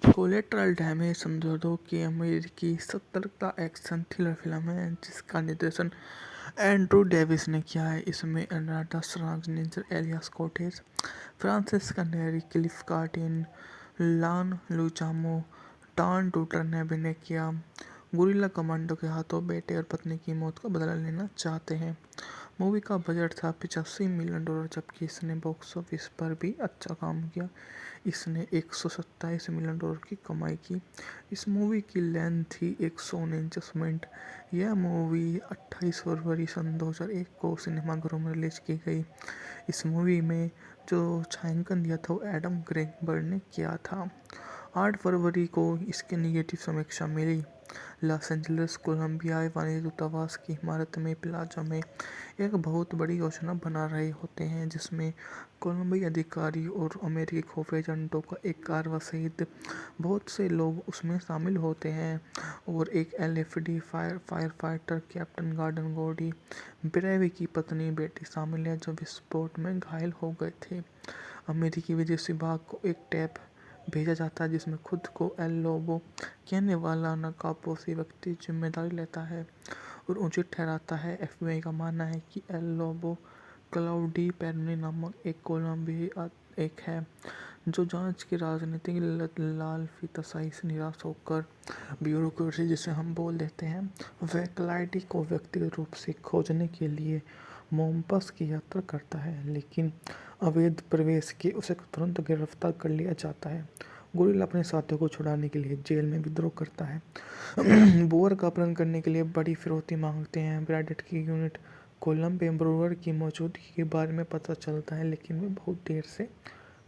Collateral damage समझौतों की अमेरिकी सतर्कता एक्शन थ्रिलर फिल्म है जिसका निर्देशन एंड्रू डेविस ने किया है। इसमें एनाटा श्वार्ज़नेगर, एलिया कोटेज, फ्रांसिस्का नेरी, क्लिफ कार्टिन, लान लुचामो, टॉन टूटर ने अभिनय किया। गुरिल्ला कमांडो के हाथों बेटे और पत्नी की मौत का बदला लेना चाहते हैं। मूवी का बजट था $85 मिलियन, जबकि इसने बॉक्स ऑफिस पर भी अच्छा काम किया। इसने $127 मिलियन की कमाई की। इस मूवी की लेंथ थी 149 मिनट। यह मूवी 28 फरवरी सन 2001 को सिनेमाघरों में रिलीज की गई। इस मूवी में जो छायांकन दिया था वो एडम ग्रेनबर्ग ने किया था। 8 फरवरी को इसकी निगेटिव समीक्षा मिली। लॉस एंजलिस कोलंबिया वाणिज्य दूतावास की इमारत में प्लाजा में एक बहुत बड़ी योजना बना रहे होते हैं जिसमें कोलंबिया अधिकारी और अमेरिकी खुफिया एजेंटों का एक कारवा सहित बहुत से लोग उसमें शामिल होते हैं और एक एलएफडी फायर फाइटर कैप्टन गॉर्डन गोडी ब्रेवी की पत्नी बेटी शामिल है जो विस्फोट में घायल हो गए थे। अमेरिकी विदेश विभाग को एक टैप भेजा जाता है जिसमें खुद को एल लोबो कहने वाला नकाबपोशी व्यक्ति जिम्मेदारी लेता है और उचित ठहराता है। एफबीआई का मानना है कि एल लोबो क्लाउडी पेरोनी नामक एक कोलंबिया एक है जो जांच की राजनीतिक लालफिताशाही से निराश होकर ब्यूरोक्रेसी जिसे हम बोल देते हैं वह क्लाइडी को व्यक्तिगत रूप से खोजने के लिए मोम्पस की यात्रा करता है, लेकिन अवैध प्रवेश के उसे तुरंत गिरफ्तार कर लिया जाता है। गुरिल्ला अपने साथियों को छुड़ाने के लिए जेल में विद्रोह करता है। बोअर का अपहरण करने के लिए बड़ी फिरौती मांगते हैं। ब्रैडेट की यूनिट कोलंबिया ब्रूअर की मौजूदगी के बारे में पता चलता है, लेकिन वे बहुत देर से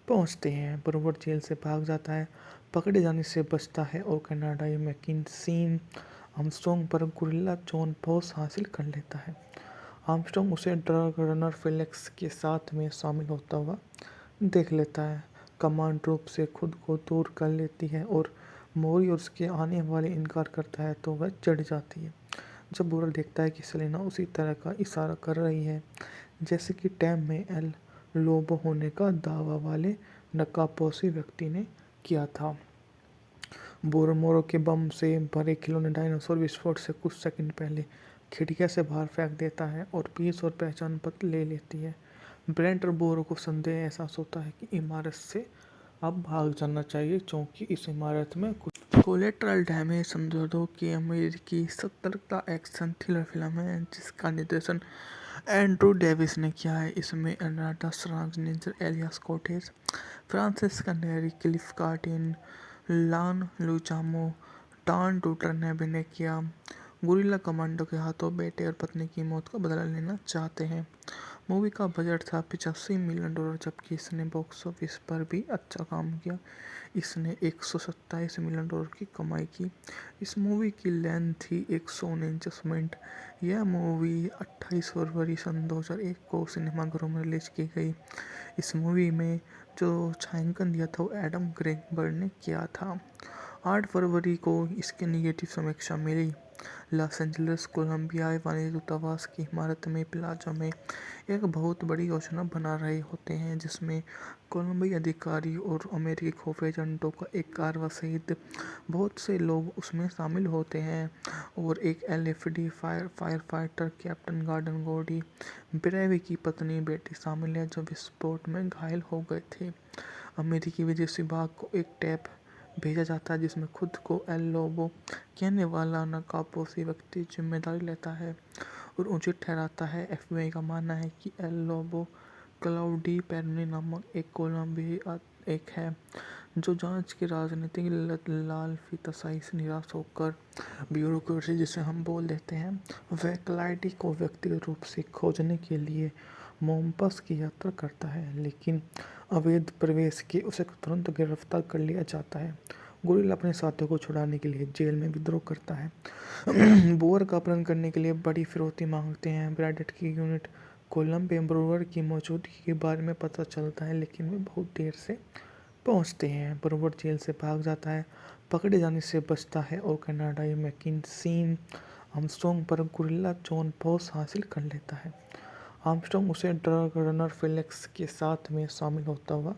पहुंचते हैं। ब्रूअर जेल से भाग जाता है, पकड़े जाने से बचता है और कनाडाई मैकिन्सी आर्मस्ट्रॉन्ग पर गुरिल्ला जॉन पॉस हासिल कर लेता है। आर्मस्ट्रॉन्ग उसे ड्रग रनर फेलिक्स के साथ में शामिल होता हुआ देख लेता है। कमांड रूप से खुद को दूर कर लेती है और मोरी और उसके आने वाले इनकार करता है तो वह चढ़ जाती है। जब बुरल देखता है कि सेलेना उसी तरह का इशारा कर रही है जैसे कि टैम में एल लोबो होने का दावा वाले नकाबपोशी व्यक्ति ने किया था। बोरोमोरो के बम से भरे खिलौने डायनासोर विस्फोट से कुछ सेकंड पहले खिड़कियां से बाहर फेंक देता है और पीस और पहचान पत्र ले लेती है। ब्रेंट और बोरो को संदेह एहसास होता है कि इमारत से अब भाग जाना चाहिए क्योंकि इस इमारत में कुछ कोलेट्रल डैमेज समझौतों की अमेरिकी सतर्कता एक्शन थ्रिलर फिल्म है जिसका निर्देशन एंड्रू डेविस ने किया है। इसमें एनाटा श्वार्ज़नेगर, एलिया कोटेज, फ्रांसिस्का नेरी, क्लिफ कार्टिन, लान लुचामो, टॉन टूटर ने अभिनय किया। गुरिल्ला कमांडो के हाथों बेटे और पत्नी की मौत का बदला लेना चाहते हैं। मूवी का बजट था $85 मिलियन, जबकि इसने बॉक्स ऑफिस पर भी अच्छा काम किया। इसने $127 मिलियन की कमाई की। इस मूवी की लेंथ थी 149 मिनट। यह मूवी 28 फरवरी सन 2001 को सिनेमाघरों में रिलीज की गई। इस मूवी में जो छायांकन दिया था वो एडम ग्रेनबर्ग ने किया था। 8 फरवरी को इसकी निगेटिव समीक्षा मिली। लॉस एंजलिस कोलंबिया वाणिज्य दूतावास की इमारत में प्लाजा में एक बहुत बड़ी योजना बना रहे होते हैं जिसमें कोलंबिया अधिकारी और अमेरिकी खुफिया एजेंटों का एक कारवा सहित बहुत से लोग उसमें शामिल होते हैं और एक एलएफडी फायर फाइटर कैप्टन गॉर्डन गोडी ब्रेवी की पत्नी बेटी शामिल है जो विस्फोट में घायल हो गए थे। अमेरिकी विदेश विभाग को एक टैप भेजा जाता है जिसमें खुद को एल लोबो कहने वाला नकाबपोशी व्यक्ति जिम्मेदारी लेता है और उचित ठहराता है। एफबीआई का मानना है कि एल लोबो क्लाउडी पेरोनी नामक एक कोलंबिया एक है जो जांच की राजनीतिक लालफिताशाही से निराश होकर ब्यूरोक्रेसी जिसे हम बोल देते हैं वह क्लाइडी को व्यक्तिगत रूप से खोजने के लिए मोम्पस की यात्रा करता है, लेकिन अवैध प्रवेश के उसे तुरंत गिरफ्तार कर लिया जाता है। गुरिल्ला अपने साथियों को छुड़ाने के लिए जेल में विद्रोह करता है। बोअर का अपहरण करने के लिए बड़ी फिरौती मांगते हैं। ब्रैडेट की यूनिट कोलंबिया ब्रूअर की मौजूदगी के बारे में पता चलता है, लेकिन वे बहुत देर से पहुंचते हैं। ब्रूअर जेल से भाग जाता है, पकड़े जाने से बचता है और कनाडाई मैकिन्सी आर्मस्ट्रॉन्ग पर गुरिल्ला जॉन पॉस हासिल कर लेता है। आर्मस्ट्रॉन्ग उसे ड्रग रनर फेलिक्स के साथ में शामिल होता हुआ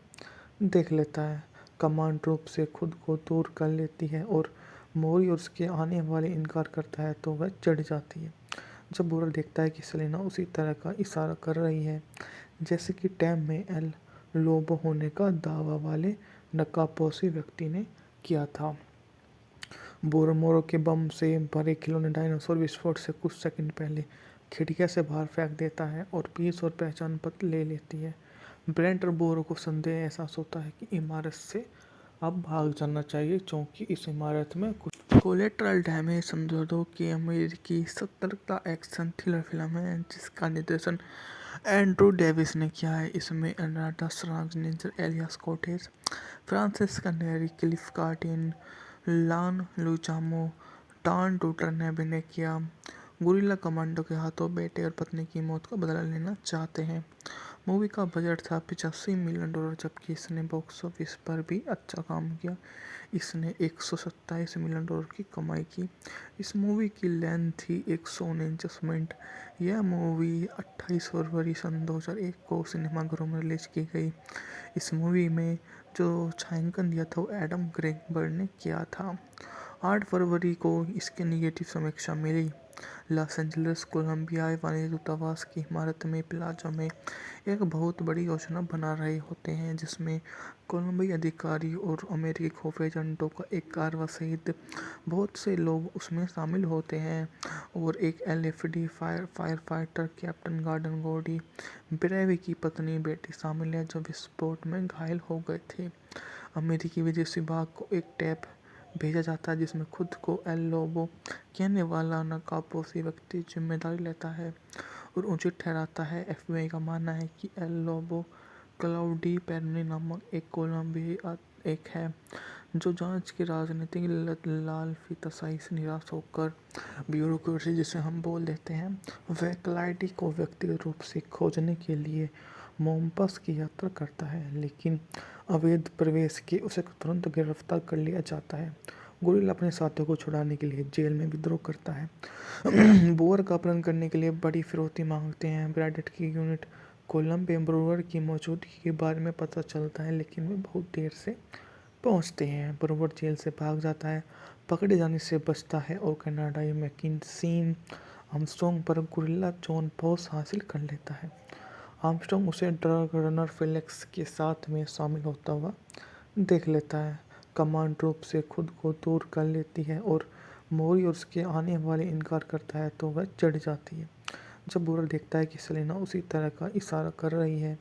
देख लेता है। कमांड रूप से खुद को दूर कर लेती है और मोरी और उसके आने वाले इनकार करता है तो वह चिढ़ जाती है। जब बोरल देखता है कि सेलेना उसी तरह का इशारा कर रही है जैसे कि टैम में एल लोबो होने का दावा वाले नकाबपोशी व्यक्ति ने किया था। बोरोमोरो के बम से भरे खिलौने डायनासोर विस्फोट से कुछ सेकंड पहले खिड़कियां से बाहर फेंक देता है और पीस और पहचान पत्र ले लेती है। ब्रेंट और बोरो को संदेह एहसास होता है कि इमारत से अब भाग जाना चाहिए क्योंकि इस इमारत में कुछ कोलेट्रल डैमेज समझौतों की अमेरिकी सतर्कता एक्शन थ्रिलर फिल्म है जिसका निर्देशन एंड्रू डेविस ने किया है। इसमें अनाटा श्वार्ज़नेगर, एलियास कोटेज, फ्रांसिस्का नेरी, क्लिफ कार्टिन, लान लुचामो, टॉन टूटर ने अभिनय किया। गुरिल्ला कमांडो के हाथों बेटे और पत्नी की मौत का बदला लेना चाहते हैं। मूवी का बजट था $85 मिलियन, जबकि इसने बॉक्स ऑफिस पर भी अच्छा काम किया। इसने $127 मिलियन की कमाई की। इस मूवी की लेंथ थी 149 मिनट। यह मूवी 28 फरवरी सन 2001 को सिनेमाघरों में रिलीज की गई। इस मूवी में जो छायांकन दिया था वो एडम ग्रेगबर्ड ने किया था। 8 फरवरी को इसकी नेगेटिव समीक्षा मिली। लॉस एंजलिस कोलंबिया वाणिज्य दूतावास की इमारत में प्लाजा में एक बहुत बड़ी योजना बना रहे होते हैं जिसमें कोलंबिया अधिकारी और अमेरिकी खुफिया एजेंटों का एक कारवा सहित बहुत से लोग उसमें शामिल होते हैं और एक एलएफडी फायर फाइटर कैप्टन गॉर्डन गोडी ब्रेवी की पत्नी बेटी शामिल है जो विस्फोट में घायल हो गए थे। अमेरिकी विदेश विभाग को एक टैप भेजा जाता है जिसमें खुद को एल लोबो कहने वाला नकाबपोशी व्यक्ति जिम्मेदारी लेता है और उचित ठहराता है। एफबीआई का मानना है कि एल लोबो क्लाउडी पेरनी नामक एक कोलंबिया एक है जो जांच की राजनीतिक लालफिताशाही से निराश होकर ब्यूरोक्रेसी जिसे हम बोल देते हैं वह क्लाइडी को व्यक्तिगत रूप से खोजने के लिए मोम्पस की यात्रा करता है, लेकिन अवैध प्रवेश के उसे तुरंत गिरफ्तार कर लिया जाता है। गुरिल्ला अपने साथियों को छुड़ाने के लिए जेल में विद्रोह करता है। बोर का अपहरण करने के लिए बड़ी फिरौती मांगते हैं। ब्रैडेट की यूनिट कोलंबिया ब्रूअर की मौजूदगी के बारे में पता चलता है लेकिन वे बहुत देर से पहुंचते हैं। ब्रूअर जेल से भाग जाता है, पकड़े जाने से बचता है और कनाडाई मैकिन्सी आर्मस्ट्रॉन्ग पर गुरिल्ला जॉन पॉस हासिल कर लेता है। आर्मस्ट्रॉन्ग उसे ड्रग रनर फेलिक्स के साथ में शामिल होता हुआ देख लेता है। कमांड रूप से खुद को दूर कर लेती है और मोरी और उसके आने वाले इनकार करता है तो वह चिढ़ जाती है। जब बोरल देखता है कि सेलेना उसी तरह का इशारा कर रही है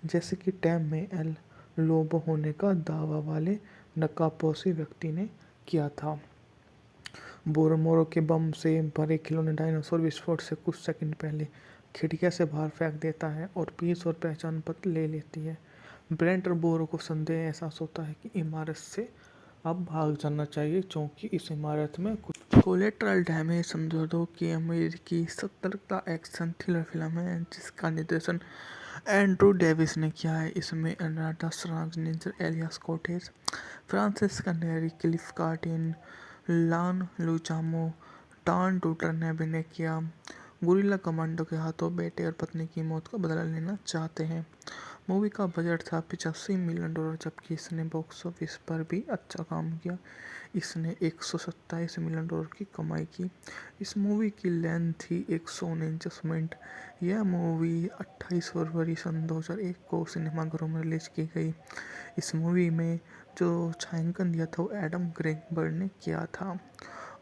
जैसे कि टैम में एल लोबो होने का दावा वाले नकाबपोशी व्यक्ति ने किया था। बोरोमोरो के बम से भरे खिलौने डायनासोर विस्फोट से कुछ सेकंड पहले खिड़कियां से बाहर फेंक देता है और पीस और पहचान पत्र ले लेती है। ब्रेंट और बोरो को संदेह एहसास होता है कि इमारत से अब भाग जाना चाहिए क्योंकि इस इमारत में कुछ कोलेट्रल डैमेज समझौतों की अमेरिकी सतर्कता एक्शन थ्रिलर फिल्म है जिसका निर्देशन एंड्रू डेविस ने किया है। इसमें अनाटा श्वार्ज़नेगर, एलियास कोटेज, फ्रांसिस्का नेरी, क्लिफ कार्टिन, लान लुचामो, टॉन टूटर ने अभिनय किया। गुरिल्ला कमांडो के हाथों बेटे और पत्नी की मौत का बदला लेना चाहते हैं। मूवी का बजट था $85 मिलियन, जबकि इसने बॉक्स ऑफिस पर भी अच्छा काम किया। इसने $127 मिलियन की कमाई की। इस मूवी की लेंथ थी 149 मिनट। यह मूवी 28 फरवरी सन 2001 को सिनेमाघरों में रिलीज की गई। इस मूवी में जो छायांकन दिया था वो एडम ग्रेगबर्ड ने किया था।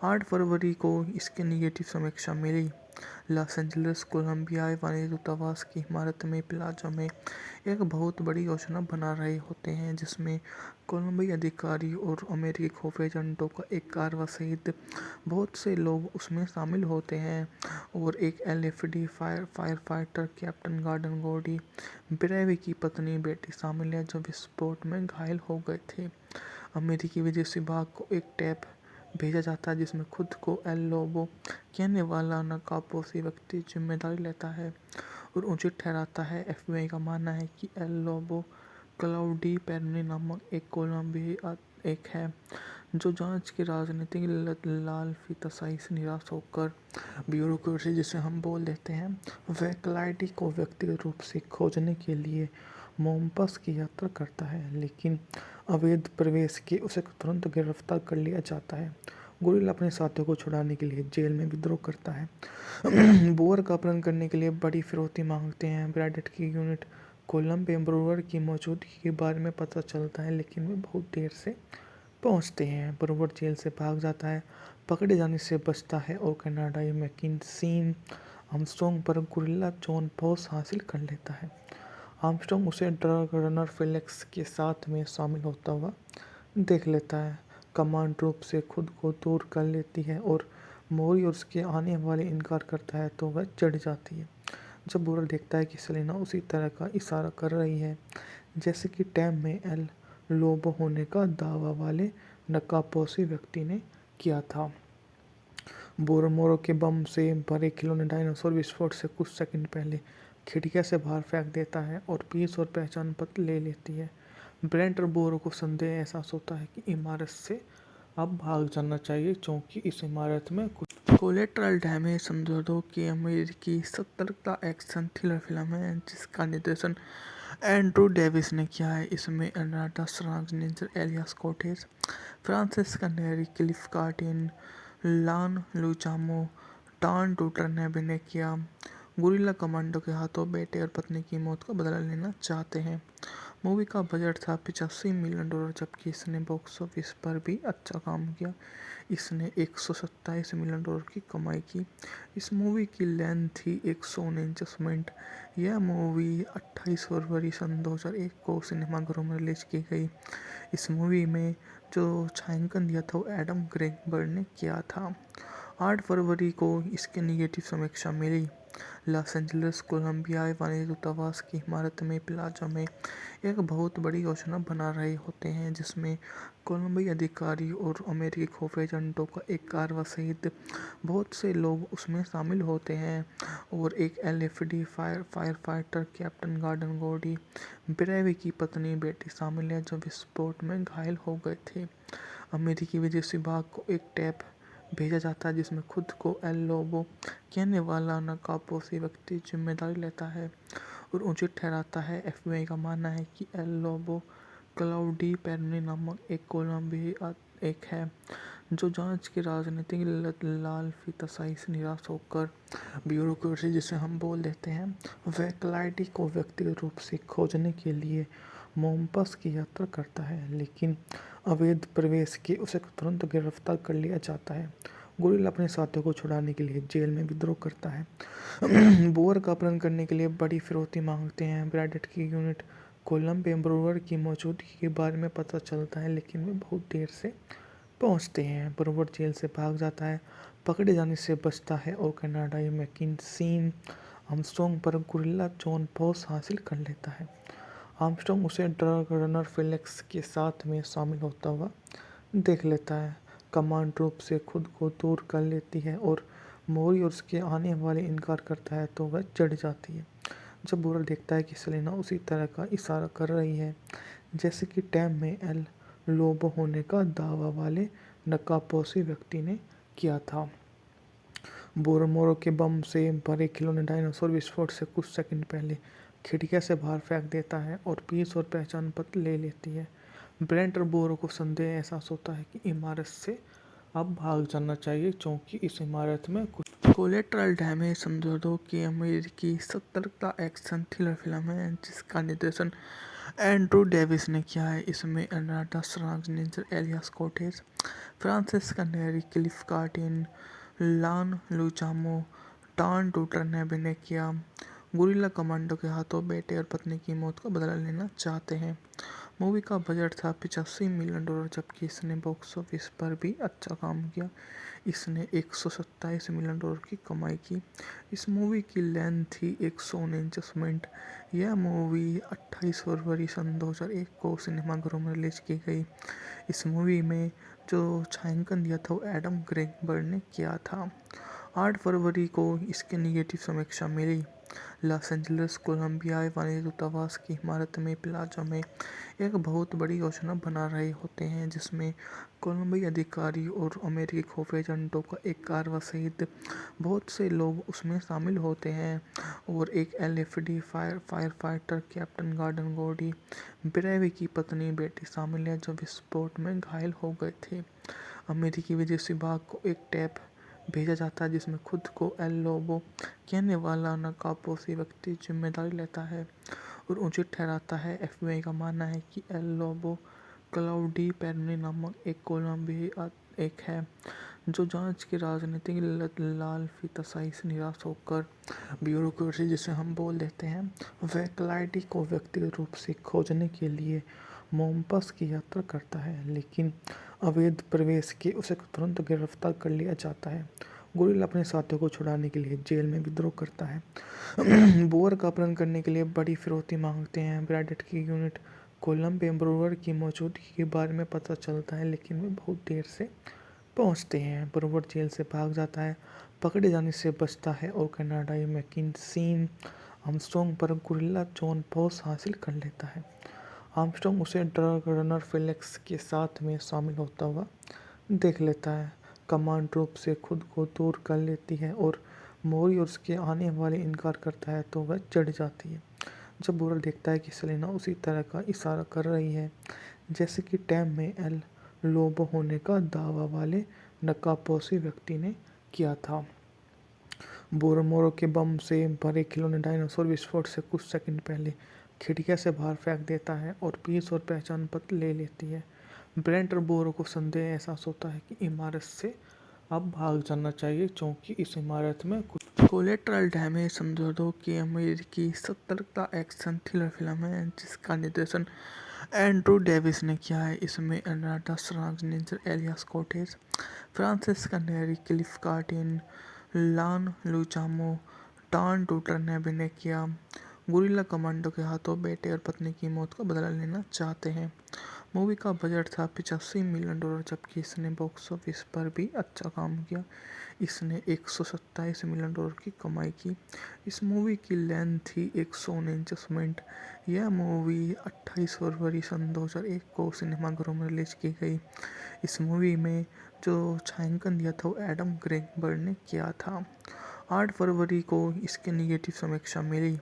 8 फरवरी को इसकी नेगेटिव समीक्षा मिली। लॉस एंजलिस कोलंबिया वाणिज्य दूतावास की इमारत में प्लाजा में एक बहुत बड़ी योजना बना रहे होते हैं जिसमें कोलंबिया अधिकारी और अमेरिकी खुफिया एजेंटों का एक कारवा सहित बहुत से लोग उसमें शामिल होते हैं और एक एलएफडी फायर फाइटर कैप्टन गॉर्डन गोडी ब्रेवी की पत्नी बेटी शामिल है जो विस्फोट में घायल हो गए थे। अमेरिकी विदेश विभाग को एक टैप भेजा जाता है जिसमें खुद को एल लोबो कहने वाला नकाबपोशी व्यक्ति जिम्मेदारी लेता है और उचित ठहराता है। एफबीआई का मानना है कि एल लोबो क्लाउडी पेरनी नामक एक कोलंबिया एक है जो जांच की राजनीतिक लालफिताशाही से निराश होकर ब्यूरोक्रेसी जिसे हम बोल देते हैं वह क्लाइडी को व्यक्तिगत रूप से खोजने के लिए मोम्पास की यात्रा करता है, लेकिन अवैध प्रवेश के उसे तुरंत गिरफ्तार कर लिया जाता है। गोरिल्ला अपने साथियों को छुड़ाने के लिए जेल में विद्रोह करता है। बोअर का अपहरण करने के लिए बड़ी फिरौती मांगते हैं। ब्रैडेट की यूनिट कोलंबो ब्रूअर की मौजूदगी के बारे में पता चलता है, लेकिन वे बहुत देर से पहुंचते हैं। ब्रूअर जेल से भाग जाता है, पकड़े जाने से बचता है और कनाडाई मैकिन्सी आर्मस्ट्रॉन्ग पर गोरिल्ला जॉन पॉस हासिल कर लेता है। आर्मस्ट्रॉन्ग उसे ड्रग रनर फेलिक्स के साथ में शामिल होता हुआ देख लेता है। कमांड रूप से खुद को दूर कर लेती है और मोरी और उसके आने वाले इनकार करता है तो वह चढ़ जाती है। जब बोरल देखता है कि सेलेना उसी तरह का इशारा कर रही है जैसे कि टैम में एल लोबो होने का दावा वाले नकाबपोशी व्यक्ति ने किया था। बोरोमोरो के बम से भरे खिलौने डायनासोर विस्फोट से कुछ सेकंड पहले खिड़कियां से बाहर फेंक देता है और पीस और पहचान पत्र ले लेती है। ब्रेंट और बोरो को संदेह एहसास होता है कि इमारत से अब भाग जाना चाहिए, क्योंकि इस इमारत में कुछ कोलेट्रल डैमेज समझौतों की अमेरिकी सतर्कता एक्शन थ्रिलर फिल्म है जिसका निर्देशन एंड्रू डेविस ने किया है। इसमें अनाटा श्वार्ज़नेगर, एलियास कोटेज, फ्रांसिस नेरी, क्लिफ कार्टिन, लान लुचामो, टॉन टूटर ने अभिनय किया। गुरिल्ला कमांडो के हाथों बेटे और पत्नी की मौत का बदला लेना चाहते हैं। मूवी का बजट था $85 मिलियन, जबकि इसने बॉक्स ऑफिस पर भी अच्छा काम किया। इसने $127 मिलियन की कमाई की। इस मूवी की लेंथ थी 149 मिनट। यह मूवी 28 फरवरी सन 2001 को सिनेमाघरों में रिलीज की गई। इस मूवी में जो छायांकन दिया था वो एडम ग्रेगबर्ड ने किया था। 8 फरवरी को इसके निगेटिव समीक्षा मिली। लॉस एंजलिस कोलंबिया वाणिज्य दूतावास की इमारत में प्लाजा में एक बहुत बड़ी योजना बना रहे होते हैं, जिसमें कोलंबियाई अधिकारी और अमेरिकी खुफिया एजेंटों का एक कारवा सहित बहुत से लोग उसमें शामिल होते हैं और एक एलएफडी फायर फाइटर कैप्टन गॉर्डन गोडी ब्रेवी की पत्नी बेटी शामिल है, जो विस्फोट में घायल हो गए थे। अमेरिकी विदेश विभाग को एक टैप भेजा जाता है जिसमें खुद को एल लोबो कहने वाला नकाबपोशी व्यक्ति जिम्मेदारी लेता है और उचित ठहराता है। एफबीआई का मानना है कि एल लोबो क्लाउडी पेरोनी नामक एक कोलंबियाई एक है जो जांच की राजनीतिक लालफिताशाही से निराश होकर ब्यूरोक्रेसी जिसे हम बोल देते हैं वह क्लाइडी को व्यक्तिगत रूप से खोजने के लिए मोम्पास की यात्रा करता है, लेकिन अवैध प्रवेश के उसे तुरंत गिरफ्तार कर लिया जाता है। गोरिल्ला अपने साथियों को छुड़ाने के लिए जेल में विद्रोह करता है। बोअर का अपहरण करने के लिए बड़ी फिरौती मांगते हैं। ब्रैडेट की यूनिट कोलंबो ब्रूअर की मौजूदगी के बारे में पता चलता है, लेकिन वे बहुत देर से पहुंचते हैं। ब्रूअर जेल से भाग जाता है, पकड़े जाने से बचता है और कनाडाई मैकिन्सी आर्मस्ट्रॉन्ग पर गोरिल्ला जॉन पॉस हासिल कर लेता है। आर्मस्ट्रॉन्ग उसे ड्रग रनर फेलिक्स के साथ में शामिल होता हुआ देख लेता है। कमांड रूप से खुद को दूर कर लेती है और मोरी और उसके आने वाले इनकार करता है तो वह चढ़ जाती है। जब बोरल देखता है कि सेलेना उसी तरह का इशारा कर रही है जैसे कि टैम में एल लोबो होने का दावा वाले नकाबपोशी व्यक्ति ने किया था। बोरोमोरो के बम से भरे खिलौने डायनासोर विस्फोट से कुछ सेकंड पहले खिड़कियां से बाहर फेंक देता है और पीस और पहचान पत्र ले लेती है। ब्रेंट और बोरो को संदेह एहसास होता है कि इमारत से अब भाग जाना चाहिए, क्योंकि इस इमारत में कुछ कोलेट्रल डैमेज समझौतों की अमेरिकी सतर्कता एक्शन थ्रिलर फिल्म है जिसका निर्देशन एंड्रू डेविस ने किया है। इसमें अनाटा श्वार्ज़नेगर, एलियास कोटेज, फ्रांसिस नेरी, क्लिफ कार्टिन, लान लुचामो, टॉन टूटर ने अभिनय किया। गुरिल्ला कमांडो के हाथों बेटे और पत्नी की मौत का बदला लेना चाहते हैं। मूवी का बजट था $85 मिलियन, जबकि इसने बॉक्स ऑफिस पर भी अच्छा काम किया। इसने $127 मिलियन की कमाई की। इस मूवी की लेंथ थी 149 मिनट। यह मूवी 28 फरवरी सन 2001 को सिनेमाघरों में रिलीज की गई। इस मूवी में जो छायांकन दिया था वो एडम ग्रेगबर्ड ने किया था। 8 फरवरी को इसके निगेटिव समीक्षा मिली। लॉस एंजलिस कोलंबियाई वाणिज्य दूतावास की इमारत में प्लाजा में एक बहुत बड़ी योजना बना रहे होते हैं, जिसमें कोलंबियाई अधिकारी और अमेरिकी खुफिया एजेंटों का एक कारवा सहित बहुत से लोग उसमें शामिल होते हैं और एक एलएफडी फायर फाइटर कैप्टन गॉर्डन गोडी ब्रेवी की पत्नी बेटी शामिल है, जो विस्फोट में घायल हो गए थे। अमेरिकी विदेश विभाग को एक टैप भेजा जाता है जिसमें खुद को एल लोबो कहने वाला नकाबपोशी व्यक्ति जिम्मेदारी लेता है और उचित ठहराता है। एफबीआई का मानना है कि एल लोबो क्लाउडी पेरोनी नामक एक कोलंबियाई एक है जो जांच की राजनीतिक लालफिताशाही से निराश होकर ब्यूरोक्रेसी जिसे हम बोल देते हैं वह क्लाइडी को व्यक्तिगत रूप से खोजने के लिए मोम्पस की यात्रा करता है, लेकिन अवैध प्रवेश के उसे तुरंत गिरफ्तार कर लिया जाता है। गुरिल्ला अपने साथियों को छुड़ाने के लिए जेल में विद्रोह करता है। बोअर का अपहरण करने के लिए बड़ी फिरौती मांगते हैं। ब्रैडेट की यूनिट कोलंबिया ब्रूअर की मौजूदगी के बारे में पता चलता है, लेकिन वे बहुत देर से पहुंचते हैं। ब्रूअर जेल से भाग जाता है, पकड़े जाने से बचता है और कनाडाई मैकिन्सी आर्मस्ट्रॉन्ग पर गुरिल्ला जॉन पॉस हासिल कर लेता है। आर्मस्ट्रॉन्ग उसे ड्रग रनर फेलिक्स के साथ में शामिल होता हुआ देख लेता है। कमांड रूप से खुद को दूर कर लेती है और मोरी और उसके आने वाले इनकार करता है तो वह चढ़ जाती है। जब बुरल देखता है कि सेलेना उसी तरह का इशारा कर रही है जैसे कि टैम में एल लोबो होने का दावा वाले नकाबपोशी व्यक्ति ने किया था। बोरोमोरो के बम से भरे खिलौने डायनासोर विस्फोट से कुछ सेकंड पहले खिड़कियां से बाहर फेंक देता है और पीस और पहचान पत्र ले लेती है। ब्रेंट और बोरो को संदेह एहसास होता है कि इमारत से अब भाग जाना चाहिए क्योंकि इस इमारत में कुछ कोलेट्रल डैमेज समझौतों की अमेरिकी सतर्कता एक्शन थ्रिलर फिल्म है जिसका निर्देशन एंड्रू डेविस ने किया है। इसमें एनाटा श्वार्ज़नेगर, एलियास कोटेज, फ्रांसिस नेरी, क्लिफ कार्टिन, लान लुचामो, टॉन टूटर ने अभिनय किया। गुरिल्ला कमांडो के हाथों बेटे और पत्नी की मौत का बदला लेना चाहते हैं। मूवी का बजट था $85 मिलियन, जबकि इसने बॉक्स ऑफिस पर भी अच्छा काम किया। इसने $127 मिलियन की कमाई की। इस मूवी की लेंथ थी 149 मिनट। यह मूवी 28 फरवरी सन 2001 को सिनेमाघरों में रिलीज की गई। इस मूवी में जो छायांकन दिया था वो एडम ग्रेगबर्ड ने किया था। 8 फरवरी को इसके निगेटिव समीक्षा मिली।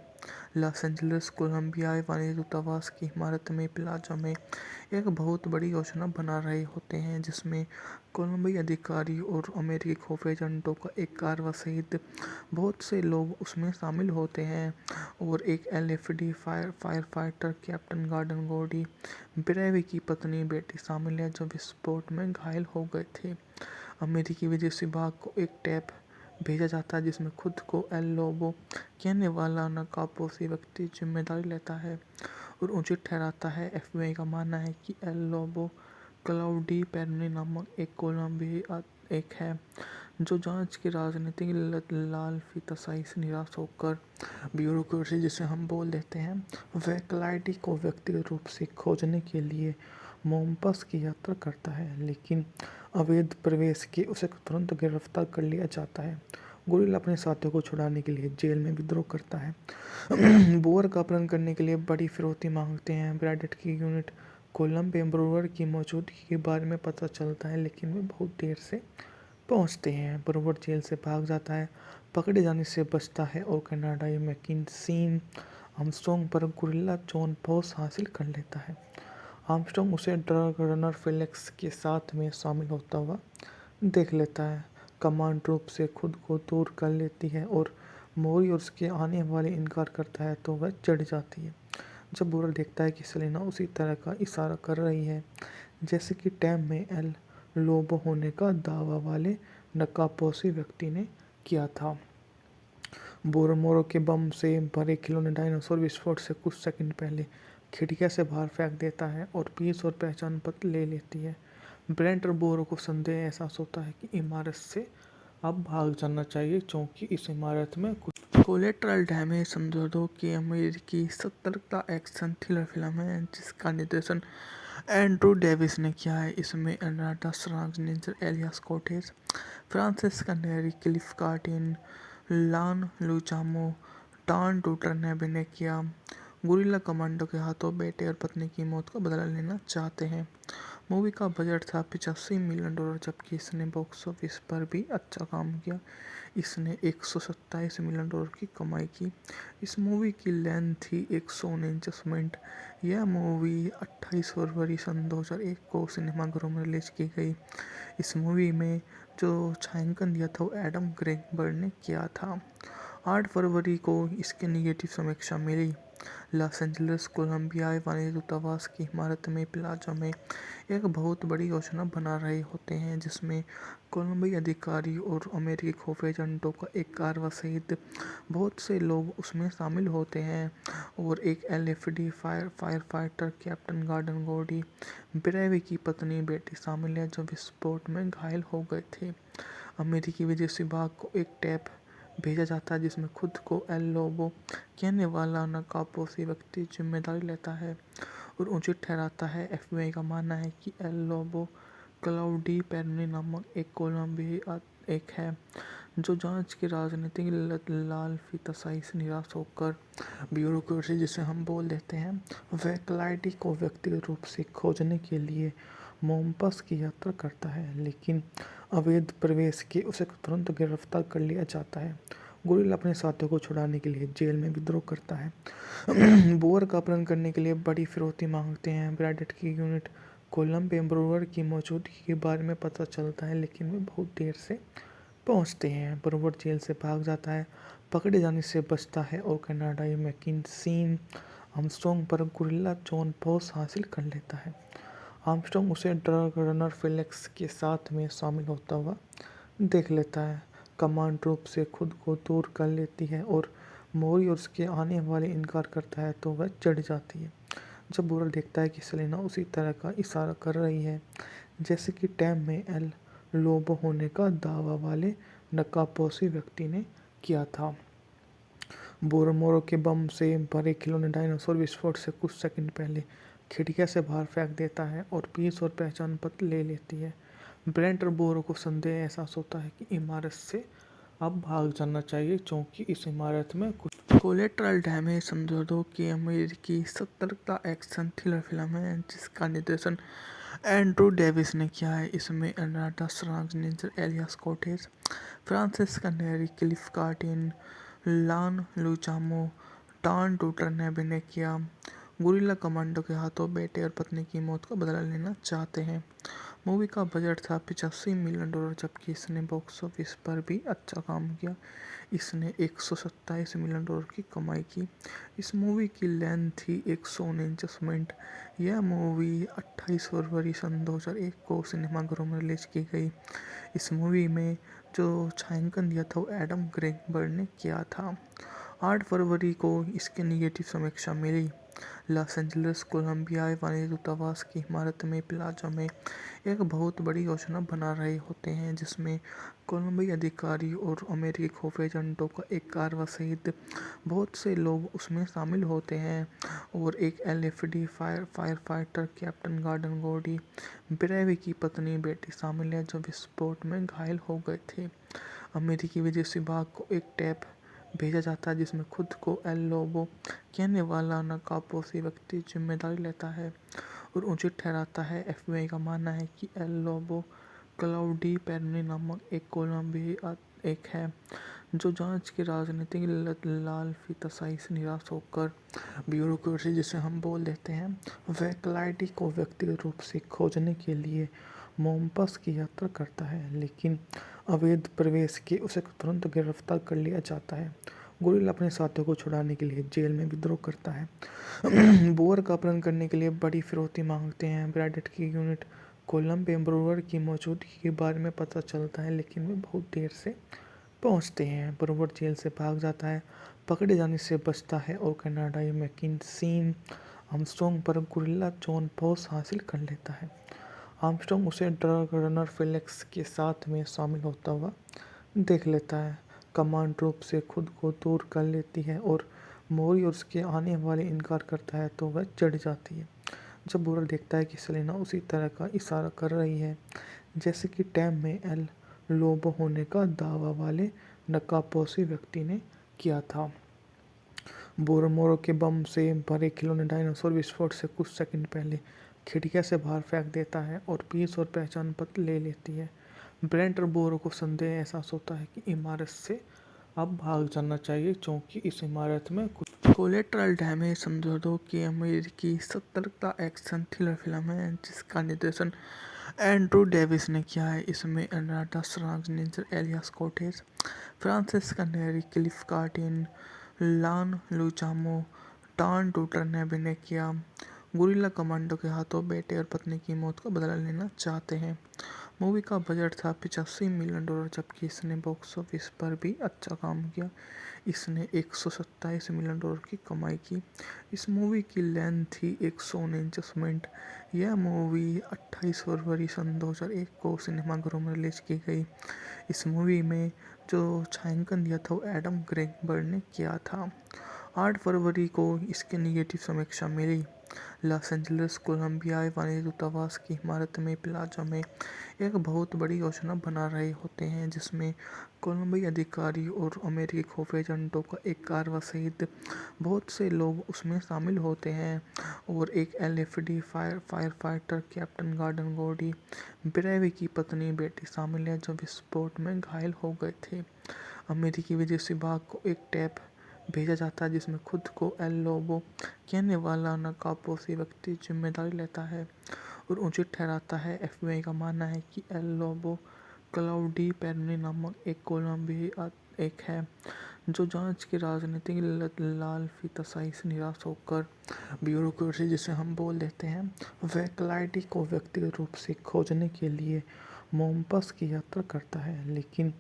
लॉस एंजलिस कोलंबियाई वाणिज्य दूतावास की इमारत में प्लाजा में एक बहुत बड़ी योजना बना रहे होते हैं, जिसमें कोलंबियाई अधिकारी और अमेरिकी खुफिया एजेंटों का एक कारवा सहित बहुत से लोग उसमें शामिल होते हैं और एक एलएफडी फायर फाइटर कैप्टन गॉर्डन गोडी ब्रेवी की पत्नी बेटी शामिल है, जो विस्फोट में घायल हो गए थे। अमेरिकी विदेश विभाग को एक टैप भेजा जाता है जिसमें खुद को एल लोबो कहने वाला नकाबपोशी व्यक्ति जिम्मेदारी लेता है और उचित ठहराता है। एफबीआई का मानना है कि एल लोबो क्लाउडी पेरोनी नामक एक कोलंबियाई एक है जो जांच की राजनीतिक लालफिताशाही से निराश होकर ब्यूरोक्रेसी जिसे हम बोल देते हैं वह क्लाइडी को व्यक्तिगत रूप से खोजने के लिए मोम्पस की यात्रा करता है, लेकिन अवैध प्रवेश के उसे तुरंत गिरफ्तार कर लिया जाता है। गुरिल्ला अपने साथियों को छुड़ाने के लिए जेल में विद्रोह करता है। बोअर का अपहरण करने के लिए बड़ी फिरौती मांगते हैं। ब्रैडेट की यूनिट कोलंबिया ब्रूअर की मौजूदगी के बारे में पता चलता है, लेकिन वे बहुत देर से पहुंचते हैं। ब्रूअर जेल से भाग जाता है, पकड़े जाने से बचता है और कनाडाई मैकिन्सी आर्मस्ट्रॉन्ग पर गुरिल्ला जॉन पॉस हासिल कर लेता है। आर्मस्ट्रॉन्ग उसे ड्रग रनर फेलिक्स के साथ में शामिल होता हुआ देख लेता है। कमांड रूप से खुद को दूर कर लेती है और मोरी और उसके आने वाले इनकार करता है तो वह चढ़ जाती है। जब बुरल देखता है कि सेलेना उसी तरह का इशारा कर रही है जैसे कि टैम में एल लोबो होने का दावा वाले नकाबपोशी व्यक्ति ने किया था। बोरोमोरो के बम से भरे खिलौने डायनासोर विस्फोट से कुछ सेकंड पहले खिड़कियां से बाहर फेंक देता है और पीस और पहचान पत्र ले लेती है। ब्रेंट और बोरो को संदेह एहसास होता है कि इमारत से अब भाग जाना चाहिए क्योंकि इस इमारत में कुछ कोलेट्रल डैमेज समझौतों की अमेरिकी सतर्कता एक्शन थ्रिलर फिल्म है जिसका निर्देशन एंड्रू डेविस ने किया है। इसमें एनाटा श्वार्ज़नेगर, एलियास कोटेज, फ्रांसिस नेरी, क्लिफ कार्टिन, लान लुचामो, टॉम टूटर ने अभिनय किया। गुरिल्ला कमांडो के हाथों बेटे और पत्नी की मौत का बदला लेना चाहते हैं। मूवी का बजट था $85 मिलियन, जबकि इसने बॉक्स ऑफिस पर भी अच्छा काम किया। इसने $127 मिलियन की कमाई की। इस मूवी की लेंथ थी 149 मिनट। यह मूवी 28 फरवरी सन 2001 को सिनेमाघरों में रिलीज की गई। इस मूवी में जो छायांकन दिया था वो एडम ग्रेगबर्ड ने किया था। 8 फरवरी को इसकी नेगेटिव समीक्षा मिली। लॉस एंजलिस कोलंबिया वाणिज्य दूतावास की इमारत में प्लाजा में एक बहुत बड़ी योजना बना रहे होते हैं, जिसमें कोलंबिया अधिकारी और अमेरिकी खुफिया एजेंटों का एक कारवा सहित बहुत से लोग उसमें शामिल होते हैं और एक एलएफडी फायर फाइटर कैप्टन गॉर्डन गोडी ब्रेवी की पत्नी बेटी शामिल है, जो विस्फोट में घायल हो गए थे। अमेरिकी विदेश विभाग को एक टैप भेजा जाता है जिसमें खुद को एल लोबो कहने वाला नकाबपोशी व्यक्ति जिम्मेदारी लेता है और उचित ठहराता है। एफबीआई का मानना है कि एल लोबो क्लाउडी पेरोनी नामक एक कोलंबियाई एक है जो जांच की राजनीतिक लालफिताशाही से निराश होकर ब्यूरोक्रेसी जिसे हम बोल देते हैं वह क्लाइडी को व्यक्तिगत रूप से खोजने के लिए मोम्पास की यात्रा करता है, लेकिन अवैध प्रवेश के उसे तुरंत गिरफ्तार कर लिया जाता है। गुरिल्ला अपने साथियों को छुड़ाने के लिए जेल में विद्रोह करता है। बोअर का अपहरण करने के लिए बड़ी फिरौती मांगते हैं। ब्रैडेट की यूनिट कोलंबिया ब्रूअर की मौजूदगी के बारे में पता चलता है, लेकिन वे बहुत देर से पहुंचते हैं। ब्रूअर जेल से भाग जाता है, पकड़े जाने से बचता है और कनाडाई मैकिन्सी आर्मस्ट्रॉन्ग पर गुरिल्ला जॉन पॉस हासिल कर लेता है। आर्मस्ट्रॉन्ग उसे ड्रग रनर फेलिक्स के साथ में शामिल होता हुआ देख लेता है। कमांड रूप से खुद को दूर कर लेती है और मोरी और उसके आने वाले इनकार करता है तो वह चढ़ जाती है। जब बुरल देखता है कि सेलेना उसी तरह का इशारा कर रही है जैसे कि टैम में एल लोबो होने का दावा वाले नकाबपोशी व्यक्ति ने किया था, बोरमोरो के बम से भरे खिलौने डायनासोर विस्फोट से कुछ सेकंड पहले खिड़कियां से बाहर फेंक देता है और पीस और पहचान पत्र ले लेती है। ब्रेंट और बोरो को संदेह एहसास होता है कि इमारत से अब भाग जाना चाहिए, क्योंकि इस इमारत में कुछ कोलेट्रल डैमेज समझौतों की अमेरिकी सतर्कता एक्शन थ्रिलर फिल्म है जिसका निर्देशन एंड्रू डेविस ने किया है। इसमें अनाटा श्वार्ज़नेगर, एलियास कोटेज, फ्रांसिस कनेरी, क्लिफ कार्टिन, लॉन लुचामो, टॉम टूटर ने अभिनय किया। गुरिल्ला कमांडो के हाथों बेटे और पत्नी की मौत का बदला लेना चाहते हैं। मूवी का बजट था $85 मिलियन, जबकि इसने बॉक्स ऑफिस पर भी अच्छा काम किया। इसने $127 मिलियन की कमाई की। इस मूवी की लेंथ थी 149 मिनट। यह मूवी 28 फरवरी सन 2001 को सिनेमाघरों में रिलीज की गई। इस मूवी में जो छायांकन दिया था वो एडम ग्रेगबर्ड ने किया था। 8 फरवरी को इसकी नेगेटिव समीक्षा मिली। लॉस एंजलिस कोलंबिया वाणिज्य दूतावास की इमारत में प्लाजा में एक बहुत बड़ी योजना बना रहे होते हैं, जिसमें कोलंबिया अधिकारी और अमेरिकी खुफिया एजेंटों का एक कारवा सहित बहुत से लोग उसमें शामिल होते हैं और एक एलएफडी फायर फाइटर कैप्टन गॉर्डन गोडी ब्रेवी की पत्नी बेटी शामिल है, जो विस्फोट में घायल हो गए थे। अमेरिकी विदेश विभाग को एक टैप भेजा जाता है जिसमें खुद को एल लोबो कहने वाला नकाबपोशी व्यक्ति जिम्मेदारी लेता है और उचित ठहराता है। एफबीआई का मानना है कि एल लोबो क्लाउडी पेरोनी नामक एक कोलंबियाई एक है जो जांच की राजनीतिक लालफिताशाही से निराश होकर ब्यूरोक्रेसी जिसे हम बोल देते हैं वह क्लाइडी को व्यक्तिगत रूप से खोजने के लिए मोम्पास की यात्रा करता है, लेकिन अवैध प्रवेश के उसे तुरंत गिरफ्तार कर लिया जाता है। गुरिल्ला अपने साथियों को छुड़ाने के लिए जेल में विद्रोह करता है। बोअर का अपहरण करने के लिए बड़ी फिरौती मांगते हैं। ब्रैडेट की यूनिट कोलंबिया ब्रूअर की मौजूदगी के बारे में पता चलता है, लेकिन वे बहुत देर से पहुंचते हैं। ब्रूअर जेल से भाग जाता है, पकड़े जाने से बचता है और कनाडाई मैकिन्सी आर्मस्ट्रॉन्ग पर गुरिल्ला जॉन पॉस हासिल कर लेता है। आर्मस्ट्रॉन्ग उसे ड्रग रनर फेलिक्स के साथ में शामिल होता हुआ देख लेता है। कमांड रूप से खुद को दूर कर लेती है और मोरी और उसके आने वाले इनकार करता है तो वह चढ़ जाती है। जब बुरल देखता है कि सेलेना उसी तरह का इशारा कर रही है जैसे कि टैम में एल लोबो होने का दावा वाले नकाबपोशी व्यक्ति ने किया था, बोरोमोरो के बम से भरे खिलौने डायनासोर विस्फोट से कुछ सेकंड पहले खिड़कियां से बाहर फेंक देता है और पीस और पहचान पत्र ले लेती है। ब्रेंट और बोरो को संदेह एहसास होता है कि इमारत से अब भाग जाना चाहिए क्योंकि इस इमारत में कुछ कोलेट्रल डैमेज समझौतों की अमेरिकी सतर्कता एक्शन थ्रिलर फिल्म है जिसका निर्देशन एंड्रू डेविस ने किया है। इसमें अनाटा श्वार्ज़नेगर, एलियास कोटेज, फ्रांसिस्का नेरी, क्लिफ कार्टिन, लान लुचामो, टॉन टूटर ने अभिनय किया। गुरिल्ला कमांडो के हाथों बेटे और पत्नी की मौत का बदला लेना चाहते हैं। मूवी का बजट था $85 मिलियन, जबकि इसने बॉक्स ऑफिस पर भी अच्छा काम किया। इसने $127 मिलियन की कमाई की। इस मूवी की लेंथ थी 149 मिनट। यह मूवी 28 फरवरी सन 2001 को सिनेमाघरों में रिलीज की गई। इस मूवी में जो छायांकन दिया था वो एडम ग्रेगबर्ड ने किया था। 8 फरवरी को इसकी निगेटिव समीक्षा मिली। लॉस एंजलिस कोलंबिया वाणिज्य दूतावास की इमारत में प्लाजा में एक बहुत बड़ी योजना बना रहे होते हैं जिसमें कोलंबिया अधिकारी और अमेरिकी खुफिया एजेंटों का एक कारवा सहित बहुत से लोग उसमें शामिल होते हैं और एक एलएफडी फायर फाइटर कैप्टन गॉर्डन गोडी ब्रेवी की पत्नी बेटी शामिल है जो विस्फोट में घायल हो गए थे। अमेरिकी विदेश विभाग को एक टैप भेजा जाता है जिसमें खुद को एल लोबो कहने वाला नकाबपोशी व्यक्ति जिम्मेदारी लेता है और उचित ठहराता है। एफबीआई का मानना है कि एल लोबो क्लाउडी पेरोनी नामक एक कोलंबिया एक है जो जांच की राजनीतिक लालफिताशाही से निराश होकर ब्यूरोक्रेसी जिसे हम बोल देते हैं वह क्लाइडी को व्यक्तिगत रूप से खोजने के लिए मोम्पस की यात्रा करता है, लेकिन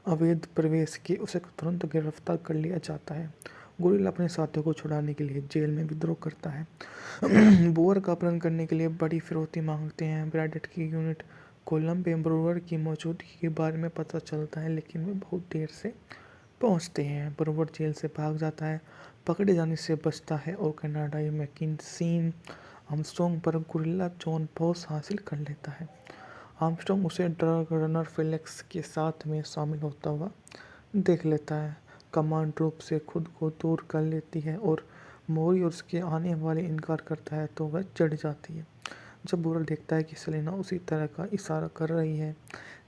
अवैध प्रवेश के उसे तुरंत गिरफ्तार कर लिया जाता है। गुरिल्ला अपने साथियों को छुड़ाने के लिए जेल में विद्रोह करता है। बोर का अपहरण करने के लिए बड़ी फिरौती मांगते हैं। ब्रैडेट की यूनिट कोलंबिया ब्रूअर की मौजूदगी के बारे में पता चलता है, लेकिन वे बहुत देर से पहुंचते हैं। ब्रूअर जेल से भाग जाता है, पकड़े जाने से बचता है और कनाडाई मैकिन्सी आर्मस्ट्रॉन्ग पर गुरिल्ला जॉन पॉस हासिल कर लेता है। आर्मस्ट्रॉन्ग उसे ड्रग रनर फेलिक्स के साथ में शामिल होता हुआ देख लेता है। कमांड रूप से खुद को दूर कर लेती है और मोरी और उसके आने वाले इनकार करता है तो वह चढ़ जाती है। जब बुरल देखता है कि सेलेना उसी तरह का इशारा कर रही है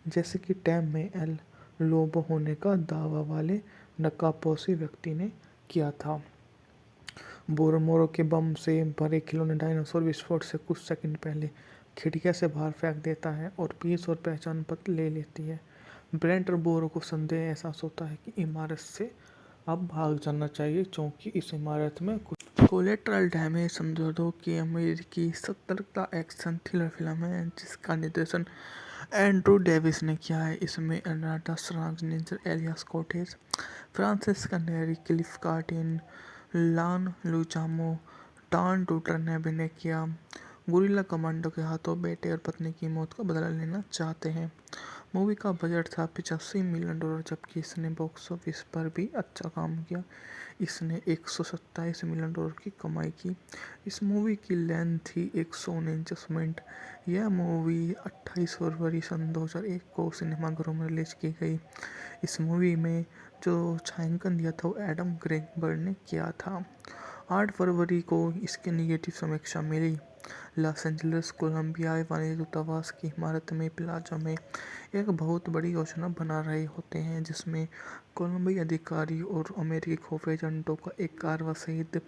जैसे कि टैम में एल लोबो होने का दावा वाले नकाबपोशी व्यक्ति ने किया था। बोरोमोरो के बम से भरे खिलौने डायनासोर विस्फोट से कुछ सेकंड पहले खिड़कियां से बाहर फेंक देता है और पीस और पहचान पत्र ले लेती है। ब्रेंट और बोरो को संदेह एहसास होता है कि इमारत से अब भाग जाना चाहिए क्योंकि इस इमारत में कुछ कोलेट्रल डैमेज समझौतों की अमेरिकी सतर्कता एक्शन थ्रिलर फिल्म है जिसका निर्देशन एंड्रू डेविस ने किया है। इसमें अनाटा श्वार्ज़नेगर, एलियास कोटेज, फ्रांसिस्का नेरी, क्लिफ कार्टिन, लान लुचामो, टॉन टूटर ने अभिनय किया। गुरिल्ला कमांडो के हाथों बेटे और पत्नी की मौत का बदला लेना चाहते हैं। मूवी का बजट था $85 मिलियन, जबकि इसने बॉक्स ऑफिस पर भी अच्छा काम किया। इसने $127 मिलियन की कमाई की। इस मूवी की लेंथ थी 149 मिनट। यह मूवी 28 फरवरी सन 2001 को सिनेमाघरों में रिलीज की गई। इस मूवी में जो छायांकन दिया था वो एडम ग्रेगबर्ड ने किया था। 8 फरवरी को इसकी निगेटिव समीक्षा मिली। लॉस एंजलिस कोलंबिया वाणिज्य दूतावास की इमारत में प्लाजा में एक बहुत बड़ी योजना बना रहे होते हैं जिसमें कोलंबिया अधिकारी और अमेरिकी खुफिया एजेंटों का एक कारवा सहित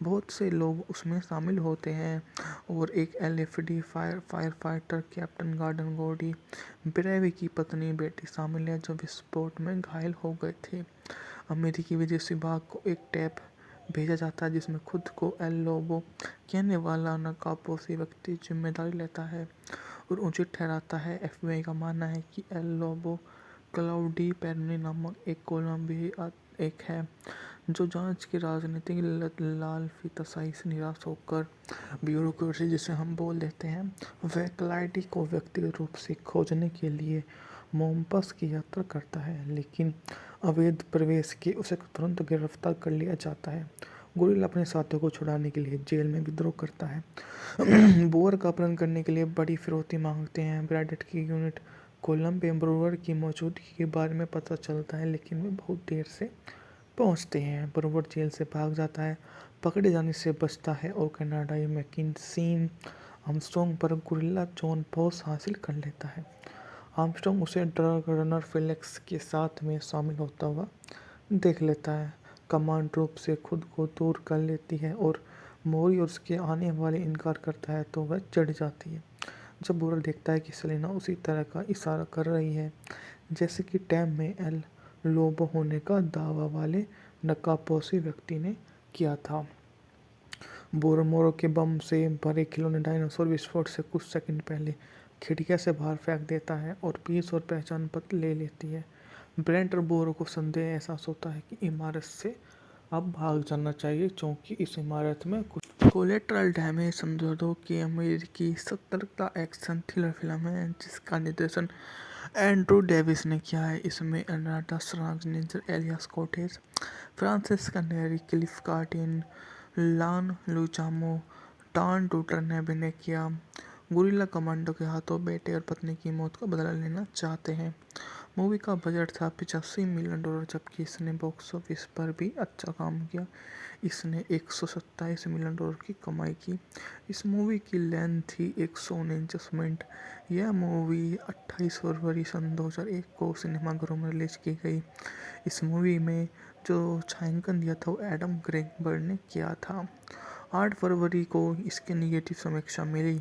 बहुत से लोग उसमें शामिल होते हैं और एक एलएफडी फायर फाइटर कैप्टन गॉर्डन गोडी ब्रेवी की पत्नी बेटी शामिल है जो विस्फोट में घायल हो गए थे। अमेरिकी विदेश विभाग को एक टैप भेजा जाता है जिसमें खुद को एल लोबो कहने वाला नकाबपोशी व्यक्ति जिम्मेदारी लेता है और उचित ठहराता है। एफबीआई का मानना है कि एल लोबो क्लाउडी पेरोनी नामक एक कोलंबिया एक है जो जांच की राजनीतिक लालफिताशाही से निराश होकर ब्यूरोक्रेसी जिसे हम बोल देते हैं वह क्लाइडी को व्यक्तिगत रूप से खोजने के लिए मोम्पस की यात्रा करता है, लेकिन अवैध प्रवेश के उसे तुरंत गिरफ्तार कर लिया जाता है। गुरिल्ला अपने साथियों को छुड़ाने के लिए जेल में विद्रोह करता है। बोर का अपहरण करने के लिए बड़ी फिरौती मांगते हैं। ब्रैडेट की यूनिट कोलंबिया ब्रूअर की मौजूदगी के बारे में पता चलता है, लेकिन वे बहुत देर से पहुंचते हैं। ब्रूवर जेल से भाग जाता है, पकड़े जाने से बचता है और कनाडाई मैकिन्सी आर्मस्ट्रॉन्ग पर गुरिल्ला जॉन बॉस हासिल कर लेता है। आर्मस्ट्रॉन्ग उसे ड्रग रनर फेलिक्स के साथ में शामिल होता हुआ देख लेता है। कमांड रूप से खुद को दूर कर लेती है और मोरी और उसके आने वाले इनकार करता है तो वह चढ़ जाती है। जब बुरा देखता है कि सेलेना उसी तरह का इशारा कर रही है जैसे कि टैम में एल लोबो होने का दावा वाले नकाबपोशी व्यक्ति ने किया था। बोरोमोरो के बम से भरे खिलौने डायनासोर विस्फोट से कुछ सेकंड पहले खिड़कियां से बाहर फेंक देता है और पीस और पहचान पत्र ले लेती है। ब्रेंट और बोरो को संदेह एहसास होता है कि इमारत से अब भाग जाना चाहिए क्योंकि इस इमारत में कुछ कोलेट्रल डैमेज समझौतों की अमेरिकी सतर्कता एक्शन थ्रिलर फिल्म है जिसका निर्देशन एंड्रू डेविस ने किया है। इसमें अनाटा श्वार्ज़नेगर, एलियास कोटेज, फ्रांसिस कनेरी, क्लिफ कार्टिन, लान लुचामो, टॉन टूटर ने अभिनय किया। गुरिल्ला कमांडो के हाथों बेटे और पत्नी की मौत का बदला लेना चाहते हैं। मूवी का बजट था $85 मिलियन, जबकि इसने बॉक्स ऑफिस पर भी अच्छा काम किया। इसने $127 मिलियन की कमाई की। इस मूवी की लेंथ थी 149 मिनट। यह मूवी 28 फरवरी सन 2001 को सिनेमाघरों में रिलीज की गई। इस मूवी में जो छायांकन दिया था वो एडम ग्रेगबर्ड ने किया था। 8 फरवरी को इसकी निगेटिव समीक्षा मिली।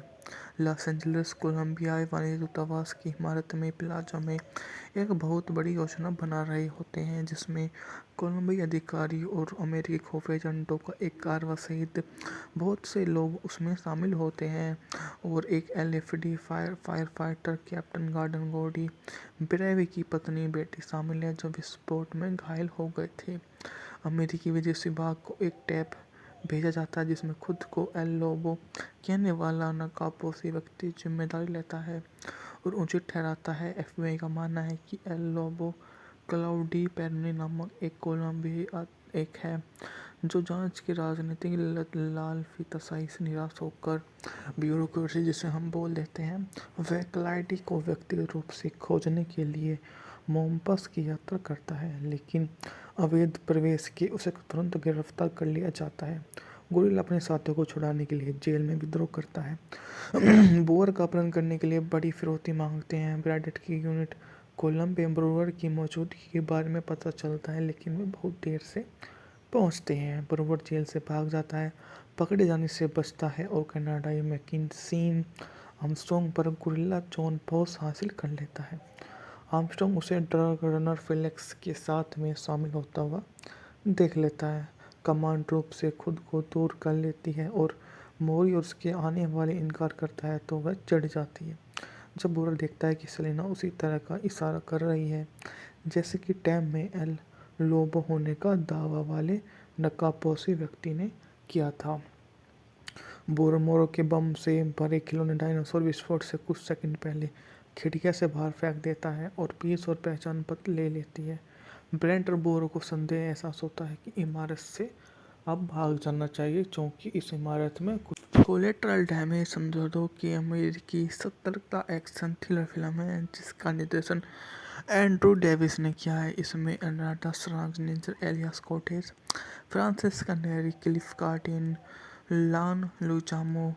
लॉस एंजलिस कोलंबिया वाणिज्य दूतावास की इमारत में प्लाजा में एक बहुत बड़ी योजना बना रहे होते हैं जिसमें कोलंबिया अधिकारी और अमेरिकी खुफिया एजेंटों का एक कारवा सहित बहुत से लोग उसमें शामिल होते हैं और एक एलएफडी फायर फाइटर कैप्टन गॉर्डन गोडी ब्रेवी की पत्नी बेटी शामिल है जो विस्फोट में घायल हो गए थे। अमेरिकी विदेश विभाग को एक टैप भेजा जाता है जिसमें खुद को एल लोबो कहने वाला नकाबपोशी व्यक्ति जिम्मेदारी लेता है और उचित ठहराता है। एफबीआई का मानना है कि एल लोबो क्लाउडी पेरनी नामक एक कोलंबिया एक है जो जांच की राजनीतिक लालफिताशाही से निराश होकर ब्यूरोक्रेसी जिसे हम बोल देते हैं वह क्लाइडी को व्यक्तिगत रूप से खोजने के लिए मोम्पस की यात्रा करता है, लेकिन अवैध प्रवेश के उसे तुरंत गिरफ्तार कर लिया जाता है। गुरिल्ला अपने साथियों को छुड़ाने के लिए जेल में विद्रोह करता है। बोअर का अपहरण करने के लिए बड़ी फिरौती मांगते हैं। ब्रैडेट की यूनिट कोलंबिया ब्रूअर की मौजूदगी के बारे में पता चलता है लेकिन वे बहुत देर से पहुंचते हैं। ब्रूअर जेल से भाग जाता है, पकड़े जाने से बचता है और कनाडाई मैकिन्सी आर्मस्ट्रॉन्ग पर गुरिल्ला जॉन बॉस हासिल कर लेता है। आर्मस्ट्रॉन्ग उसे ड्रग रनर फेलिक्स के साथ में शामिल होता हुआ देख लेता है। कमांड रूप से खुद को दूर कर लेती है और मोरी और उसके आने वाले इनकार करता है तो वह चढ़ जाती है। जब बुरा देखता है कि सेलेना उसी तरह का इशारा कर रही है जैसे कि टैम में एल लोबो होने का दावा वाले नकाबपोशी व्यक्ति ने किया था। बोरोमोरो के बम से भरे खिलौने डायनासोर विस्फोट से कुछ सेकंड पहले खिड़कियां से बाहर फेंक देता है और पीस और पहचान पत्र ले लेती है। ब्रेंट और बोरो को संदेह एहसास होता है कि इमारत से अब भाग जाना चाहिए क्योंकि इस इमारत में कुछ कोलेट्रल डैमेज समझौतों की अमेरिकी सतर्कता एक्शन थ्रिलर फिल्म है जिसका निर्देशन एंड्रू डेविस ने किया है। इसमें अनाटा श्वार्ज़नेगर, एलियास कोटेज, फ्रांसिस कनेरी, क्लिफ कार्टिन, लान लुचामो,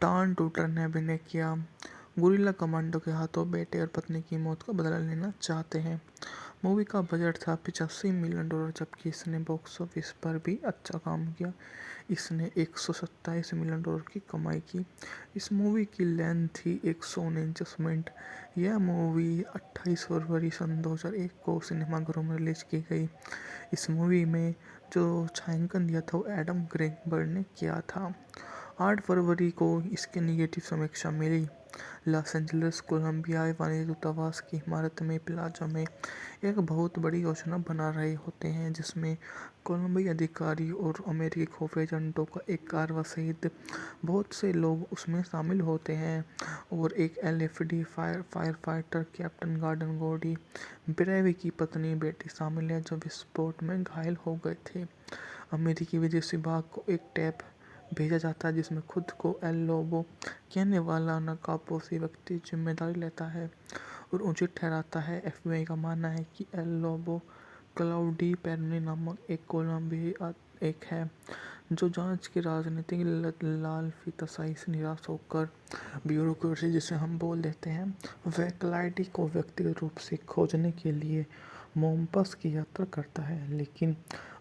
टॉन टूटर ने अभिनय किया। गुरिल्ला कमांडो के हाथों बेटे और पत्नी की मौत का बदला लेना चाहते हैं। मूवी का बजट था $85 मिलियन, जबकि इसने बॉक्स ऑफिस पर भी अच्छा काम किया। इसने $127 मिलियन की कमाई की। इस मूवी की लेंथ थी 149 मिनट। यह मूवी 28 फरवरी सन 2001 को सिनेमाघरों में रिलीज की गई। इस मूवी में जो छायांकन दिया था वो एडम ग्रेगबर्ड ने किया था। 8 फरवरी को इसकी निगेटिव समीक्षा मिली। लॉस एंजलिस कोलंबिया वाणिज्य दूतावास की इमारत में प्लाजा में एक बहुत बड़ी योजना बना रहे होते हैं जिसमें कोलंबिया अधिकारी और अमेरिकी खुफिया एजेंटों का एक कारवा सहित बहुत से लोग उसमें शामिल होते हैं और एक एलएफडी फायर फाइटर कैप्टन गॉर्डन गोडी ब्रेवी की पत्नी बेटी शामिल है जो विस्फोट में घायल हो गए थे। अमेरिकी विदेश विभाग को एक टैप भेजा जाता है जिसमें खुद को एल लोबो कहने वाला नकाबपोशी व्यक्ति जिम्मेदारी लेता है और उचित ठहराता है। एफबीआई का मानना है कि एल लोबो क्लाउडी पेरोनी नामक एक कोलंबियाई एक है जो जांच की राजनीतिक लालफिताशाही से निराश होकर ब्यूरोक्रेसी जिसे हम बोल देते हैं वह क्लाइडी को व्यक्तिगत रूप से खोजने के लिए मोम्पस की यात्रा करता है, लेकिन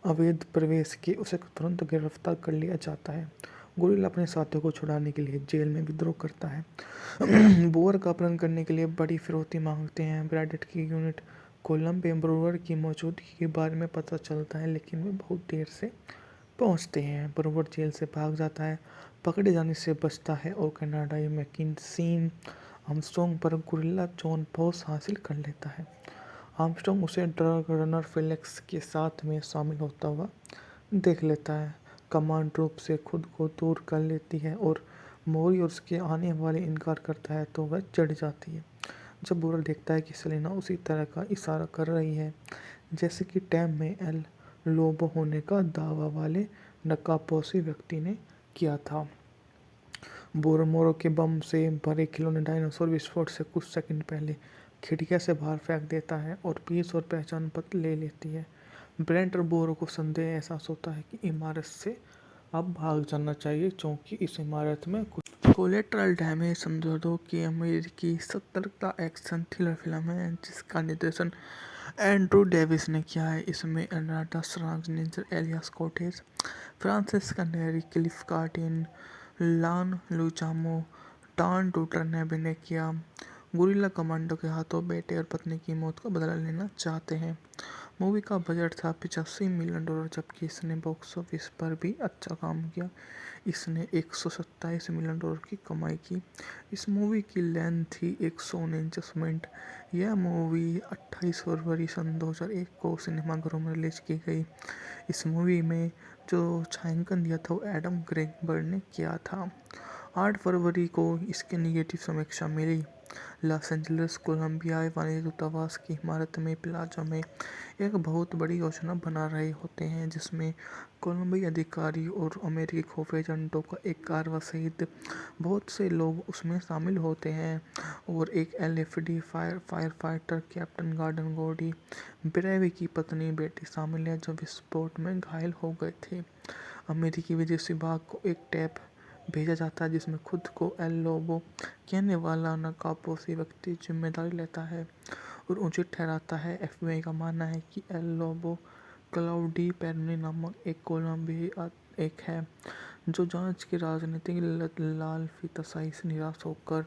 अवैध प्रवेश के उसे तुरंत गिरफ्तार कर लिया जाता है। गोरिल्ला अपने साथियों को छुड़ाने के लिए जेल में विद्रोह करता है। बोअर का अपहरण करने के लिए बड़ी फिरौती मांगते हैं। ब्रैडेट की यूनिट कोलंबिया ब्रूअर की मौजूदगी के बारे में पता चलता है, लेकिन वे बहुत देर से पहुंचते हैं। ब्रूअर जेल से भाग जाता है, पकड़े जाने से बचता है और कनाडाई मैकिन्सी आर्मस्ट्रॉन्ग पर गोरिल्ला जॉन पॉस हासिल कर लेता है। आर्मस्ट्रॉन्ग उसे ड्रग रनर फेलिक्स के साथ में शामिल होता हुआ देख लेता है। कमांड रूप से खुद को दूर कर लेती है और मोरी और उसके आने वाले इनकार करता है तो वह चढ़ जाती है। जब बुरा देखता है कि सेलेना उसी तरह का इशारा कर रही है जैसे कि टैम में एल लोबो होने का दावा वाले नकाबपोशी व्यक्ति ने किया था। बोरोमोरो के बम से भरे खिलौने डायनासोर विस्फोट से कुछ सेकंड पहले खिड़कियां से बाहर फेंक देता है और पीस और पहचान पत्र ले लेती है। ब्रेंट और बोरो को संदेह एहसास होता है कि इमारत से अब भाग जाना चाहिए क्योंकि इस इमारत में कुछ कोलेट्रल डैमेज समझौतों की अमेरिकी सतर्कता एक्शन थ्रिलर फिल्म है जिसका निर्देशन एंड्रू डेविस ने किया है। इसमें एनाटा श्वार्ज़नेगर, एलियास कोटेज, फ्रांसिस्का नेरी, क्लिफ कार्टिन, लान लुचामो, टान टूटर ने अभिनय किया। गोरिल्ला कमांडो के हाथों बेटे और पत्नी की मौत का बदला लेना चाहते हैं। मूवी का बजट था $85 मिलियन, जबकि इसने बॉक्स ऑफिस पर भी अच्छा काम किया। इसने $127 मिलियन की कमाई की। इस मूवी की लेंथ थी 149 मिनट। यह मूवी 28 फरवरी सन 2001 को सिनेमाघरों में रिलीज की गई। इस मूवी में जो छायांकन दिया था वो एडम ग्रेगबर्ड ने किया था। 8 फरवरी को इसकी निगेटिव समीक्षा मिली। लॉस एंजलिस कोलंबियाई वाणिज्य दूतावास की इमारत में प्लाजा में एक बहुत बड़ी योजना बना रहे होते हैं जिसमें कोलंबिया अधिकारी और अमेरिकी खुफिया एजेंटों का एक कारवा सहित बहुत से लोग उसमें शामिल होते हैं और एक LFD fire fighter captain Gordon गोडी ब्रेवी की पत्नी बेटी शामिल है जो विस्फोट में घायल हो गए थे। अमेरिकी विदेश विभाग को एक टैप भेजा जाता है जिसमें खुद को एल लोबो कहने वाला नकाबपोशी व्यक्ति जिम्मेदारी लेता है और उचित ठहराता है। FBI का मानना है कि एल लोबो क्लाउडी पेरोनी नामक एक कोलंबियाई एक है जो जांच की राजनीतिक लालफिताशाही से निराश होकर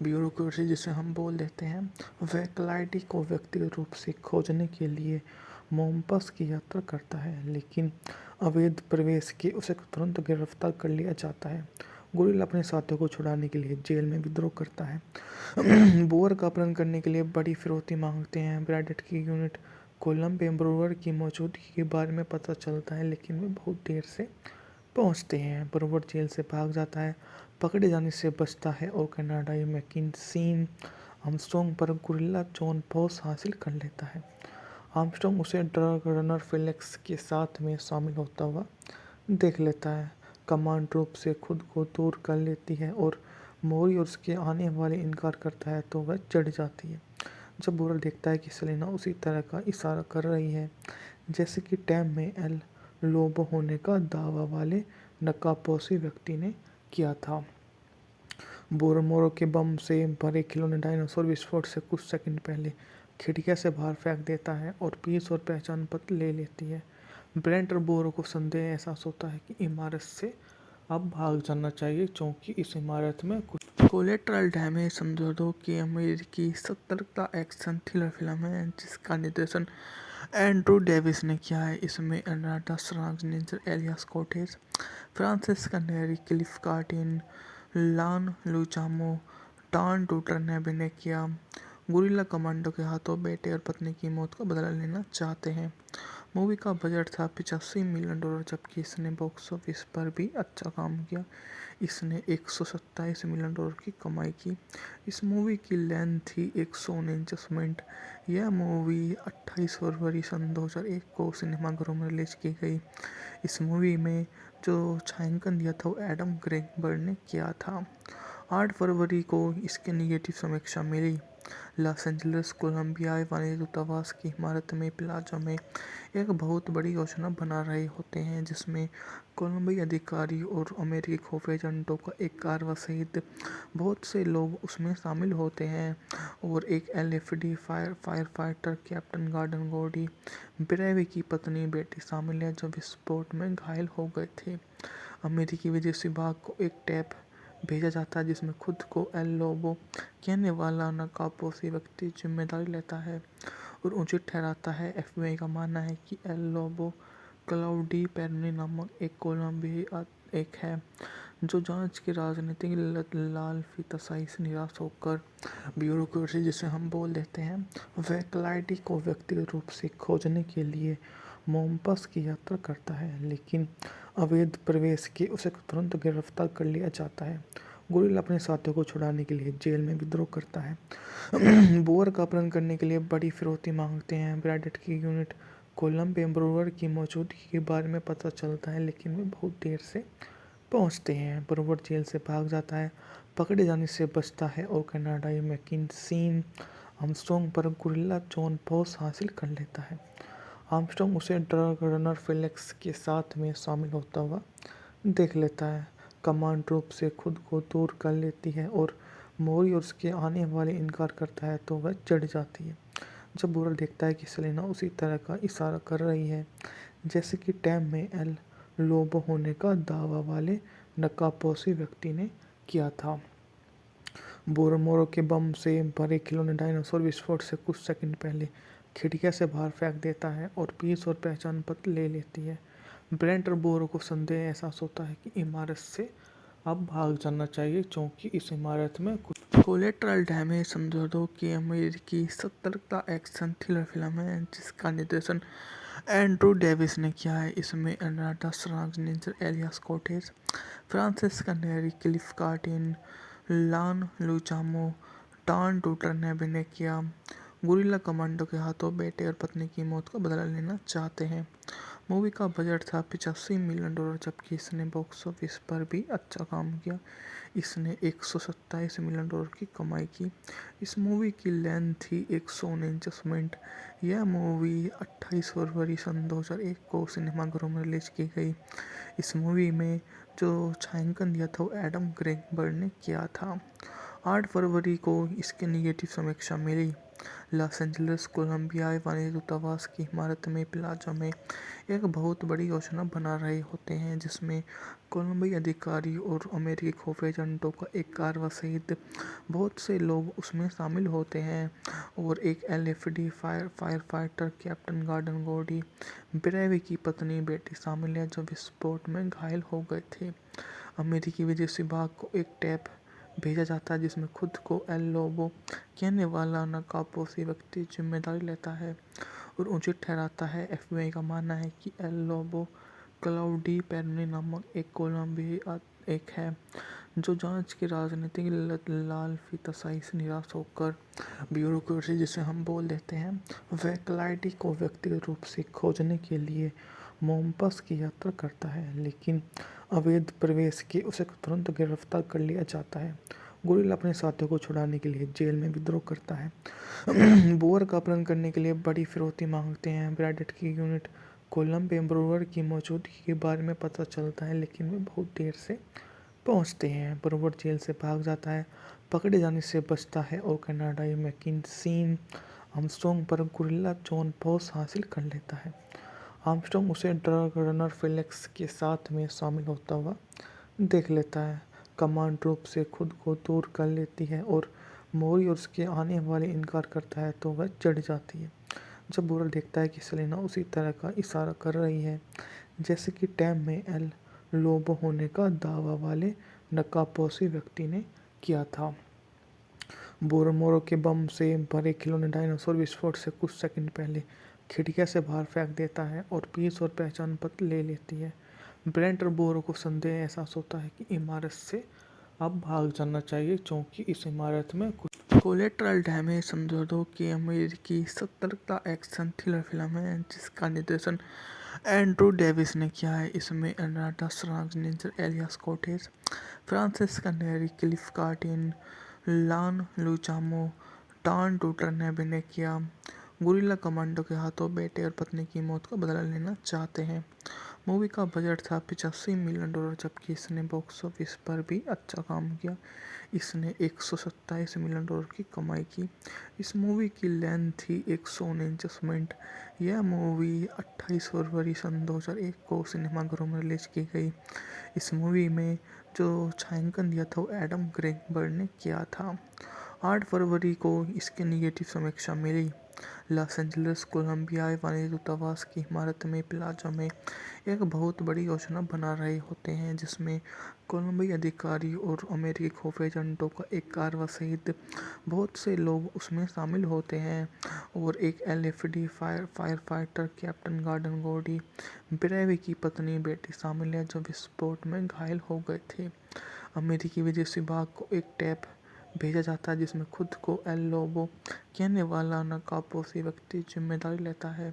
ब्यूरोक्रेसी जिसे हम बोल देते हैं वह क्लाइडी को व्यक्तिगत रूप से खोजने के लिए मोम्पस की यात्रा करता है, लेकिन अवैध प्रवेश के उसे तुरंत गिरफ्तार कर लिया जाता है। गोरिल्ला अपने साथियों को छुड़ाने के लिए जेल में विद्रोह करता है। बोअर का अपहरण करने के लिए बड़ी फिरौती मांगते हैं। ब्रैडेट की यूनिट कोलंबिया ब्रूअर की मौजूदगी के बारे में पता चलता है, लेकिन वे बहुत देर से पहुंचते हैं। ब्रूअर जेल से भाग जाता है, पकड़े जाने से बचता है और कनाडाई मैकिन्सी आर्मस्ट्रॉन्ग पर गोरिल्ला जॉन पॉस हासिल कर लेता है। आर्मस्ट्रॉन्ग उसे ड्रग रनर फेलिक्स के साथ में शामिल होता हुआ देख लेता है। कमांड रूप से खुद को दूर कर लेती है और मोरी और उसके आने वाले इनकार करता है तो वह चढ़ जाती है। जब बुरा देखता है कि सेलेना उसी तरह का इशारा कर रही है जैसे कि टैम में एल लोबो होने का दावा वाले नकाबपोशी व्यक्ति ने किया था। बोरोमोरो के बम से भरे खिलौने डायनासोर विस्फोट से कुछ सेकंड पहले खिड़कियां से बाहर फेंक देता है और पीस और पहचान पत्र ले लेती है। ब्रेंट और बोरो को संदेह एहसास होता है कि इमारत से अब भाग जाना चाहिए क्योंकि इस इमारत में कुछ कोलेट्रल डैमेज समझौतों की अमेरिकी सतर्कता एक्शन थ्रिलर फिल्म है जिसका निर्देशन एंड्रू डेविस ने किया है। इसमें एनाटा श्वार्ज़नेगर, एलियास कोटेज, फ्रांसिस्का नेरी, क्लिफ कार्टिन, लान लुचामो, टान टूटर ने अभिनय किया। गोरिल्ला कमांडो के हाथों बेटे और पत्नी की मौत का बदला लेना चाहते हैं। मूवी का बजट था $85 मिलियन, जबकि इसने बॉक्स ऑफिस पर भी अच्छा काम किया। इसने $127 मिलियन की कमाई की। इस मूवी की लेंथ थी 149 मिनट। यह मूवी 28 फरवरी सन 2001 को सिनेमाघरों में रिलीज की गई। इस मूवी में जो छायांकन दिया था वो एडम ग्रेगबर्ड ने किया था। 8 फरवरी को इसकी निगेटिव समीक्षा मिली। लॉस एंजलिस कोलंबियाई वाणिज्य दूतावास की इमारत में प्लाजा में एक बहुत बड़ी योजना बना रहे होते हैं, जिसमें कोलंबियाई अधिकारी और अमेरिकी खुफिया एजेंटों का एक कारवा सहित बहुत से लोग उसमें शामिल होते हैं और एक एलएफडी फायर फाइटर कैप्टन गॉर्डन गोडी ब्रेवी की पत्नी बेटी शामिल है, जो विस्फोट में घायल हो गए थे। अमेरिकी विदेश विभाग को एक टैप भेजा जाता है जिसमें खुद को एल लोबो कहने वाला नकाबपोशी व्यक्ति जिम्मेदारी लेता है और उचित ठहराता है। एफबीआई का मानना है कि एल लोबो क्लाउडी पेरनी नामक एक कोलंबियाई एक है जो जांच की राजनीतिक लालफिताशाही से निराश होकर ब्यूरोक्रेसी जिसे हम बोल देते हैं वह क्लाइडी को व्यक्तिगत रूप से खोजने के लिए मोम्पस की यात्रा करता है, लेकिन अवैध प्रवेश के उसे तुरंत गिरफ्तार कर लिया जाता है। गुरिल्ला अपने साथियों को छुड़ाने के लिए जेल में विद्रोह करता है। बोअर का अपहरण करने के लिए बड़ी फिरौती मांगते हैं। ब्रैडेट की यूनिट कोलंबिया ब्रूअर की मौजूदगी के बारे में पता चलता है, लेकिन वे बहुत देर से पहुंचते हैं। ब्रूअर जेल से भाग जाता है, पकड़े जाने से बचता है और कनाडाई मैकिन्सी आर्मस्ट्रॉन्ग पर गुरिल्ला जॉन पॉस हासिल कर लेता है। आर्मस्ट्रॉन्ग उसे ड्रग रनर फेलिक्स के साथ में शामिल होता हुआ देख लेता है। कमांड रूप से खुद को दूर कर लेती है और मोरी और उसके आने वाले इनकार करता है तो वह चढ़ जाती है। जब बुरा देखता है कि सेलेना उसी तरह का इशारा कर रही है जैसे कि टैम में एल लोबो होने का दावा वाले नकाबपोशी व्यक्ति ने किया था। बोरोमोरो के बम से भरे खिलौने डायनासोर विस्फोट से कुछ सेकंड पहले खिड़कियां से बाहर फेंक देता है और पीस और पहचान पत्र ले लेती है। ब्रेंट और बोरो को संदेह एहसास होता है कि इमारत से अब भाग जाना चाहिए, क्योंकि इस इमारत में कुछ कोलेट्रल डैमेज समझौतों की अमेरिकी सतर्कता एक्शन थ्रिलर फिल्म है जिसका निर्देशन एंड्रू डेविस ने किया है। इसमें अनाटा श्वार्ज़नेगर, एलियास कोटेज, फ्रांसिस्का नेरी, क्लिफ कार्टिन, लान लुचामो, टॉन टूटर ने अभिनय किया। गुरिल्ला कमांडो के हाथों बेटे और पत्नी की मौत का बदला लेना चाहते हैं। मूवी का बजट था $85 मिलियन, जबकि इसने बॉक्स ऑफिस पर भी अच्छा काम किया। इसने $127 मिलियन की कमाई की। इस मूवी की लेंथ थी 149 मिनट। यह मूवी 28 फरवरी सन 2001 को सिनेमाघरों में रिलीज की गई। इस मूवी में जो छायांकन दिया था वो एडम ग्रेगबर्ड ने किया था। 8 फरवरी को इसकी निगेटिव समीक्षा मिली। लॉस एंजलिस कोलंबियाई वाणिज्य दूतावास की इमारत में प्लाजा में एक बहुत बड़ी योजना बना रहे होते हैं, जिसमें कोलंबियाई अधिकारी और अमेरिकी खुफिया एजेंटों का एक कारवा सहित बहुत से लोग उसमें शामिल होते हैं और एक एलएफडी फायर फाइटर कैप्टन गॉर्डन गोडी ब्रेवी की पत्नी बेटी शामिल है, जो विस्फोट में घायल हो गए थे। अमेरिकी विदेश विभाग को एक टैप भेजा जाता है जिसमें खुद को एल लोबो कहने वाला नकाबपोशी व्यक्ति जिम्मेदारी लेता है और उचित ठहराता है। एफबीआई का मानना है कि एल लोबो क्लाउडी पेरनी नामक एक कोलंबियाई एक है जो जांच की राजनीतिक लालफिताशाही से निराश होकर ब्यूरोक्रेसी जिसे हम बोल देते हैं वह क्लाइडी को व्यक्तिगत रूप से खोजने के लिए मोम्पस की यात्रा करता है, लेकिन अवैध प्रवेश के उसे तुरंत गिरफ्तार कर लिया जाता है। गुरिल्ला अपने साथियों को छुड़ाने के लिए जेल में विद्रोह करता है। बोअर का अपहरण करने के लिए बड़ी फिरौती मांगते हैं। ब्रैडेट की यूनिट कोलंबिया ब्रूअर की मौजूदगी के बारे में पता चलता है, लेकिन वे बहुत देर से पहुंचते हैं। ब्रूअर जेल से भाग जाता है, पकड़े जाने से बचता है और कनाडाई मैकिन्सी आर्मस्ट्रॉन्ग पर गुरिल्ला जॉन पॉस हासिल कर लेता है। आर्मस्ट्रॉन्ग उसे ड्रग रनर फेलिक्स के साथ में शामिल होता हुआ देख लेता है। कमांड रूप से खुद को दूर कर लेती है और मोरी और उसके आने वाले इनकार करता है तो वह चढ़ जाती है। जब बुरा देखता है कि सेलेना उसी तरह का इशारा कर रही है जैसे कि टैम में एल लोबो होने का दावा वाले नकाबपोशी व्यक्ति ने किया था। बोरोमोरो के बम से भरे खिलौने डायनासोर विस्फोट से कुछ सेकंड पहले खिड़कियां से बाहर फेंक देता है और पीस और पहचान पत्र ले लेती है। ब्रेंट और बोरो को संदेह एहसास होता है कि इमारत से अब भाग जाना चाहिए, क्योंकि इस इमारत में कुछ कोलेट्रल डैमेज समझौतों की अमेरिकी सतर्कता एक्शन थ्रिलर फिल्म है जिसका निर्देशन एंड्रू डेविस ने किया है। इसमें अनाटा श्वार्ज़नेगर, एलियास कोटेज, फ्रांसिस्का नेरी, क्लिफ कार्टिन, लान लुचामो, टॉम टूटर ने अभिनय किया। गुरिल्ला कमांडो के हाथों बेटे और पत्नी की मौत का बदला लेना चाहते हैं। मूवी का बजट था $85 मिलियन, जबकि इसने बॉक्स ऑफिस पर भी अच्छा काम किया। इसने $127 मिलियन की कमाई की। इस मूवी की लेंथ थी 149 मिनट। यह मूवी 28 फरवरी सन 2001 को सिनेमाघरों में रिलीज की गई। इस मूवी में जो छायांकन दिया था वो एडम ग्रेगबर्ड ने किया था। 8 फरवरी को इसकी निगेटिव समीक्षा मिली। लॉस एंजलिस कोलंबिया वाणिज्य दूतावास की इमारत में प्लाजा में एक बहुत बड़ी योजना बना रहे होते हैं, जिसमें कोलंबिया अधिकारी और अमेरिकी खुफिया एजेंटों का एक कारवा सहित बहुत से लोग उसमें शामिल होते हैं और एक एलएफडी फायर फाइटर कैप्टन गॉर्डन गोडी ब्रेवी की पत्नी बेटी शामिल है, जो विस्फोट में घायल हो गए थे। अमेरिकी विदेश विभाग को एक टैप भेजा जाता है जिसमें खुद को एल लोबो कहने वाला नकाबपोशी व्यक्ति जिम्मेदारी लेता है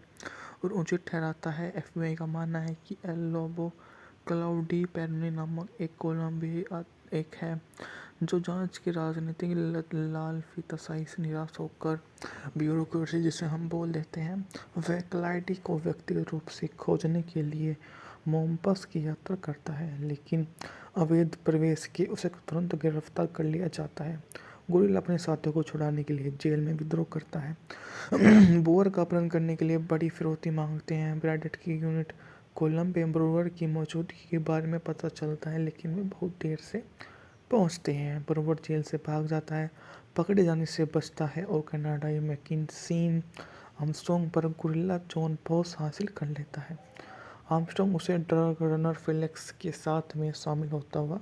और उचित ठहराता है। एफबीआई का मानना है कि एल लोबो क्लाउडी पेरनी नामक एक कोलंबिया एक है, जो जांच की राजनीतिक लालफिताशाही से निराश होकर ब्यूरोक्रेसी जिसे हम बोल देते हैं, वह क्लाइडी को व्यक्तिगत रूप से खोजने के लिए मोम्पस की यात्रा करता है, लेकिन अवैध प्रवेश के उसे तुरंत गिरफ्तार कर लिया जाता है। गुरिल्ला अपने साथियों को छुड़ाने के लिए जेल में विद्रोह करता है। बोअर का अपहरण करने के लिए बड़ी फिरौती मांगते हैं। ब्रैडेट की यूनिट कोलंबिया ब्रूअर की मौजूदगी के बारे में पता चलता है, लेकिन वे बहुत देर से पहुंचते हैं। ब्रूअर जेल से भाग जाता है, पकड़े जाने से बचता है और कनाडाई मैकिन्सी आर्मस्ट्रॉन्ग पर गुरिल्ला जॉन पॉस हासिल कर लेता है। आर्मस्ट्रॉन्ग उसे ड्रग रनर फेलिक्स के साथ में शामिल होता हुआ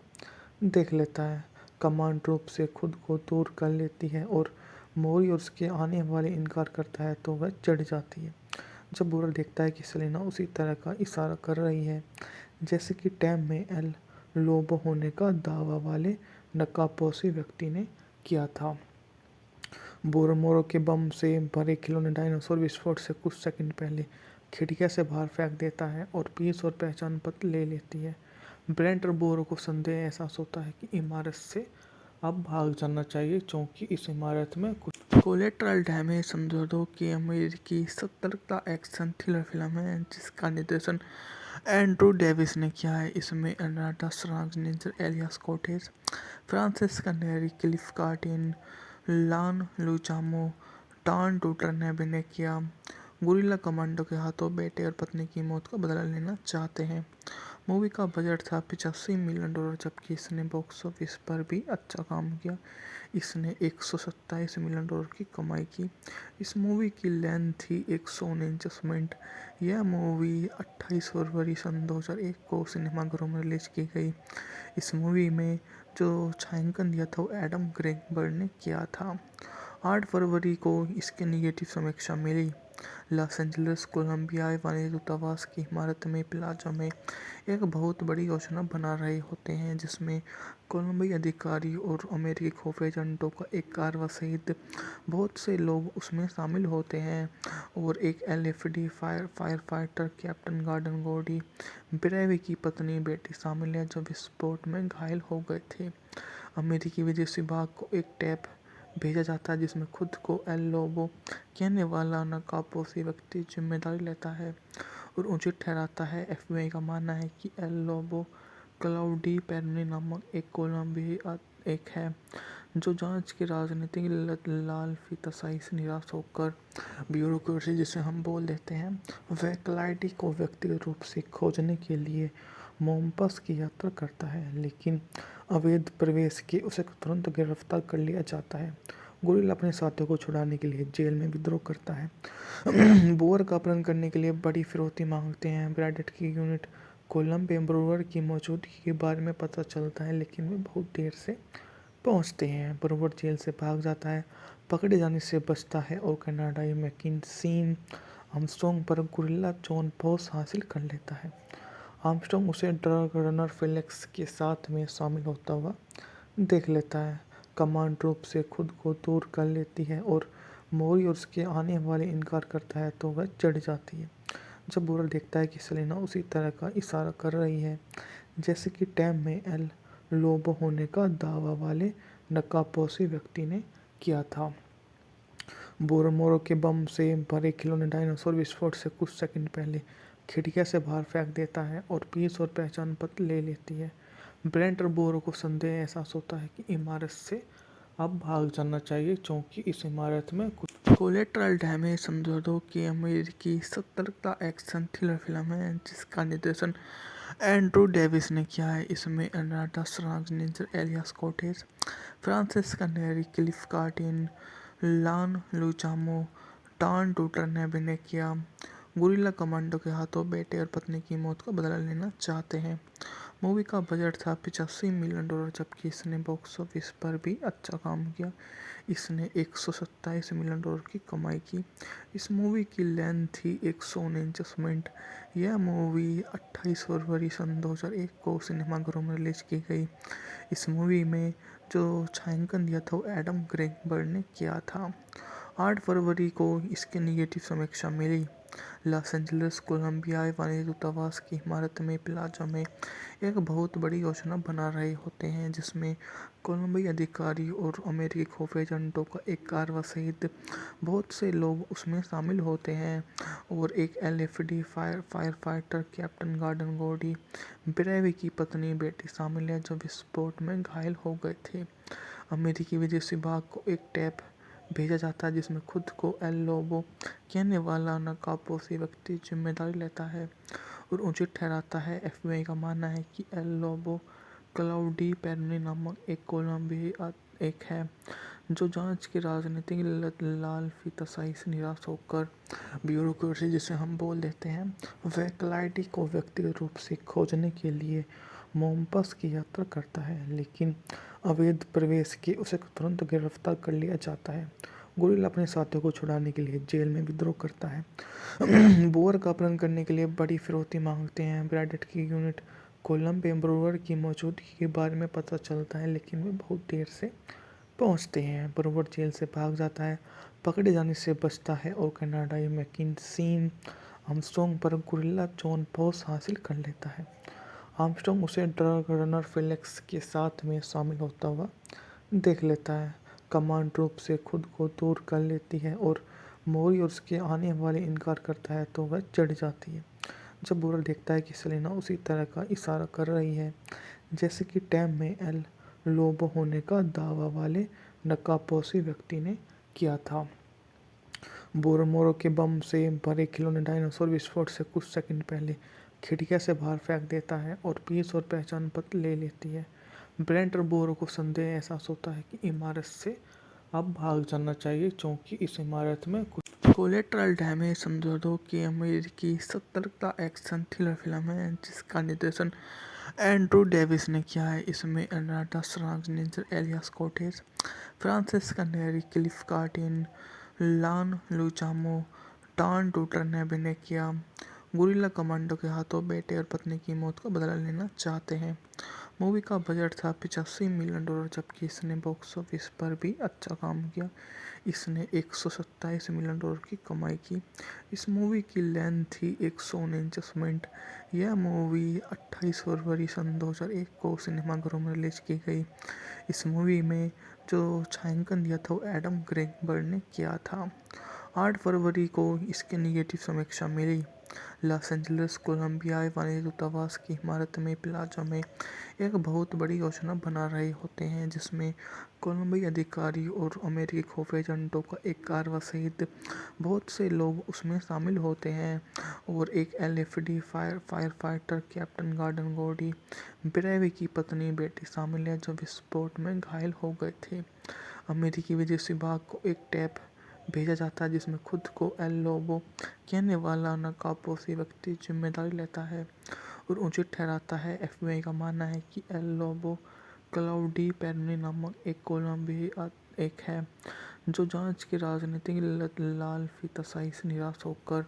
देख लेता है। कमांड रूप से खुद को दूर कर लेती है और मोरी और उसके आने वाले इनकार करता है तो वह चढ़ जाती है। जब बुरा देखता है कि सेलेना उसी तरह का इशारा कर रही है जैसे कि टैम में एल लोबो होने का दावा वाले नकाबपोशी व्यक्ति ने किया था। बोरोमोरो के बम से भरे खिलौने डायनासोर विस्फोट से कुछ सेकंड पहले खिड़कियां से बाहर फेंक देता है और पीस और पहचान पत्र ले लेती है। ब्रेंट और बोरो को संदेह एहसास होता है कि इमारत से अब भाग जाना चाहिए, क्योंकि इस इमारत में कुछ कोलेट्रल डैमेज समझौतों की अमेरिकी सतर्कता एक्शन थ्रिलर फिल्म है, जिसका निर्देशन एंड्रू डेविस ने किया है। इसमें अनाटा श्वार्ज़नेगर, एलियास कोटेज, फ्रांसिस्का नेरी, क्लिफ कार्टिन, लॉन लुचामो, टॉम टूटर ने अभिनय किया। गुरिल्ला कमांडो के हाथों बेटे और पत्नी की मौत का बदला लेना चाहते हैं। मूवी का बजट था $85 मिलियन, जबकि इसने बॉक्स ऑफिस पर भी अच्छा काम किया। इसने $127 मिलियन की कमाई की। इस मूवी की लेंथ थी 149 मिनट। यह मूवी 28 फरवरी सन 2001 को सिनेमाघरों में रिलीज की गई। इस मूवी में जो छायांकन दिया था वो एडम ग्रेगबर्ड ने किया था। 8 फरवरी को इसकी निगेटिव समीक्षा मिली। लॉस एंजलिस कोलंबिया वाणिज्य दूतावास की इमारत में प्लाजा में एक बहुत बड़ी योजना बना रहे होते हैं, जिसमें कोलंबिया अधिकारी और अमेरिकी खुफिया एजेंटों का एक कारवा सहित बहुत से लोग उसमें शामिल होते हैं और एक एलएफडी फायर फाइटर कैप्टन गॉर्डन गोडी ब्रेवी की पत्नी बेटी शामिल है, जो विस्फोट में घायल हो गए थे। अमेरिकी विदेश विभाग को एक टैप भेजा जाता है जिसमें खुद को एल लोबो कहने वाला नकाबपोशी व्यक्ति जिम्मेदारी लेता है और उचित ठहराता है। एफबीआई का मानना है कि एल लोबो क्लाउडी पेरनी नामक एक कोलंबिया एक है, जो जांच की राजनीतिक लालफिताशाही से निराश होकर ब्यूरोक्रेसी जिसे हम बोल देते हैं, वह क्लाइडी को व्यक्तिगत रूप से खोजने के लिए मोम्पस की यात्रा करता है, लेकिन अवैध प्रवेश के उसे तुरंत गिरफ्तार कर लिया जाता है। गुरिल्ला अपने साथियों को छुड़ाने के लिए जेल में विद्रोह करता है। बोअर का अपहरण करने के लिए बड़ी फिरौती मांगते हैं। ब्रैडेट की यूनिट कोलंबिया ब्रूअर की मौजूदगी के बारे में पता चलता है, लेकिन वे बहुत देर से पहुंचते हैं। ब्रूअर जेल से भाग जाता है, पकड़े जाने से बचता है और कनाडाई मैकिन्सी आर्मस्ट्रॉन्ग पर गुरिल्ला जॉन पॉस हासिल कर लेता है। आर्मस्ट्रॉन्ग उसे ड्रग रनर फेलिक्स के साथ में शामिल होता हुआ देख लेता है। कमांड रूप से खुद को दूर कर लेती है और मोरी और उसके आने वाले इनकार करता है तो वह चढ़ जाती है। जब बुरा देखता है कि सेलेना उसी तरह का इशारा कर रही है जैसे कि टैम में एल लोबो होने का दावा वाले नकाबपोशी व्यक्ति ने किया था। बोरोमोरो के बम से भरे खिलौने डायनासोर विस्फोट से कुछ सेकंड पहले खिड़कियां से बाहर फेंक देता है और पीस और पहचान पत्र ले लेती है। ब्रेंट और बोरो को संदेह एहसास होता है कि इमारत से अब भाग जाना चाहिए क्योंकि इस इमारत में कुछ कोलेट्रल डैमेज समझौतों की अमेरिकी सतर्कता एक्शन थ्रिलर फिल्म है जिसका निर्देशन एंड्रू डेविस ने किया है। इसमें अनाटा श्वार्ज़नेगर, एलियास कोटेज, फ्रांसिस कनेरी, क्लिफ कार्टिन, लान लुचामो, टॉन टूटर ने अभिनय किया। गुरिल्ला कमांडो के हाथों बेटे और पत्नी की मौत का बदला लेना चाहते हैं। मूवी का बजट था $85 मिलियन, जबकि इसने बॉक्स ऑफिस पर भी अच्छा काम किया। इसने $127 मिलियन की कमाई की। इस मूवी की लेंथ थी 149 मिनट। यह मूवी 28 फरवरी सन 2001 को सिनेमाघरों में रिलीज की गई। इस मूवी में जो छायांकन दिया था वो एडम ग्रेगबर्ड ने किया था। 8 फरवरी को इसकी निगेटिव समीक्षा मिली। लॉस एंजलिस कोलंबिया वाणिज्य दूतावास की इमारत में प्लाजा में एक बहुत बड़ी योजना बना रहे होते हैं जिसमें कोलंबिया अधिकारी और अमेरिकी खुफिया एजेंटों का एक कारवा सहित बहुत से लोग उसमें शामिल होते हैं और एक एलएफडी फायर फाइटर कैप्टन गॉर्डन गोडी ब्रेवी की पत्नी बेटी शामिल है जो विस्फोट में घायल हो गए थे। अमेरिकी विदेश विभाग को एक टैप भेजा जाता है जिसमें खुद को एल लोबो कहने वाला नकाबपोशी व्यक्ति जिम्मेदारी लेता है और उचित ठहराता है। एफबीआई का मानना है कि एल लोबो क्लाउडी पेरोनी नामक एक कोलंबिया एक है जो जांच की राजनीतिक लालफिताशाही से निराश होकर ब्यूरोक्रेसी जिसे हम बोल देते हैं वह क्लाइडी को व्यक्तिगत रूप से खोजने के लिए मोम्पस की यात्रा करता है, लेकिन अवैध प्रवेश के उसे तुरंत गिरफ्तार कर लिया जाता है। गुरिल्ला अपने साथियों को छुड़ाने के लिए जेल में विद्रोह करता है। बोअर का अपहरण करने के लिए बड़ी फिरौती मांगते हैं। ब्रैडेट की यूनिट कोलंबिया ब्रूअर की मौजूदगी के बारे में पता चलता है, लेकिन वे बहुत देर से पहुंचते हैं। ब्रूअर जेल से भाग जाता है, पकड़े जाने से बचता है और कनाडाई मैकिन्सी आर्मस्ट्रॉन्ग पर गुरिल्ला जॉन पॉस हासिल कर लेता है। आर्मस्ट्रॉन्ग उसे ड्रग रनर फेलिक्स के साथ में शामिल होता हुआ देख लेता है। कमांड रूप से खुद को दूर कर लेती है और मोरी और उसके आने वाले इनकार करता है तो वह चढ़ जाती है। जब बुरा देखता है कि सेलेना उसी तरह का इशारा कर रही है जैसे कि टैम में एल लोबो होने का दावा वाले नकाबपोशी व्यक्ति ने किया था। बोरोमोरो के बम से भरे खिलौने डायनासोर विस्फोट से कुछ सेकंड पहले खिड़कियां से बाहर फेंक देता है और पीस और पहचान पत्र ले लेती है। ब्रेंट और बोरो को संदेह एहसास होता है कि इमारत से अब भाग जाना चाहिए क्योंकि इस इमारत में कुछ कोलेट्रल डैमेज समझौतों की अमेरिकी सतर्कता एक्शन थ्रिलर फिल्म है जिसका निर्देशन एंड्रू डेविस ने किया है। इसमें अनाटा श्वार्ज़नेगर, एलियास कोटेज, फ्रांसिस कनेरी, क्लिफ कार्टिन, लान लुचामो, टॉन टूटर ने अभिनय किया। गुरिल्ला कमांडो के हाथों बेटे और पत्नी की मौत का बदला लेना चाहते हैं। मूवी का बजट था $85 मिलियन, जबकि इसने बॉक्स ऑफिस पर भी अच्छा काम किया। इसने $127 मिलियन की कमाई की। इस मूवी की लेंथ थी 149 मिनट। यह मूवी 28 फरवरी सन 2001 को सिनेमाघरों में रिलीज की गई। इस मूवी में जो छायांकन दिया था वो एडम ग्रेगबर्ड ने किया था। 8 फरवरी को इसकी निगेटिव समीक्षा मिली। लॉस एंजलिस कोलंबिया वाणिज्य दूतावास की इमारत में प्लाजा में एक बहुत बड़ी योजना बना रहे होते हैं जिसमें कोलंबिया अधिकारी और अमेरिकी खुफिया एजेंटों का एक कारवा सहित बहुत से लोग उसमें शामिल होते हैं और एक एलएफडी फायर फाइटर कैप्टन गॉर्डन गोडी ब्रेवी की पत्नी बेटी शामिल है जो विस्फोट में घायल हो गए थे। अमेरिकी विदेश विभाग को एक टैप भेजा जाता है जिसमें खुद को एल लोबो कहने वाला नकाबपोशी व्यक्ति जिम्मेदारी लेता है और उचित ठहराता है। एफबीआई का मानना है कि एल लोबो क्लाउडी पेरोनी नामक एक कोलंबिया एक है जो जांच की राजनीतिक लालफिताशाही से निराश होकर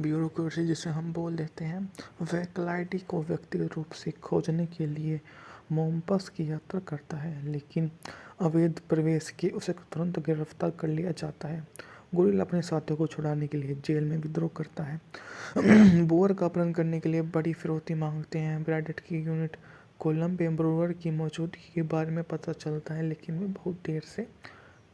ब्यूरोक्रेसी जिसे हम बोल देते हैं वह क्लाइडी को व्यक्तिगत रूप से खोजने के लिए मोम्पस की यात्रा करता है, लेकिन अवैध प्रवेश के उसे तुरंत गिरफ्तार कर लिया जाता है। गुरिल्ला अपने साथियों को छुड़ाने के लिए जेल में विद्रोह करता है। बोअर का अपहरण करने के लिए बड़ी फिरौती मांगते हैं। ब्रैडेट की यूनिट कोलंबिया ब्रूअर की मौजूदगी के बारे में पता चलता है, लेकिन वे बहुत देर से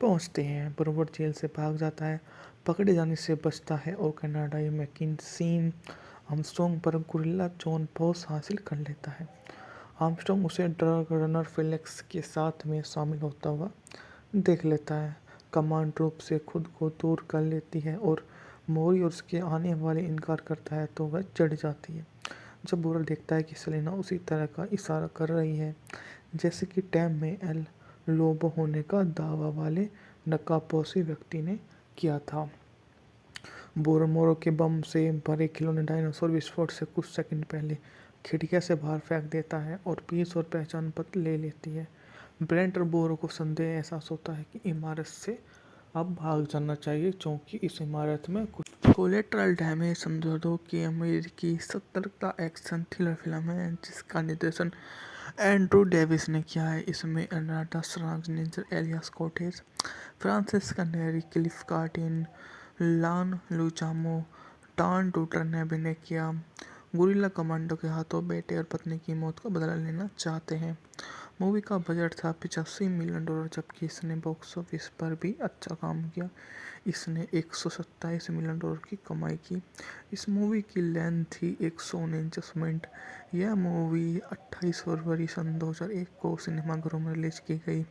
पहुंचते हैं। ब्रूअर जेल से भाग जाता है, पकड़े जाने से बचता है और कनाडाई मैकिन्सी आर्मस्ट्रॉन्ग पर गुरिल्ला जॉन पॉस हासिल कर लेता है। आर्मस्ट्रॉन्ग उसे ड्रग रनर फेलिक्स के साथ में शामिल होता हुआ देख लेता है। कमांड रूप से खुद को दूर कर लेती है और मोरी उसके आने वाले इनकार करता है तो वह चढ़ जाती है। जब बोरल देखता है कि सेलेना उसी तरह का इशारा कर रही है जैसे कि टैम में एल लोबो होने का दावा वाले नकाबपोशी व्यक्ति ने किया था, बोरोमोरो के बम से भरे खिलौने डायनासोर विस्फोट से कुछ सेकंड पहले खिड़कियां से बाहर फेंक देता है और पीस और पहचान पत्र ले लेती है। ब्रेंट और बोरो को संदेह एहसास होता है कि इमारत से अब भाग जाना चाहिए क्योंकि इस इमारत में कुछ कोलेट्रल डैमेज समझौतों की अमेरिकी सतर्कता एक्शन थ्रिलर फिल्म है जिसका निर्देशन एंड्रू डेविस ने किया है। इसमें एनाटा श्वार्ज़नेगर, एलियास कोटेज, फ्रांसिस नेरी, क्लिफ कार्टिन, लान लुचामो, टान टूटर ने अभिनय किया। गुरिल्ला कमांडो के हाथों बेटे और पत्नी की मौत का बदला लेना चाहते हैं। मूवी का बजट था $85 मिलियन, जबकि इसने बॉक्स ऑफिस पर भी अच्छा काम किया। इसने $127 मिलियन की कमाई की। इस मूवी की लेंथ थी 149 मिनट। यह मूवी 28 फरवरी सन 2001 को सिनेमाघरों में रिलीज की गई।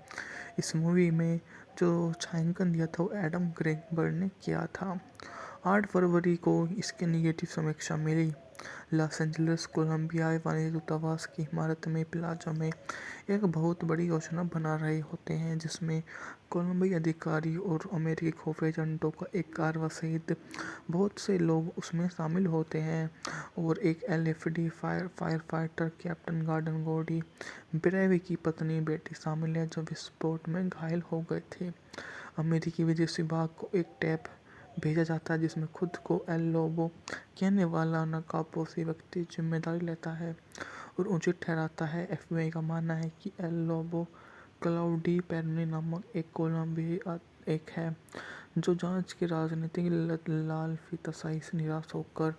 इस मूवी में जो छायांकन दिया था वो एडम ग्रेगबर्ड ने किया था। 8 फरवरी को इसके निगेटिव समीक्षा मिली। लॉस एंजलिस कोलंबिया वाणिज्य दूतावास की इमारत में प्लाजा में एक बहुत बड़ी योजना बना रहे होते हैं जिसमें कोलंबिया अधिकारी और अमेरिकी खुफिया एजेंटों का एक कारवा सहित बहुत से लोग उसमें शामिल होते हैं और एक एलएफडी फायर फाइटर कैप्टन गॉर्डन गोडी ब्रेवी की पत्नी बेटी शामिल है जो विस्फोट में घायल हो गए थे। अमेरिकी विदेश विभाग को एक टैप भेजा जाता है जिसमें खुद को एल लोबो कहने वाला नकाबपोशी व्यक्ति जिम्मेदारी लेता है और उचित ठहराता है। एफबीआई का मानना है कि एल लोबो क्लाउडी पेरोनी नामक एक कोलंबिया एक है जो जांच की राजनीतिक लालफिताशाही से निराश होकर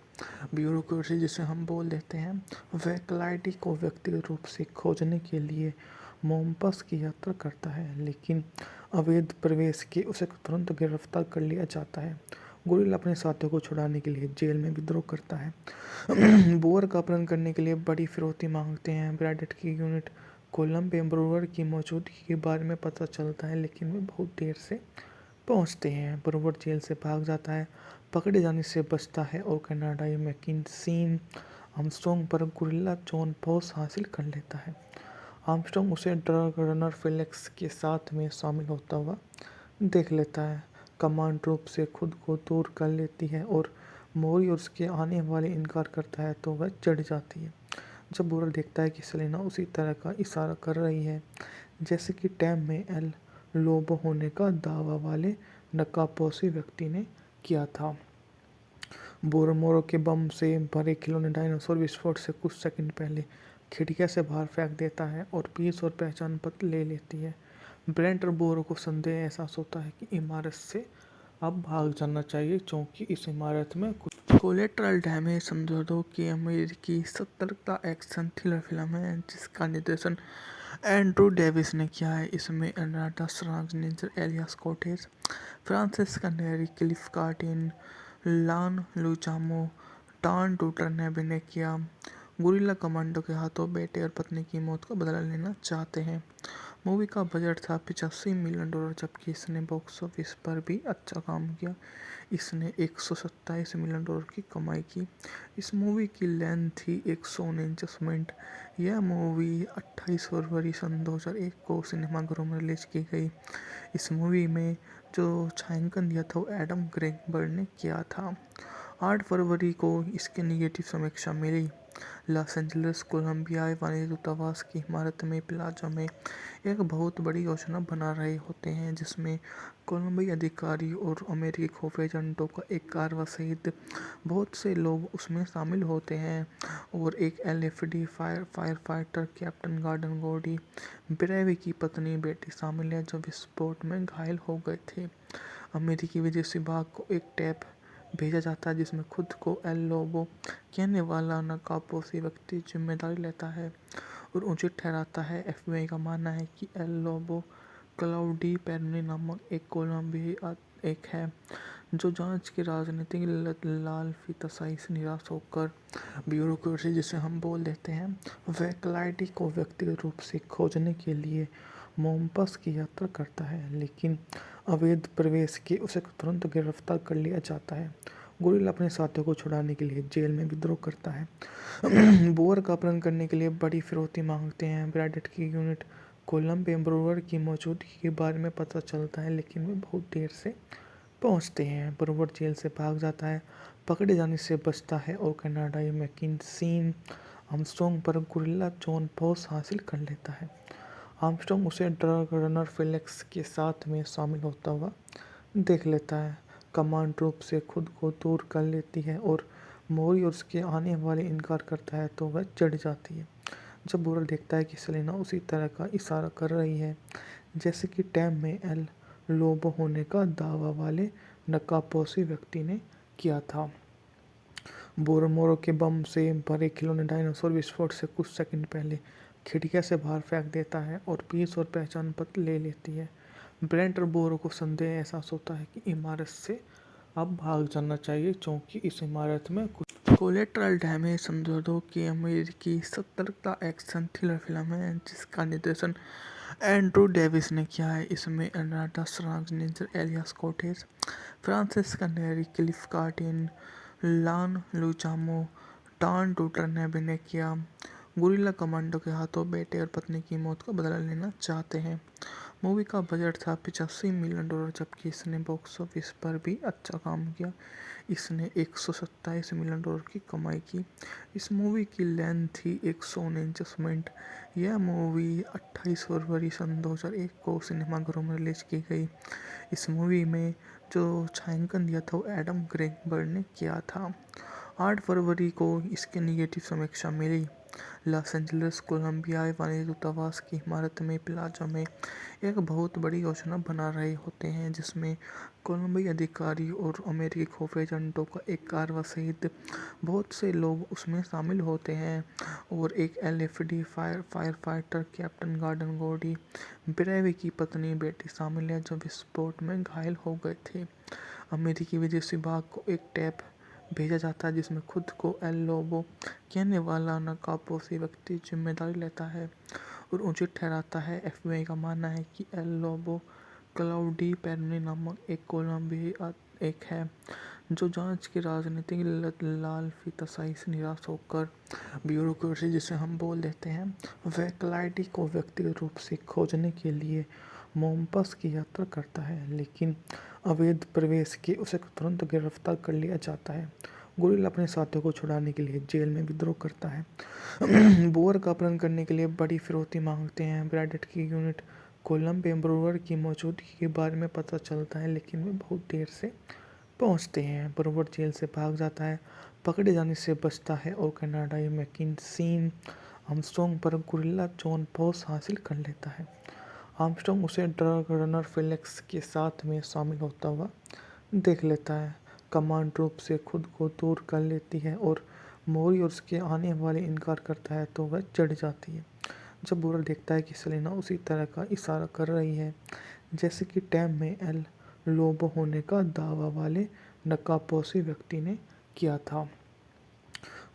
ब्यूरोक्रेसी जिसे हम बोल देते हैं वह क्लाइडी को व्यक्तिगत रूप से खोजने के लिए मोम्पस की यात्रा करता है, लेकिन अवैध प्रवेश के उसे तुरंत गिरफ्तार कर लिया जाता है। गुरिल्ला अपने साथियों को छुड़ाने के लिए जेल में विद्रोह करता है। बोअर का अपहरण करने के लिए बड़ी फिरौती मांगते हैं। ब्रैडेट की यूनिट कोलंबिया ब्रूअर की मौजूदगी के बारे में पता चलता है लेकिन वे बहुत देर से पहुंचते हैं। ब्रूअर जेल से भाग जाता है, पकड़े जाने से बचता है और कनाडाई मैकिन्सी आर्मस्ट्रॉन्ग पर गुरिल्ला जॉन पॉस हासिल कर लेता है। आर्मस्ट्रॉन्ग उसे ड्रग रनर फेलिक्स के साथ में शामिल होता हुआ देख लेता है। कमांड रूप से खुद को दूर कर लेती है और मोरी उसके आने वाले इनकार करता है तो वह चढ़ जाती है। जब बोरल देखता है कि सेलेना उसी तरह का इशारा कर रही है जैसे कि टैम में एल लोबो होने का दावा वाले नकाबपोशी व्यक्ति ने किया था, बोरोमोरो के बम से भरे खिलौने डायनासोर विस्फोट से कुछ सेकंड पहले खिड़कियां से बाहर फेंक देता है और पीस और पहचान पत्र ले लेती है। ब्रेंट और बोरो को संदेह एहसास होता है कि इमारत से अब भाग जाना चाहिए क्योंकि इस इमारत में कुछ कोलेट्रल डैमेज समझौतों की अमेरिकी सतर्कता एक्शन थ्रिलर फिल्म है जिसका निर्देशन एंड्रू डेविस ने किया है। इसमें एनाटा श्वार्ज़नेगर, एलियास कोटेज, फ्रांसिस नेरी, क्लिफ कार्टिन, लान लुचामो, टान टूटर ने अभिनय किया। गुरिल्ला कमांडो के हाथों बेटे और पत्नी की मौत का बदला लेना चाहते हैं। मूवी का बजट था $85 मिलियन, जबकि इसने बॉक्स ऑफिस पर भी अच्छा काम किया। इसने $127 मिलियन की कमाई की। इस मूवी की लेंथ थी 149 मिनट। यह मूवी 28 फरवरी सन 2001 को सिनेमाघरों में रिलीज की गई। इस मूवी में जो छायांकन दिया था वो एडम ग्रेगबर्ड ने किया था। 8 फरवरी को इसके निगेटिव समीक्षा मिली। लॉस एंजलिस कोलंबिया वाणिज्य दूतावास की इमारत में प्लाजा में एक बहुत बड़ी योजना बना रहे होते हैं जिसमें कोलंबिया अधिकारी और अमेरिकी खुफिया एजेंटों का एक कारवा सहित बहुत से लोग उसमें शामिल होते हैं और एक एलएफडी फायर फाइटर कैप्टन गॉर्डन गोडी ब्रेवी की पत्नी बेटी शामिल है जो विस्फोट में घायल हो गए थे। अमेरिकी विदेश विभाग को एक टैप भेजा जाता है जिसमें खुद को एल लोबो कहने वाला नकाबपोशी व्यक्ति जिम्मेदारी लेता है और उचित ठहराता है। एफबीआई का मानना है कि एल लोबो क्लाउडी पेरोनी नामक एक कोलंबिया एक है जो जांच की राजनीतिक लालफिताशाही से निराश होकर ब्यूरोक्रेसी जिसे हम बोल देते हैं वह क्लाइडी को व्यक्तिगत रूप से खोजने के लिए मोम्पस की यात्रा करता है, लेकिन अवैध प्रवेश के उसे तुरंत गिरफ्तार कर लिया जाता है। गुरिल अपने साथियों को छुड़ाने के लिए जेल में विद्रोह करता है। बोअर का अपहरण करने के लिए बड़ी फिरौती मांगते हैं। ब्रैडेट की यूनिट कोलंबिया ब्रूअर की मौजूदगी के बारे में पता चलता है, लेकिन वे बहुत देर से पहुंचते हैं। ब्रूअर जेल से भाग जाता है, पकड़े जाने से बचता है और कनाडाई मैकिन्सी आर्मस्ट्रॉन्ग पर गुरिल्ला जॉन पॉस हासिल कर लेता है। आर्मस्ट्रॉन्ग उसे ड्रग रनर फेलिक्स के साथ में शामिल होता हुआ देख लेता है। कमांड रूप से खुद को दूर कर लेती है और मोरी उसके आने वाले इनकार करता है तो वह चढ़ जाती है। जब बोरल देखता है कि सेलेना उसी तरह का इशारा कर रही है जैसे कि टैम में एल लोबो होने का दावा वाले नकाबपोशी व्यक्ति ने किया था, बोरोमोरो के बम से भरे खिलौने डायनासोर विस्फोट से कुछ सेकंड पहले खिड़कियां से बाहर फेंक देता है और पीस और पहचान पत्र ले लेती है। ब्रेंट और बोरो को संदेह एहसास होता है कि इमारत से अब भाग जाना चाहिए, क्योंकि इस इमारत में कुछ कोलेट्रल डैमेज समझौतों की अमेरिकी सतर्कता एक्शन थ्रिलर फिल्म है जिसका निर्देशन एंड्रू डेविस ने किया है। इसमें अनाटा श्वार्ज़नेगर, एलियास कोटेज, फ्रांसिस्का नेरी, क्लिफ कार्टिन, लान लुचामो, टान टूटर ने अभिनय किया। गुरिल्ला कमांडो के हाथों बेटे और पत्नी की मौत का बदला लेना चाहते हैं। मूवी का बजट था $85 मिलियन, जबकि इसने बॉक्स ऑफिस पर भी अच्छा काम किया। इसने $127 मिलियन की कमाई की। इस मूवी की लेंथ थी 149 मिनट। यह मूवी 28 फरवरी सन 2001 को सिनेमाघरों में रिलीज की गई। इस मूवी में जो छायांकन दिया था वो एडम ग्रेगबर्ड ने किया था। 8 फरवरी को इसकी नेगेटिव समीक्षा मिली। लॉस एंजलिस कोलंबियाई वाणिज्य दूतावास की इमारत में प्लाजा में एक बहुत बड़ी योजना बना रहे होते हैं जिसमें कोलंबियाई अधिकारी और अमेरिकी खुफिया एजेंटों का एक कारवा सहित बहुत से लोग उसमें शामिल होते हैं और एक LFD fire fighter captain Gordon गोडी ब्रेवी की पत्नी बेटी शामिल है जो विस्फोट में घायल हो गए थे। अमेरिकी विदेश विभाग को एक टैप भेजा जाता है जिसमें खुद को एल लोबो कहने वाला नकाबपोशी व्यक्ति जिम्मेदारी लेता है और उचित ठहराता है। FBI का मानना है कि एल लोबो क्लाउडी पेरोनी नामक एक कोलंबिया एक है जो जांच की राजनीतिक लालफिताशाही से निराश होकर ब्यूरोक्रेसी जिसे हम बोल देते हैं वह क्लाइडी को व्यक्तिगत रूप से खोजने के लिए मोम्पस की यात्रा करता है, लेकिन अवैध प्रवेश के उसे तुरंत गिरफ्तार कर लिया जाता है। गुरिल अपने साथियों को छुड़ाने के लिए जेल में विद्रोह करता है। बोअर का अपहरण करने के लिए बड़ी फिरौती मांगते हैं। ब्रैडेट की यूनिट कोलंबिया ब्रूअर की मौजूदगी के बारे में पता चलता है, लेकिन वे बहुत देर से पहुंचते हैं। ब्रूअर जेल से भाग जाता है, पकड़े जाने से बचता है और कनाडाई मैकिन्सी आर्मस्ट्रॉन्ग पर गुरिल्ला जॉन पॉस हासिल कर लेता है। आर्मस्ट्रॉन्ग उसे ड्रग रनर फेलिक्स के साथ में शामिल होता हुआ देख लेता है। कमांड रूप से खुद को दूर कर लेती है और मोरी उसके आने वाले इनकार करता है तो वह चढ़ जाती है। जब बोरल देखता है कि सेलेना उसी तरह का इशारा कर रही है जैसे कि टैम में एल लोबो होने का दावा वाले नकाबपोशी व्यक्ति ने किया था,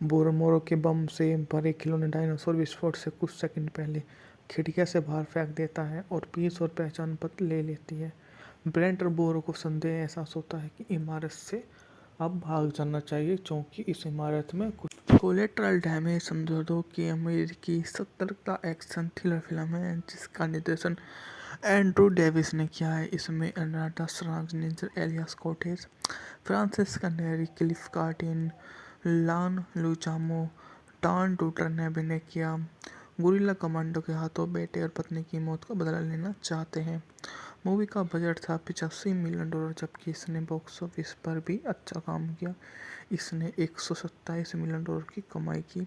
बोरोमोरो के बम से भरे खिलौने डायनासोर विस्फोट से कुछ सेकंड पहले खिड़कियां से बाहर फेंक देता है और पीस और पहचान पत्र ले लेती है। ब्रेंट और बोरो को संदेह एहसास होता है कि इमारत से अब भाग जाना चाहिए, क्योंकि इस इमारत में कुछ कोलेट्रल डैमेज समझौतों की अमेरिकी सतर्कता एक्शन थ्रिलर फिल्म है जिसका निर्देशन एंड्रू डेविस ने किया है। इसमें अनाटा श्वार्ज़नेगर, एलियास कोटेज, फ्रांसिस्का नेरी, क्लिफ कार्टिन, लान लुचामो, टान टूटर ने अभिनय किया। गुरिल्ला कमांडो के हाथों बेटे और पत्नी की मौत का बदला लेना चाहते हैं। मूवी का बजट था $85 मिलियन, जबकि इसने बॉक्स ऑफिस पर भी अच्छा काम किया। इसने $127 मिलियन की कमाई की।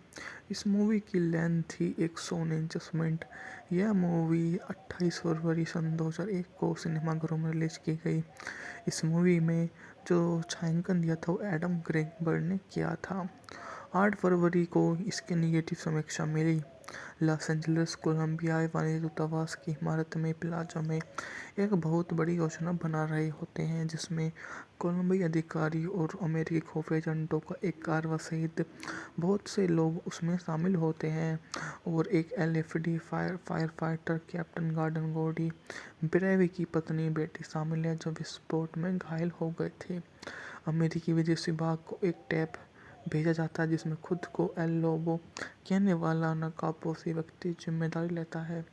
इस मूवी की लेंथ थी 149 मिनट। यह मूवी 28 फरवरी सन 2001 को सिनेमाघरों में रिलीज की गई। इस मूवी में जो छायांकन दिया था वो एडम ग्रेगबर्ड ने किया था। 8 फरवरी को इसकी नेगेटिव समीक्षा मिली। लॉस एंजलिस कोलंबियाई वाणिज्य दूतावास की इमारत में प्लाजा में एक बहुत बड़ी योजना बना रहे होते हैं, जिसमें कोलंबियाई अधिकारी और अमेरिकी खुफिया एजेंटों का एक कारवा सहित बहुत से लोग उसमें शामिल होते हैं और एक एलएफडी फायर फाइटर कैप्टन गॉर्डन गोडी ब्रेवी की पत्नी बेटी शामिल है, जो विस्फोट में घायल हो गए थे। अमेरिकी विदेश विभाग को एक टैप भेजा जाता है जिसमें खुद को एल लोबो कहने वाला नकाबपोशी व्यक्ति जिम्मेदारी लेता है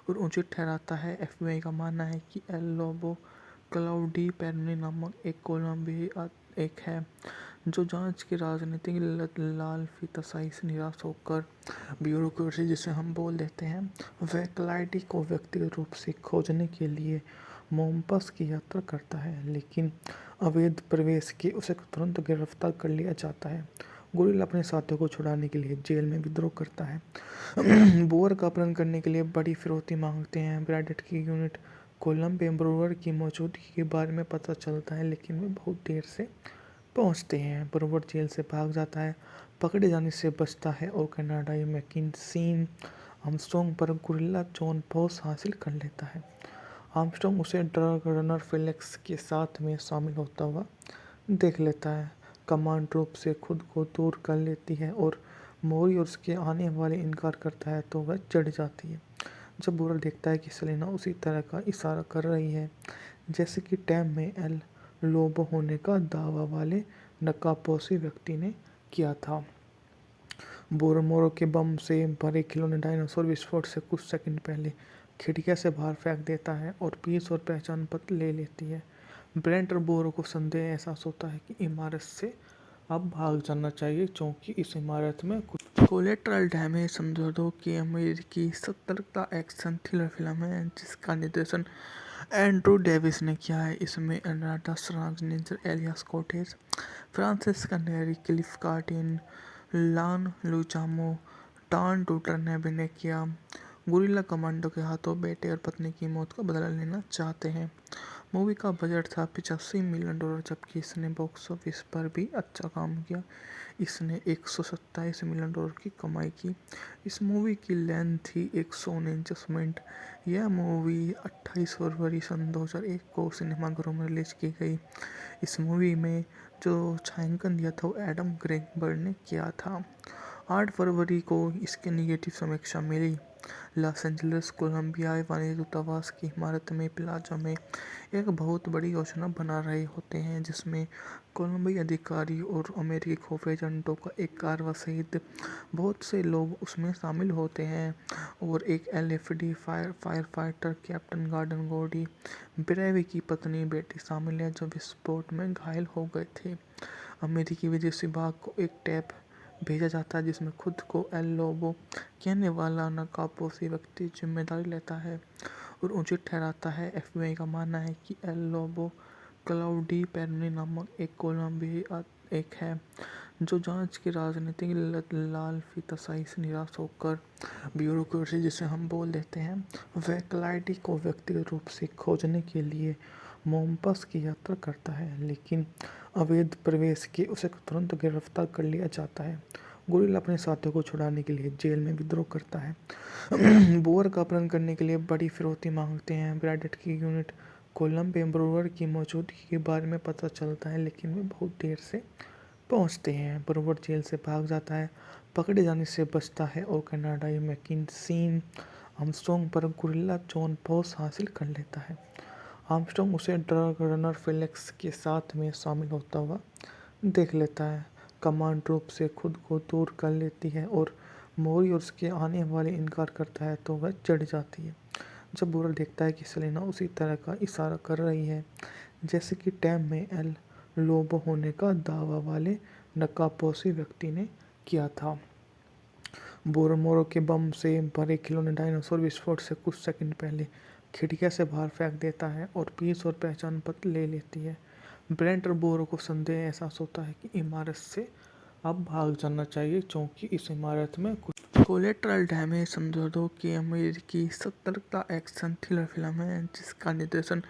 और उचित ठहराता है। एफबीआई का मानना है कि एल लोबो क्लाउडी पेरनी नामक एक कोलंबियाई एक है जो जांच की राजनीतिक लालफिताशाही से निराश होकर ब्यूरोक्रेसी जिसे हम बोल देते हैं वह क्लाइडी को व्यक्तिगत रूप से खोजने के लिए मोम्पस की यात्रा करता है, लेकिन अवैध प्रवेश के उसे तुरंत गिरफ्तार कर लिया जाता है। गोरिल्ला अपने साथियों को छुड़ाने के लिए जेल में विद्रोह करता है। बोअर का अपहरण करने के लिए बड़ी फिरौती मांगते हैं। ब्रैडेट की यूनिट कोलंबिया ब्रूअर की मौजूदगी के बारे में पता चलता है, लेकिन वे बहुत देर से पहुंचते हैं। ब्रूअर जेल से भाग जाता है, पकड़े जाने से बचता है और कनाडाई मैकिन्सी आर्मस्ट्रॉन्ग पर गोरिल्ला जॉन पॉस हासिल कर लेता है। आर्मस्ट्रॉन्ग उसे ड्रग रनर फेलिक्स के साथ में शामिल होता हुआ देख लेता है। कमांड रूप से खुद को दूर कर लेती है और मोरी और उसके आने वाले इनकार करता है तो वह चढ़ जाती है। जब बोरल देखता है कि सेलेना उसी तरह का इशारा कर रही है जैसे कि टैम में एल लोबो होने का दावा वाले नकाबपोशी व्यक्ति ने किया था। बोरमोरो के बम से भरे खिलौने डायनासोर विस्फोट से कुछ सेकंड पहले खिड़कियां से बाहर फेंक देता है और पीस और पहचान पत्र ले लेती है। ब्रेंट और बोरो को संदेह एहसास होता है कि इमारत से अब भाग जाना चाहिए, क्योंकि इस इमारत में कुछ कोलेट्रल डैमेज समझौतों की अमेरिकी सतर्कता एक्शन थ्रिलर फिल्म है जिसका निर्देशन एंड्रू डेविस ने किया है। इसमें एनाटा श्वार्ज़नेगर, एलियास कोटेज, फ्रांसिस्का नेरी, क्लिफ कार्टिन, लान लुचामो, टॉन टूटर ने अभिनय किया। गोरिल्ला कमांडो के हाथों बेटे और पत्नी की मौत का बदला लेना चाहते हैं। मूवी का बजट था $85 मिलियन, जबकि इसने बॉक्स ऑफिस पर भी अच्छा काम किया। इसने $127 मिलियन की कमाई की। इस मूवी की लेंथ थी 149 मिनट। यह मूवी 28 फरवरी सन 2001 को सिनेमाघरों में रिलीज की गई। इस मूवी में जो छायांकन दिया था वो एडम ग्रेगबर्ड ने किया था। 8 फरवरी को इसकी नेगेटिव समीक्षा मिली। लॉस एंजलिस कोलंबियाई वाणिज्य दूतावास की इमारत में प्लाजा में एक बहुत बड़ी योजना बना रहे होते हैं, जिसमें कोलंबियाई अधिकारी और अमेरिकी खुफिया एजेंटों का एक कारवा सहित बहुत से लोग उसमें शामिल होते हैं और एक एलएफडी फायर फाइटर कैप्टन गॉर्डन गोडी ब्रेवी की पत्नी बेटी शामिल है, जो विस्फोट में घायल हो गए थे। अमेरिकी विदेश विभाग को एक टैप भेजा जाता है जिसमें खुद को एल लोबो कहने वाला नकाबपोशी व्यक्ति जिम्मेदारी लेता है और उचित ठहराता है। एफबीआई का मानना है कि एल लोबो क्लाउडी पेरनी नामक एक कोलंबियाई एक है जो जांच की राजनीतिक लालफिताशाही से निराश होकर ब्यूरोक्रेसी जिसे हम बोल देते हैं वह क्लाइडी को व्यक्तिगत रूप से खोजने के लिए मोम्पस की यात्रा करता है, लेकिन अवैध प्रवेश के उसे तुरंत गिरफ्तार कर लिया जाता है। गोरिल्ला अपने साथियों को छुड़ाने के लिए जेल में विद्रोह करता है। बोअर का अपहरण करने के लिए बड़ी फिरौती मांगते हैं। ब्रैडेट की यूनिट कोलंबिया ब्रूअर की मौजूदगी के बारे में पता चलता है, लेकिन वे बहुत देर से पहुंचते हैं। ब्रूअर जेल से भाग जाता है, पकड़े जाने से बचता है और कनाडाई मैकिन्सी आर्मस्ट्रॉन्ग पर गोरिल्ला जॉन पॉस हासिल कर लेता है। आर्मस्ट्रॉन्ग उसे ड्रग रनर फेलिक्स के साथ में शामिल होता हुआ देख लेता है। कमांड रूप से खुद को दूर कर लेती है और मोरी और उसके आने वाले इनकार करता है तो वह चढ़ जाती है। जब बोरल देखता है कि सेलेना उसी तरह का इशारा कर रही है जैसे कि टैम में एल लोबो होने का दावा वाले नकाबपोशी व्यक्ति ने किया था। बोरमोरो के बम से भरे खिलौने डायनासोर विस्फोट से कुछ सेकंड पहले खिड़कियां से बाहर फेंक देता है और पीस और पहचान पत्र ले लेती है। ब्रेंट और बोरो को संदेह एहसास होता है कि इमारत से अब भाग जाना चाहिए, क्योंकि इस इमारत में कुछ कोलेट्रल डैमेज समझौतों की अमेरिकी सतर्कता एक्शन थ्रिलर फिल्म है जिसका निर्देशन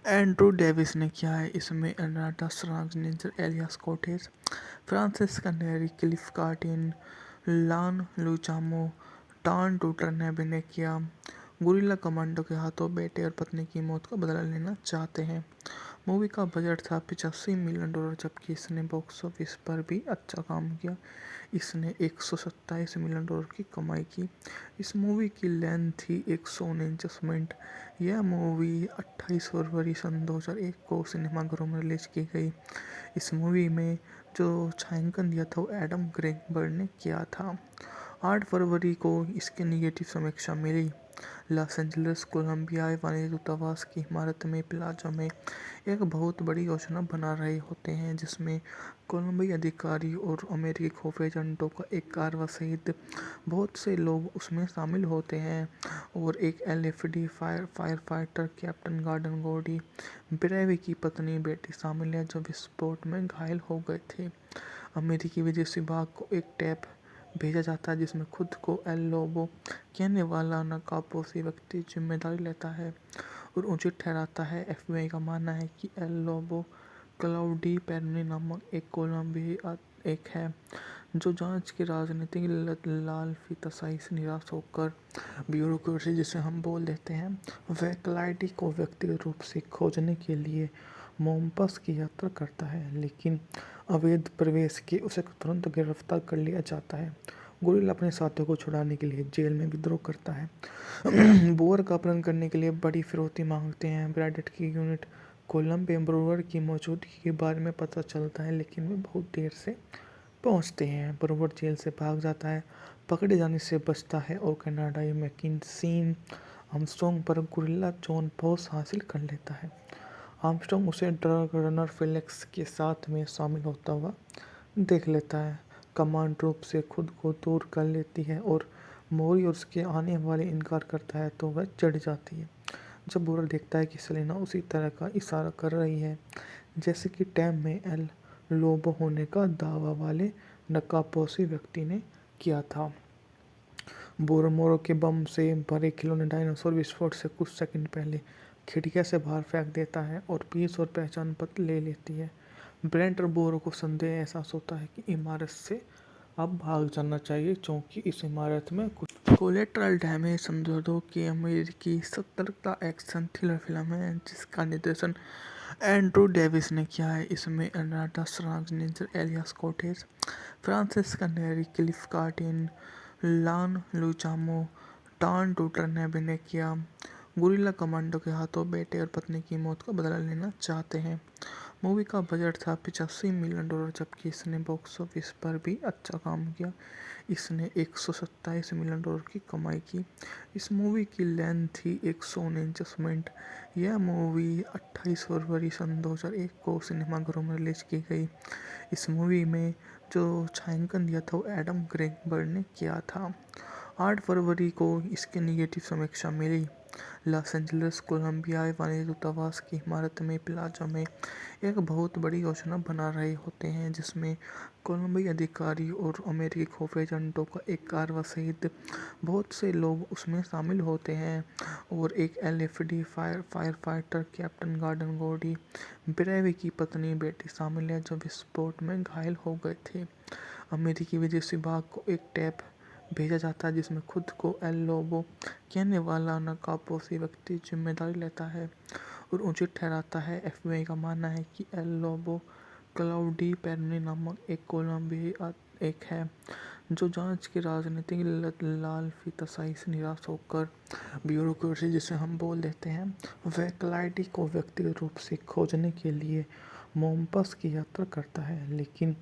एंड्रू डेविस ने किया है। इसमें अनाटा श्वार्ज़नेगर एलियास कोटेज, फ्रांसिस्का नेरी, क्लिफ कार्टिन, लान लुचामो, टॉन टूटर ने अभिनय किया। गुरिल्ला कमांडो के हाथों बेटे और पत्नी की मौत का बदला लेना चाहते हैं। मूवी का बजट था $85 मिलियन, जबकि इसने बॉक्स ऑफिस पर भी अच्छा काम किया। इसने $127 मिलियन की कमाई की। इस मूवी की लेंथ थी 149 मिनट। यह मूवी 28 फरवरी सन 2001 को सिनेमाघरों में रिलीज की गई। इस मूवी में जो छायांकन दिया था वो एडम ग्रेगबर्ड ने किया था। 8 फरवरी को इसकी निगेटिव समीक्षा मिली। लॉस एंजलिस कोलंबिया वाणिज्य दूतावास की इमारत में प्लाजा में एक बहुत बड़ी योजना बना रहे होते हैं, जिसमें कोलंबिया अधिकारी और अमेरिकी खुफिया एजेंटों का एक कारवा सहित बहुत से लोग उसमें शामिल होते हैं और एक एलएफडी फायर फाइटर कैप्टन गॉर्डन गोडी ब्रेवी की पत्नी बेटी शामिल है, जो विस्फोट में घायल हो गए थे। अमेरिकी विदेश विभाग को एक टैप भेजा जाता है जिसमें खुद को एल लोबो कहने वाला नकाबपोशी व्यक्ति जिम्मेदारी लेता है और उचित ठहराता है। एफबीआई का मानना है कि एल लोबो क्लाउडी पेरोनी नामक एक कोलंबिया एक है जो जांच की राजनीतिक लालफिताशाही से निराश होकर ब्यूरोक्रेसी जिसे हम बोल देते हैं वह क्लाइडी को व्यक्तिगत रूप से खोजने के लिए मोम्पस की यात्रा करता है, लेकिन अवैध प्रवेश के उसे तुरंत गिरफ्तार कर लिया जाता है। गुरिल्ला अपने साथियों को छुड़ाने के लिए जेल में विद्रोह करता है। बोअर का अपहरण करने के लिए बड़ी फिरौती मांगते हैं। ब्रैडेट की यूनिट कोलंबिया ब्रूअर की मौजूदगी के बारे में पता चलता है, लेकिन वे बहुत देर से पहुंचते हैं। ब्रूअर जेल से भाग जाता है, पकड़े जाने से बचता है और कनाडाई मैकिन्सी आर्मस्ट्रॉन्ग पर गुरिल्ला जॉन पॉस हासिल कर लेता है। आर्मस्ट्रॉन्ग उसे ड्रग रनर फेलिक्स के साथ में शामिल होता हुआ देख लेता है। कमांड रूप से खुद को दूर कर लेती है और मोरी और उसके आने वाले इनकार करता है तो वह चढ़ जाती है। जब बुरा देखता है कि सेलेना उसी तरह का इशारा कर रही है जैसे कि टैम में एल लोबो होने का दावा वाले नकाबपोशी व्यक्ति ने किया था। बोरोमोरो के बम से भरे खिलौने डायनासोर विस्फोट से कुछ सेकंड पहले खिड़कियां से बाहर फेंक देता है और पीस और पहचान पत्र ले लेती है। ब्रेंट और बोरो को संदेह एहसास होता है कि इमारत से अब भाग जाना चाहिए, क्योंकि इस इमारत में कुछ कोलेट्रल डैमेज समझौतों की अमेरिकी सतर्कता एक्शन थ्रिलर फिल्म है जिसका निर्देशन एंड्रू डेविस ने किया है। इसमें अनाटा श्वार्ज़नेगर एलियास कोटेज, फ्रांसिस्का नेरी, क्लिफ कार्टिन, लान लुचामो, टॉन टूटर ने अभिनय किया। गुरिल्ला कमांडो के हाथों बेटे और पत्नी की मौत का बदला लेना चाहते हैं। मूवी का बजट था $85 मिलियन, जबकि इसने बॉक्स ऑफिस पर भी अच्छा काम किया। इसने $127 मिलियन की कमाई की। इस मूवी की लेंथ थी 149 मिनट। यह मूवी 28 फरवरी सन 2001 को सिनेमाघरों में रिलीज की गई। इस मूवी में जो छायांकन दिया था वो एडम ग्रेगबर्ड ने किया था। 8 फरवरी को इसकी निगेटिव समीक्षा मिली। लॉस एंजलिस कोलंबिया वाणिज्य दूतावास की इमारत में प्लाजा में एक बहुत बड़ी योजना बना रहे होते हैं, जिसमें कोलंबिया अधिकारी और अमेरिकी खुफिया एजेंटों का एक कारवा सहित बहुत से लोग उसमें शामिल होते हैं और एक एलएफडी फायर फाइटर कैप्टन गॉर्डन गोडी ब्रेवी की पत्नी बेटी शामिल है, जो विस्फोट में घायल हो गए थे। अमेरिकी विदेश विभाग को एक टैप भेजा जाता है जिसमें खुद को एल लोबो कहने वाला नकाबपोशी व्यक्ति जिम्मेदारी लेता है और उचित ठहराता है। एफबीआई का मानना है कि एल लोबो क्लाउडी पेरोनी नामक एक कोलंबिया एक है जो जांच की राजनीतिक लालफिताशाही से निराश होकर ब्यूरोक्रेसी जिसे हम बोल देते हैं वह क्लाइडी को व्यक्तिगत रूप से खोजने के लिए मोम्पस की यात्रा करता है, लेकिन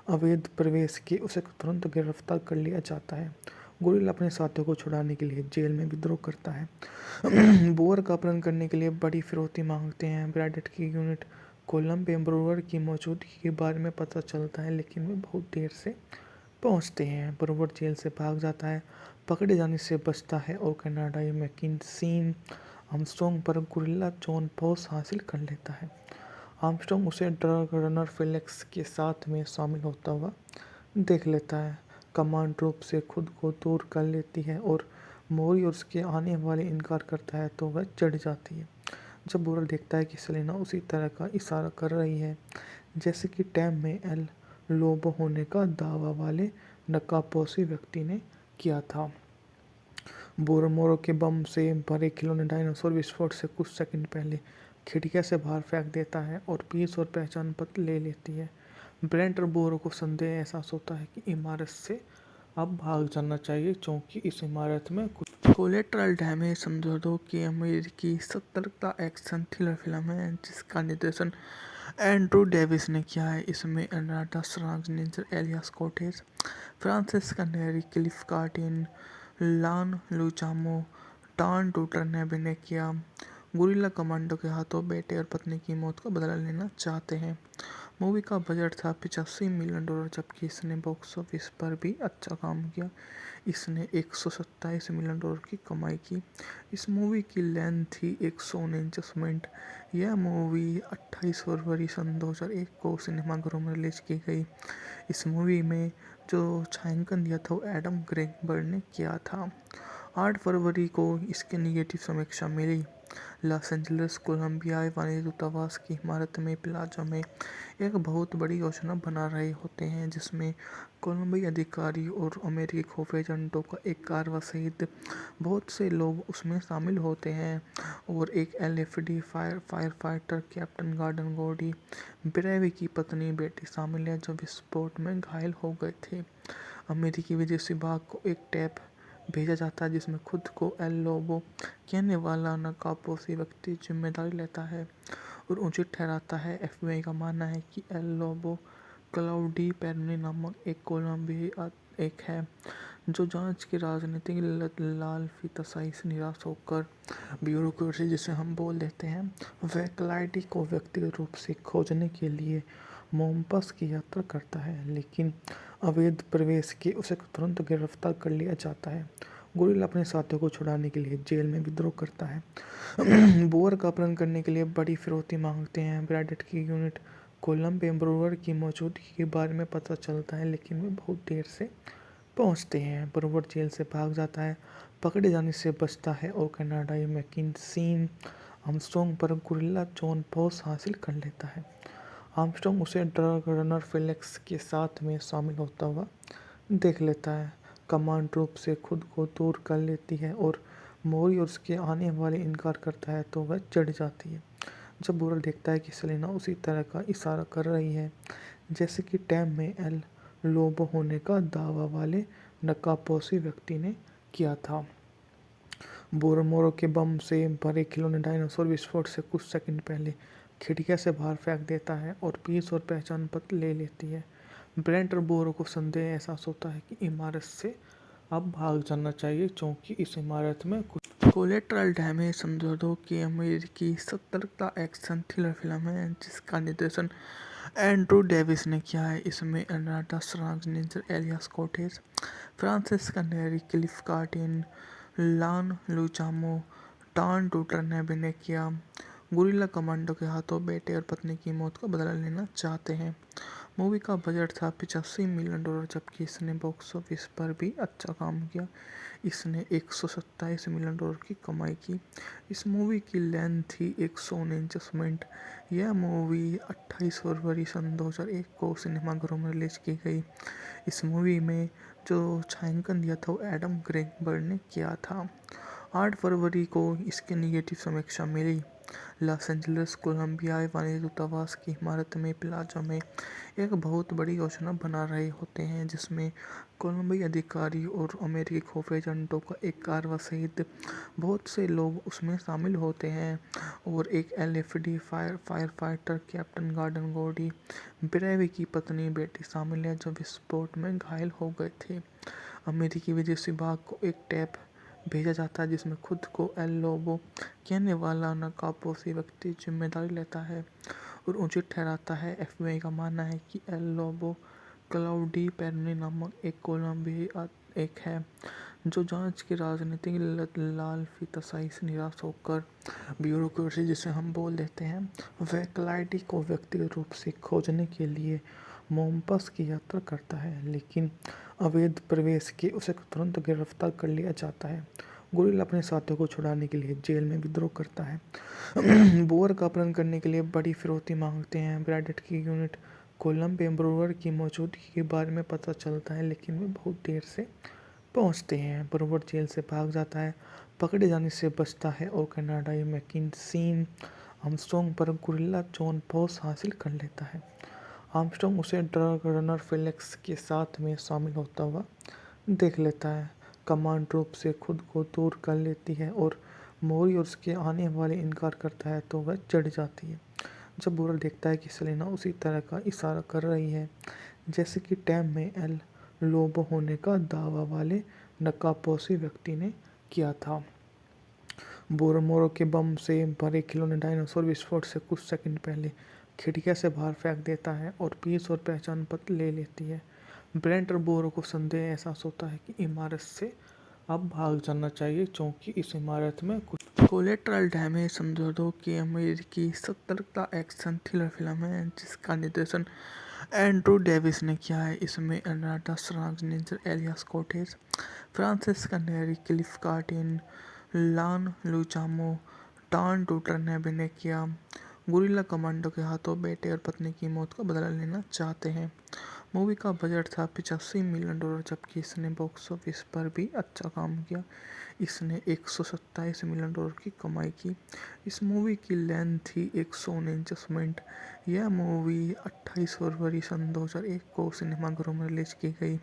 अवैध प्रवेश के उसे तुरंत गिरफ्तार कर लिया जाता है। गुरिल्ला अपने साथियों को छुड़ाने के लिए जेल में विद्रोह करता है। बोअर का अपहरण करने के लिए बड़ी फिरौती मांगते हैं। ब्रैडेट की यूनिट कोलंबिया ब्रूअर की मौजूदगी के बारे में पता चलता है, लेकिन वे बहुत देर से पहुंचते हैं। ब्रूअर जेल से भाग जाता है, पकड़े जाने से बचता है और कनाडाई मैकिन्सी आर्मस्ट्रॉन्ग पर गुरिल्ला जॉन पॉस हासिल कर लेता है। आर्मस्ट्रॉन्ग उसे ड्रग रनर फेलिक्स के साथ में शामिल होता हुआ देख लेता है। कमांड रूप से खुद को दूर कर लेती है और मोरी और उसके आने वाले इनकार करता है तो वह चढ़ जाती है। जब बोरल देखता है कि सेलेना उसी तरह का इशारा कर रही है जैसे कि टैम में एल लोबो होने का दावा वाले नकाबपोशी व्यक्ति ने किया था। बोरोमोरो के बम से भरे खिलौने डायनासोर विस्फोट से कुछ सेकंड पहले खिड़कियां से बाहर फेंक देता है और पीस और पहचान पत्र ले लेती है। ब्रेंट और बोरो को संदेह एहसास होता है कि इमारत से अब भाग जाना चाहिए क्योंकि इस इमारत में कुछ कोलेट्रल डैमेज समझौतों की अमेरिकी सतर्कता एक्शन थ्रिलर फिल्म है जिसका निर्देशन एंड्रू डेविस ने किया है। इसमें एनाटा श्वार्ज़नेगर, एलिया कोटेज, फ्रांसिस्का नेरी, क्लिफ कार्टिन, लान लुचामो, टॉन टूटर ने अभिनय किया। गुरिल्ला कमांडो के हाथों बेटे और पत्नी की मौत का बदला लेना चाहते हैं। मूवी का बजट था $85 मिलियन, जबकि इसने बॉक्स ऑफिस पर भी अच्छा काम किया। इसने $127 मिलियन की कमाई की। इस मूवी की लेंथ थी 149 मिनट। यह मूवी 28 फरवरी सन 2001 को सिनेमाघरों में रिलीज की गई। इस मूवी में जो छायांकन दिया था वो एडम ग्रेगबर्ड ने किया था। 8 फरवरी को इसकी निगेटिव समीक्षा मिली। लॉस एंजलिस कोलंबिया वाणिज्य दूतावास की इमारत में प्लाजा में एक बहुत बड़ी योजना बना रहे होते हैं जिसमें कोलंबिया अधिकारी और अमेरिकी खुफिया एजेंटों का एक कारवा सहित बहुत से लोग उसमें शामिल होते हैं और एक एलएफडी फायर फाइटर कैप्टन गॉर्डन गोडी ब्रेवी की पत्नी बेटी शामिल है जो विस्फोट में घायल हो गए थे। अमेरिकी विदेश विभाग को एक टैप भेजा जाता है जिसमें खुद को एल लोबो कहने वाला नकाबपोशी व्यक्ति जिम्मेदारी लेता है और उचित ठहराता है। एफबीआई का मानना है कि एल लोबो क्लाउडी पेरोनी नामक एक कोलंबिया एक है जो जांच की राजनीतिक लालफिताशाही से निराश होकर ब्यूरोक्रेसी जिसे हम बोल देते हैं वह क्लाइडी को व्यक्तिगत रूप से खोजने के लिए मोम्पस की यात्रा करता है, लेकिन अवैध प्रवेश के उसे तुरंत गिरफ्तार कर लिया जाता है। गोरिल्ला अपने साथियों को छुड़ाने के लिए जेल में विद्रोह करता है। बोअर का अपहरण करने के लिए बड़ी फिरौती मांगते हैं। ब्रैडेट की यूनिट कोलंबिया ब्रूअर की मौजूदगी के बारे में पता चलता है लेकिन वे बहुत देर से पहुंचते हैं। ब्रूअर जेल से भाग जाता है, पकड़े जाने से बचता है और कनाडाई मैकिन्सी आर्मस्ट्रॉन्ग पर गोरिल्ला जॉन बॉस हासिल कर लेता है। आर्मस्ट्रॉन्ग उसे ड्रग रनर फेलिक्स के साथ में शामिल होता हुआ देख लेता है। कमांड रूप से खुद को दूर कर लेती है और मोरी और उसके आने वाले इनकार करता है तो वह चढ़ जाती है। जब बोरल देखता है कि सेलेना उसी तरह का इशारा कर रही है जैसे कि टैम में एल लोबो होने का दावा वाले नकाबपोशी व्यक्ति ने किया था। बोरोमोरो के बम से भरे खिलौने डायनासोर विस्फोट से कुछ सेकंड पहले खिड़कियां से बाहर फेंक देता है और पीस और पहचान पत्र ले लेती है। ब्रेंट और बोरो को संदेह एहसास होता है कि इमारत से अब भाग जाना चाहिए क्योंकि इस इमारत में कुछ कोलेट्रल डैमेज समझौतों की अमेरिकी सतर्कता एक्शन थ्रिलर फिल्म है जिसका निर्देशन एंड्रू डेविस ने किया है। इसमें एनाटा श्वार्ज़नेगर, एलिया कोटेज, फ्रांसिस्का नेरी, क्लिफ कार्टिन, लान लुचामो, टॉन टूटर ने अभिनय किया। गुरिल्ला कमांडो के हाथों बेटे और पत्नी की मौत का बदला लेना चाहते हैं। मूवी का बजट था $85 मिलियन, जबकि इसने बॉक्स ऑफिस पर भी अच्छा काम किया। इसने $127 मिलियन की कमाई की। इस मूवी की लेंथ थी 149 मिनट। यह मूवी 28 फरवरी सन 2001 को सिनेमाघरों में रिलीज की गई। इस मूवी में जो छायांकन दिया था वो एडम ग्रेगबर्ड ने किया था। 8 फरवरी को इसकी निगेटिव समीक्षा मिली। लॉस एंजलिस कोलंबिया वाणिज्य दूतावास की इमारत में प्लाजा में एक बहुत बड़ी योजना बना रहे होते हैं जिसमें कोलंबिया अधिकारी और अमेरिकी खुफिया एजेंटों का एक कारवा सहित बहुत से लोग उसमें शामिल होते हैं और एक एलएफडी फायर फाइटर कैप्टन गॉर्डन गोडी ब्रेवी की पत्नी बेटी शामिल है जो विस्फोट में घायल हो गए थे। अमेरिकी विदेश विभाग को एक टैप भेजा जाता है जिसमें खुद को एल लोबो कहने वाला नकाबपोशी व्यक्ति जिम्मेदारी लेता है और उचित ठहराता है। एफबीआई का मानना है कि एल लोबो क्लाउडी पेरोनी नामक एक कोलंबिया एक है जो जांच की राजनीतिक लालफिताशाही से निराश होकर ब्यूरोक्रेसी जिसे हम बोल देते हैं वह क्लाइडी को व्यक्तिगत रूप से खोजने के लिए मोम्पस की यात्रा करता है, लेकिन अवैध प्रवेश के उसे तुरंत गिरफ्तार कर लिया जाता है। गोरिल्ला अपने साथियों को छुड़ाने के लिए जेल में विद्रोह करता है। बोअर का अपहरण करने के लिए बड़ी फिरौती मांगते हैं। ब्रैडेट की यूनिट कोलंबो में ब्रूअर की मौजूदगी के बारे में पता चलता है, लेकिन वे बहुत देर से पहुंचते हैं। ब्रूअर जेल से भाग जाता है, पकड़े जाने से बचता है और कनाडाई मैकिन्सी आर्मस्ट्रॉन्ग पर गोरिल्ला जॉन पॉस हासिल कर लेता है। आर्मस्ट्रॉन्ग उसे ड्रग रनर फेलिक्स के साथ में शामिल होता हुआ देख लेता है। कमांड रूप से खुद को दूर कर लेती है और मोरी और उसके आने वाले इनकार करता है तो वह चढ़ जाती है। जब बोरल देखता है कि सेलेना उसी तरह का इशारा कर रही है जैसे कि टैम में एल लोबो होने का दावा वाले नकाबपोशी व्यक्ति ने किया था। बोरोमोरो के बम से भरे खिलौने डायनासोर विस्फोट से कुछ सेकंड पहले खिड़कियां से बाहर फेंक देता है और पीस और पहचान पत्र ले लेती है। ब्रेंट और बोरो को संदेह एहसास होता है कि इमारत से अब भाग जाना चाहिए, क्योंकि इस इमारत में कुछ कोलेट्रल डैमेज समझौतों की अमेरिकी सतर्कता एक्शन थ्रिलर फिल्म है जिसका निर्देशन एंड्रू डेविस ने किया है। इसमें अनाटा श्वार्ज़नेगर, एलियास कोटेज, फ्रांसिस्का नेरी, क्लिफ कार्टिन, लान लुचामो, टॉन टूटर ने अभिनय किया। गुरिल्ला कमांडो के हाथों बेटे और पत्नी की मौत का बदला लेना चाहते हैं। मूवी का बजट था $85 मिलियन, जबकि इसने बॉक्स ऑफिस पर भी अच्छा काम किया। इसने $127 मिलियन की कमाई की। इस मूवी की लेंथ थी 149 मिनट। यह मूवी 28 फरवरी सन 2001 को सिनेमाघरों में रिलीज की गई।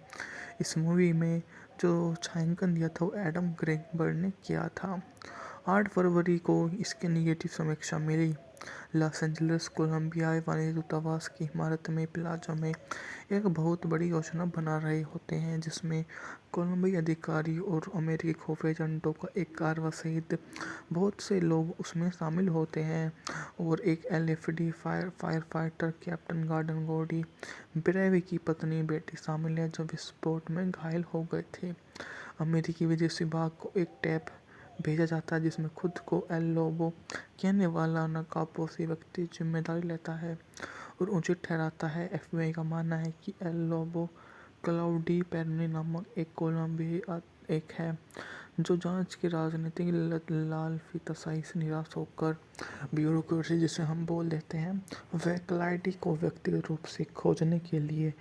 इस मूवी में जो छायांकन दिया था वो एडम ग्रेगबर्ड ने किया था। 8 फरवरी को इसके निगेटिव समीक्षा मिली। लॉस एंजलिस कोलंबिया वाणिज्य दूतावास की इमारत में प्लाजा में एक बहुत बड़ी योजना बना रहे होते हैं, जिसमें कोलंबियाई अधिकारी और अमेरिकी खुफिया एजेंटों का एक कारवा सहित बहुत से लोग उसमें शामिल होते हैं और एक एलएफडी फायर फाइटर कैप्टन गॉर्डन गोडी ब्रेवी की पत्नी बेटी शामिल है, जो विस्फोट में घायल हो गए थे। अमेरिकी विदेश विभाग को एक टैप भेजा जाता है जिसमें खुद को एल लोबो कहने वाला नकाबपोशी व्यक्ति जिम्मेदारी लेता है और उचित ठहराता है। एफबीआई का मानना है कि एल लोबो क्लाउडी पेरोनी नामक एक कोलंबियाई एक है जो जांच की राजनीतिक लालफिताशाही से निराश होकर ब्यूरोक्रेसी जिसे हम बोल देते हैं, वह क्लाइडी को व्यक्तिगत रूप से खोजने के लिए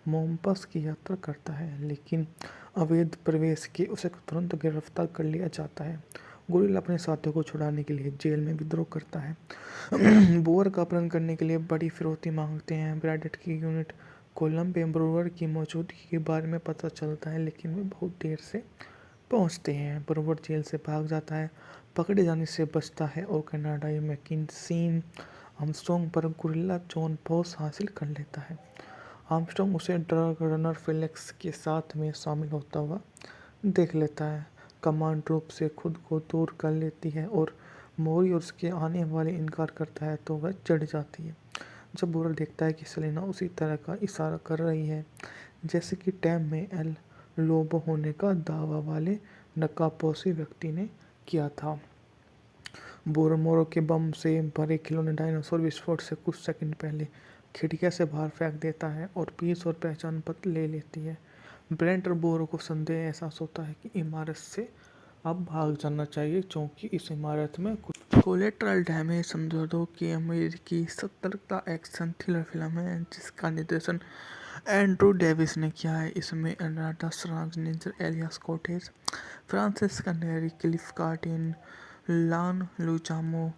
मोम्पस की यात्रा करता है, लेकिन अवैध प्रवेश के उसे तुरंत गिरफ्तार कर लिया जाता है। गोरिल्ला अपने साथियों को छुड़ाने के लिए जेल में विद्रोह करता है। बोअर का अपहरण करने के लिए बड़ी फिरौती मांगते हैं। ब्रैडेट की यूनिट कोलंबो में ब्रूअर की मौजूदगी के बारे में पता चलता है, लेकिन वे बहुत देर से पहुंचते हैं। ब्रूअर जेल से भाग जाता है, पकड़े जाने से बचता है और कनाडाई मैकिन्सी आर्मस्ट्रॉन्ग पर गोरिल्ला जॉन पॉस हासिल कर लेता है। आर्मस्ट्रॉन्ग उसे ड्रग रनर फेलिक्स के साथ में शामिल होता हुआ देख लेता है। कमांड रूप से खुद को दूर कर लेती है और मोरी और उसके आने वाले इनकार करता है तो वह चढ़ जाती है। जब बोरल देखता है कि सेलेना उसी तरह का इशारा कर रही है जैसे कि टैम में एल लोबो होने का दावा वाले नकाबपोशी व्यक्ति ने किया था। बोरोमोरो के बम से भरे खिलौने डायनासोर विस्फोट से कुछ सेकंड पहले खिड़कियां से बाहर फेंक देता है और पीस और पहचान पत्र ले लेती है। ब्रेंट और बोरो को संदेह एहसास होता है कि इमारत से अब भाग जाना चाहिए, क्योंकि इस इमारत में कुछ कोलेट्रल डैमेज समझौतों की अमेरिकी सतर्कता एक्शन थ्रिलर फिल्म है जिसका निर्देशन एंड्रू डेविस ने किया है। इसमें अनाटा श्वार्ज़नेगर, एलियास कोटेज, फ्रांसिस्का नेरी, क्लिफ कार्टिन, लान लुचामो,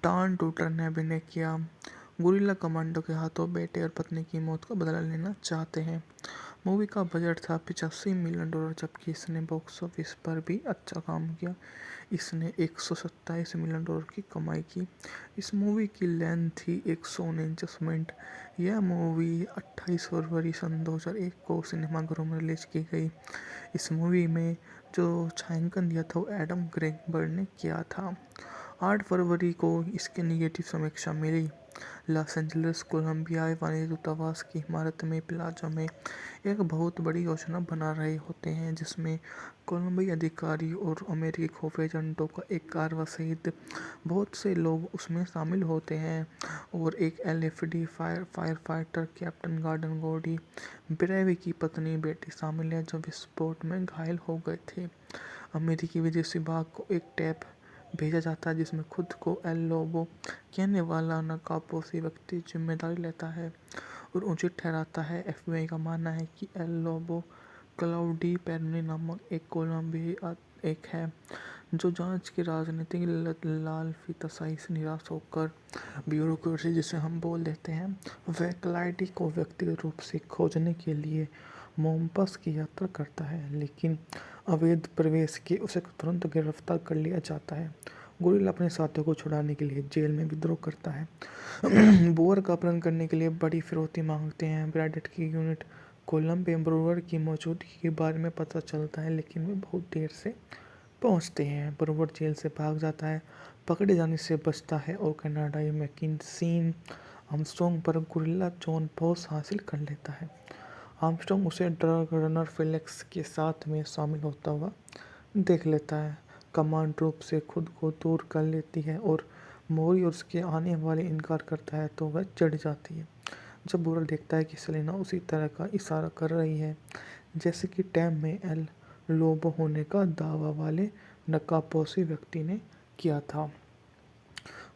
टॉन टूटर ने अभिनय किया। गुरिल्ला कमांडो के हाथों बेटे और पत्नी की मौत का बदला लेना चाहते हैं। मूवी का बजट था $85 मिलियन, जबकि इसने बॉक्स ऑफिस पर भी अच्छा काम किया। इसने $127 मिलियन की कमाई की। इस मूवी की लेंथ थी 149 मिनट। यह मूवी 28 फरवरी सन 2001 को सिनेमाघरों में रिलीज की गई। इस मूवी में जो छायांकन दिया था वो एडम ग्रेगबर्ड ने किया था। 8 फरवरी को इसके निगेटिव समीक्षा मिली। लॉस एंजलिस कोलंबिया वाणिज्य दूतावास की इमारत में प्लाजा में एक बहुत बड़ी योजना बना रहे होते हैं, जिसमें कोलंबियाई अधिकारी और अमेरिकी खुफिया एजेंटों का एक कारवा सहित बहुत से लोग उसमें शामिल होते हैं और एक एलएफडी फायर फाइटर कैप्टन गॉर्डन गोडी ब्रेवी की पत्नी बेटी शामिल है, जो विस्फोट में घायल हो गए थे। अमेरिकी विदेश विभाग को एक टैप भेजा जाता है जिसमें खुद को एल लोबो कहने वाला नकाबपोशी व्यक्ति जिम्मेदारी लेता है और उचित ठहराता है। एफबीआई का मानना है कि एल लोबो क्लाउडी पेरोनी नामक एक कोलंबिया एक है जो जांच की राजनीतिक लालफिताशाही से निराश होकर ब्यूरोक्रेसी जिसे हम बोल देते हैं वह क्लाइडी को व्यक्तिगत रूप से खोजने के लिए मोम्पस की यात्रा करता है, लेकिन अवैध प्रवेश के उसे तुरंत गिरफ्तार कर लिया जाता है। गुरिल्ला अपने साथियों को छुड़ाने के लिए जेल में विद्रोह करता है। बोअर का अपहरण करने के लिए बड़ी फिरौती मांगते हैं। ब्रैडेट की यूनिट कोलंबिया ब्रूअर की मौजूदगी के बारे में पता चलता है, लेकिन वे बहुत देर से पहुंचते हैं। ब्रूअर जेल से भाग जाता है, पकड़े जाने से बचता है और कनाडाई मैकिन्सी आर्मस्ट्रॉन्ग पर गुरिल्ला जॉन पॉस हासिल कर लेता है। आर्मस्ट्रॉन्ग उसे ड्रग रनर फेलिक्स के साथ में शामिल होता हुआ देख लेता है। कमांड रूप से खुद को दूर कर लेती है और मोरी और उसके आने वाले इनकार करता है तो वह चढ़ जाती है। जब बुरल देखता है कि सेलेना उसी तरह का इशारा कर रही है जैसे कि टैम में एल लोबो होने का दावा वाले नकाबपोशी व्यक्ति ने किया था।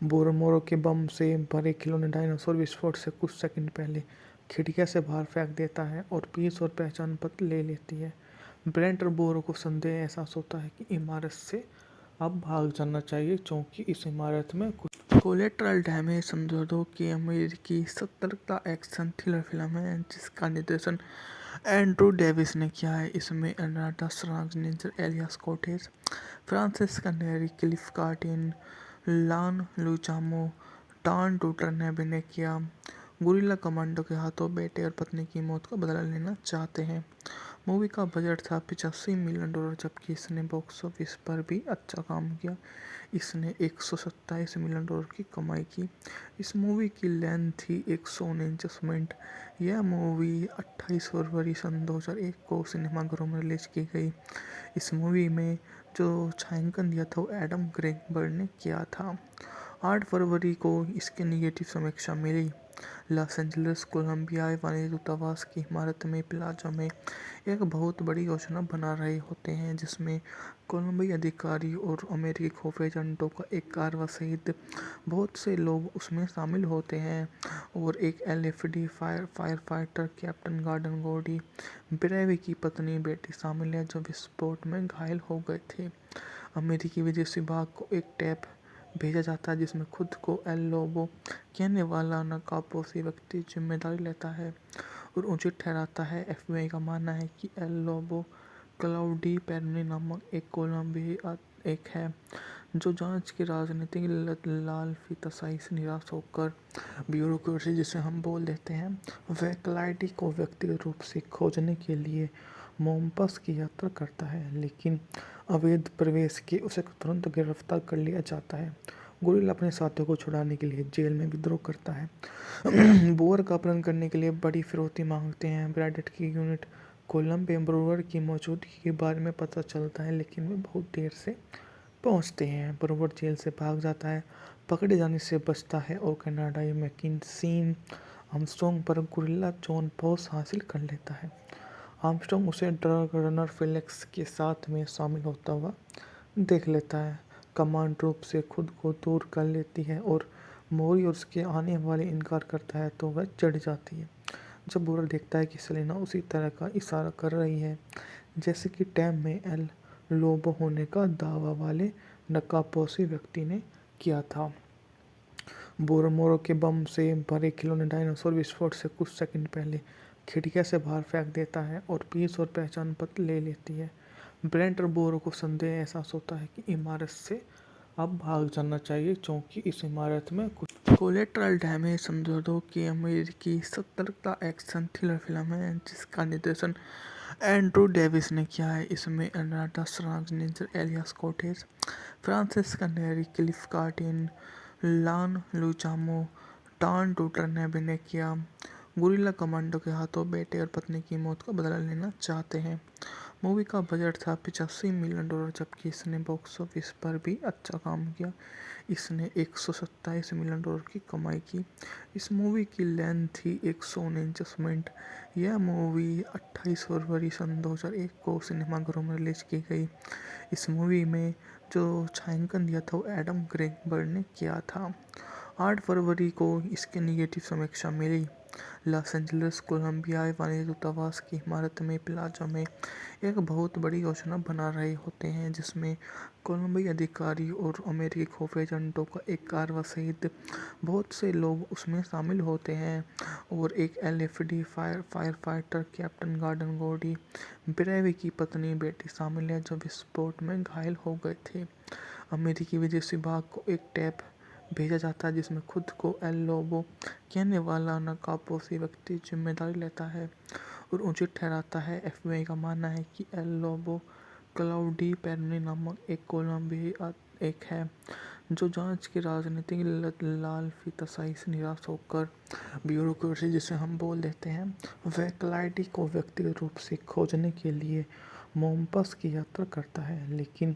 बोरोमोरो के बम से भरे खिलौने डायनासोर विस्फोट से कुछ सेकंड पहले खिड़कियां से बाहर फेंक देता है और पीस और पहचान पत्र ले लेती है। ब्रेंट और बोरो को संदेह एहसास होता है कि इमारत से अब भाग जाना चाहिए क्योंकि इस इमारत में कुछ कोलेट्रल डैमेज समझौतों की अमेरिकी सतर्कता एक्शन थ्रिलर फिल्म है जिसका निर्देशन एंड्रू डेविस ने किया है। इसमें अनाटा श्वार्ज़नेगर, एलियास कोटेज, फ्रांसिस कनेरी, क्लिफ कार्टिन, लान लुचामो, टान टूटर ने अभिनय किया। गुरिल्ला कमांडो के हाथों बेटे और पत्नी की मौत का बदला लेना चाहते हैं। मूवी का बजट था $85 मिलियन, जबकि इसने बॉक्स ऑफिस पर भी अच्छा काम किया। इसने $127 मिलियन की कमाई की। इस मूवी की लेंथ थी 149 मिनट। यह मूवी 28 फरवरी सन 2001 को सिनेमाघरों में रिलीज की गई। इस मूवी में जो छायांकन दिया था वो एडम ग्रेगबर्ड ने किया था। 8 फरवरी को इसकी निगेटिव समीक्षा मिली। लॉस एंजलिस कोलंबिया वाणिज्य दूतावास की इमारत में प्लाजा में एक बहुत बड़ी योजना बना रहे होते हैं जिसमें कोलंबिया अधिकारी और अमेरिकी खुफिया एजेंटों का एक कारवा सहित बहुत से लोग उसमें शामिल होते हैं और एक एलएफडी फायर फाइटर कैप्टन गॉर्डन गोडी ब्रेवी की पत्नी बेटी शामिल है जो विस्फोट में घायल हो गए थे। अमेरिकी विदेश विभाग को एक टैप भेजा जाता है जिसमें खुद को एल लोबो कहने वाला नकाबपोशी व्यक्ति जिम्मेदारी लेता है और उचित ठहराता है। एफबीआई का मानना है कि एल लोबो क्लाउडी पेरोनी नामक एक कोलंबिया एक है जो जांच की राजनीतिक लालफिताशाही से निराश होकर ब्यूरोक्रेसी जिसे हम बोल देते हैं वह क्लाइडी को व्यक्तिगत रूप से खोजने के लिए मोम्पस की यात्रा करता है, लेकिन अवैध प्रवेश के उसे तुरंत गिरफ्तार कर लिया जाता है। गुरिल्ला अपने साथियों को छुड़ाने के लिए जेल में विद्रोह करता है। बोअर का अपहरण करने के लिए बड़ी फिरौती मांगते हैं। ब्रैडेट की यूनिट कोलंबिया ब्रूअर की मौजूदगी के बारे में पता चलता है, लेकिन वे बहुत देर से पहुंचते हैं। ब्रूअर जेल से भाग जाता है, पकड़े जाने से बचता है और कनाडाई मैकिन्सी आर्मस्ट्रॉन्ग पर गुरिल्ला जॉन पॉस हासिल कर लेता है। आर्मस्ट्रॉन्ग उसे ड्रग रनर फेलिक्स के साथ में शामिल होता हुआ देख लेता है। कमांड रूप से खुद को दूर कर लेती है और मोरी और उसके आने वाले इनकार करता है तो वह चढ़ जाती है। जब बुरल देखता है कि सेलेना उसी तरह का इशारा कर रही है जैसे कि टैम में एल लोबो होने का दावा वाले नकाबपोशी व्यक्ति ने किया था। बोरोमोरो के बम से भरे खिलौने डायनासोर विस्फोट से कुछ सेकंड पहले खिड़कियां से बाहर फेंक देता है और पीस और पहचान पत्र ले लेती है। ब्रेंट और बोरो को संदेह एहसास होता है कि इमारत से अब भाग जाना चाहिए क्योंकि इस इमारत में कुछ कोलेट्रल डैमेज समझौतों की अमेरिकी सतर्कता एक्शन थ्रिलर फिल्म है जिसका निर्देशन एंड्रू डेविस ने किया है। इसमें अनाटा श्वार्ज़नेगर, एलियास कोटेज, फ्रांसिस कनेरी, क्लिफ कार्टिन, लान लुचामो, टान टूटर ने अभिनय किया। गुरिल्ला कमांडो के हाथों बेटे और पत्नी की मौत का बदला लेना चाहते हैं। मूवी का बजट था $85 मिलियन, जबकि इसने बॉक्स ऑफिस पर भी अच्छा काम किया। इसने $127 मिलियन की कमाई की। इस मूवी की लेंथ थी 149 मिनट। यह मूवी 28 फरवरी सन 2001 को सिनेमाघरों में रिलीज की गई। इस मूवी में जो छायांकन दिया था वो एडम ग्रेगबर्ड ने किया था। 8 फरवरी को इसकी नेगेटिव समीक्षा मिली। लॉस एंजलिस कोलंबिया वाणिज्य दूतावास की इमारत में प्लाजा में एक बहुत बड़ी योजना बना रहे होते हैं, जिसमें कोलंबिया अधिकारी और अमेरिकी खुफिया एजेंटों का एक कारवा सहित बहुत से लोग उसमें शामिल होते हैं और एक एलएफडी फायर फाइटर कैप्टन गॉर्डन गोडी ब्रेवी की पत्नी बेटी शामिल है, जो विस्फोट में घायल हो गए थे। अमेरिकी विदेश विभाग को एक टैप भेजा जाता है जिसमें खुद को एल लोबो कहने वाला नकाबपोशी व्यक्ति जिम्मेदारी लेता है और उचित ठहराता है। एफबीआई का मानना है कि एल लोबो क्लाउडी पेरनी नामक एक कोलंबिया एक है जो जांच की राजनीतिक लालफिताशाही से निराश होकर ब्यूरोक्रेसी जिसे हम बोल देते हैं वह क्लाइडी को व्यक्तिगत रूप से खोजने के लिए मोम्पास की यात्रा करता है, लेकिन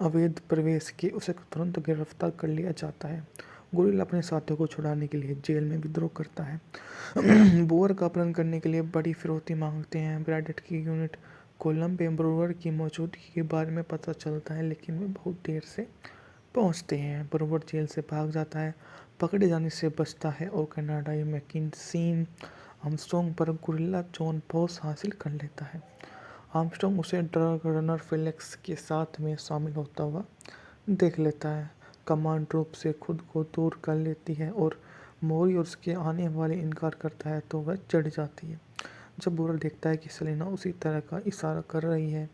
अवैध प्रवेश के उसे तुरंत गिरफ्तार कर लिया जाता है। गोरिल्ला अपने साथियों को छुड़ाने के लिए जेल में विद्रोह करता है। बोअर का अपहरण करने के लिए बड़ी फिरौती मांगते हैं। ब्रैडेट की यूनिट कोलंबिया ब्रूअर की मौजूदगी के बारे में पता चलता है, लेकिन वे बहुत देर से पहुंचते हैं। ब्रूअर जेल से भाग जाता है, पकड़े जाने से बचता है और कनाडाई मैकिन्सी आर्मस्ट्रॉन्ग पर गोरिल्ला जॉन पॉस हासिल कर लेता है। आर्मस्ट्रॉन्ग उसे ड्रग रनर फेलिक्स के साथ में शामिल होता हुआ देख लेता है। कमांड रूप से खुद को दूर कर लेती है और मोरी और उसके आने वाले इनकार करता है तो वह चढ़ जाती है। जब बोरल देखता है कि सेलेना उसी तरह का इशारा कर रही है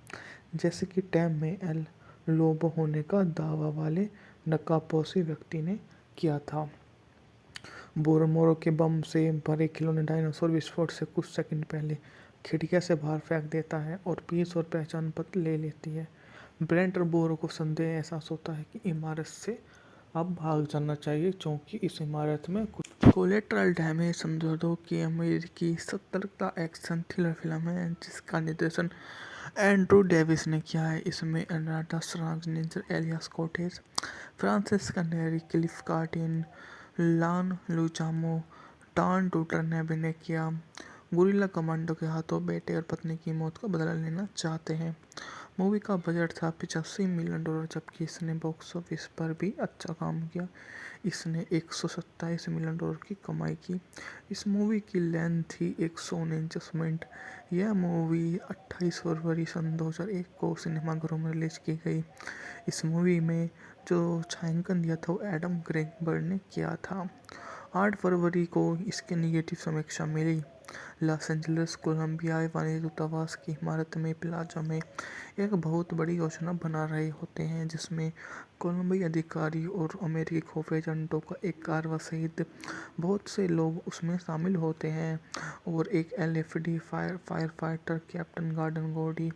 जैसे कि टैम में एल लोबो होने का दावा वाले नकाबपोशी व्यक्ति ने किया था, बोरमोरो के बम से भरे खिलौने डायनासोर विस्फोट से कुछ सेकंड पहले खिड़कियां से बाहर फेंक देता है और पीस और पहचान पत्र ले लेती है। ब्रेंट और बोरो को संदेह एहसास होता है कि इमारत से अब भाग जाना चाहिए, क्योंकि इस इमारत में कुछ कोलेट्रल डैमेज समझौतों की अमेरिकी सतर्कता एक्शन थ्रिलर फिल्म है जिसका निर्देशन एंड्रू डेविस ने किया है। इसमें अनाटा श्वार्ज़नेगर, एलियास कोटेज, फ्रांसिस कनेरी, क्लिफ कार्टिन, लान लुचामो, टॉन टूटर ने अभिनय किया। गोरिल्ला कमांडो के हाथों बेटे और पत्नी की मौत का बदला लेना चाहते हैं। मूवी का बजट था $85 मिलियन, जबकि इसने बॉक्स ऑफिस पर भी अच्छा काम किया। इसने $127 मिलियन की कमाई की। इस मूवी की लेंथ थी 149 मिनट। यह मूवी 28 फरवरी सन 2001 को सिनेमाघरों में रिलीज की गई। इस मूवी में जो छायांकन दिया था वो एडम ग्रेगबर्ड ने किया था। 8 फरवरी को इसकी नेगेटिव समीक्षा मिली। लॉस एंजलिस कोलंबिया वाणिज्य दूतावास की इमारत में प्लाजा में एक बहुत बड़ी योजना बना रहे होते हैं, जिसमें कोलंबिया अधिकारी और अमेरिकी खुफिया एजेंटों का एक कारवा सहित बहुत से लोग उसमें शामिल होते हैं और एक एलएफडी फायर फाइटर कैप्टन गॉर्डन गोडी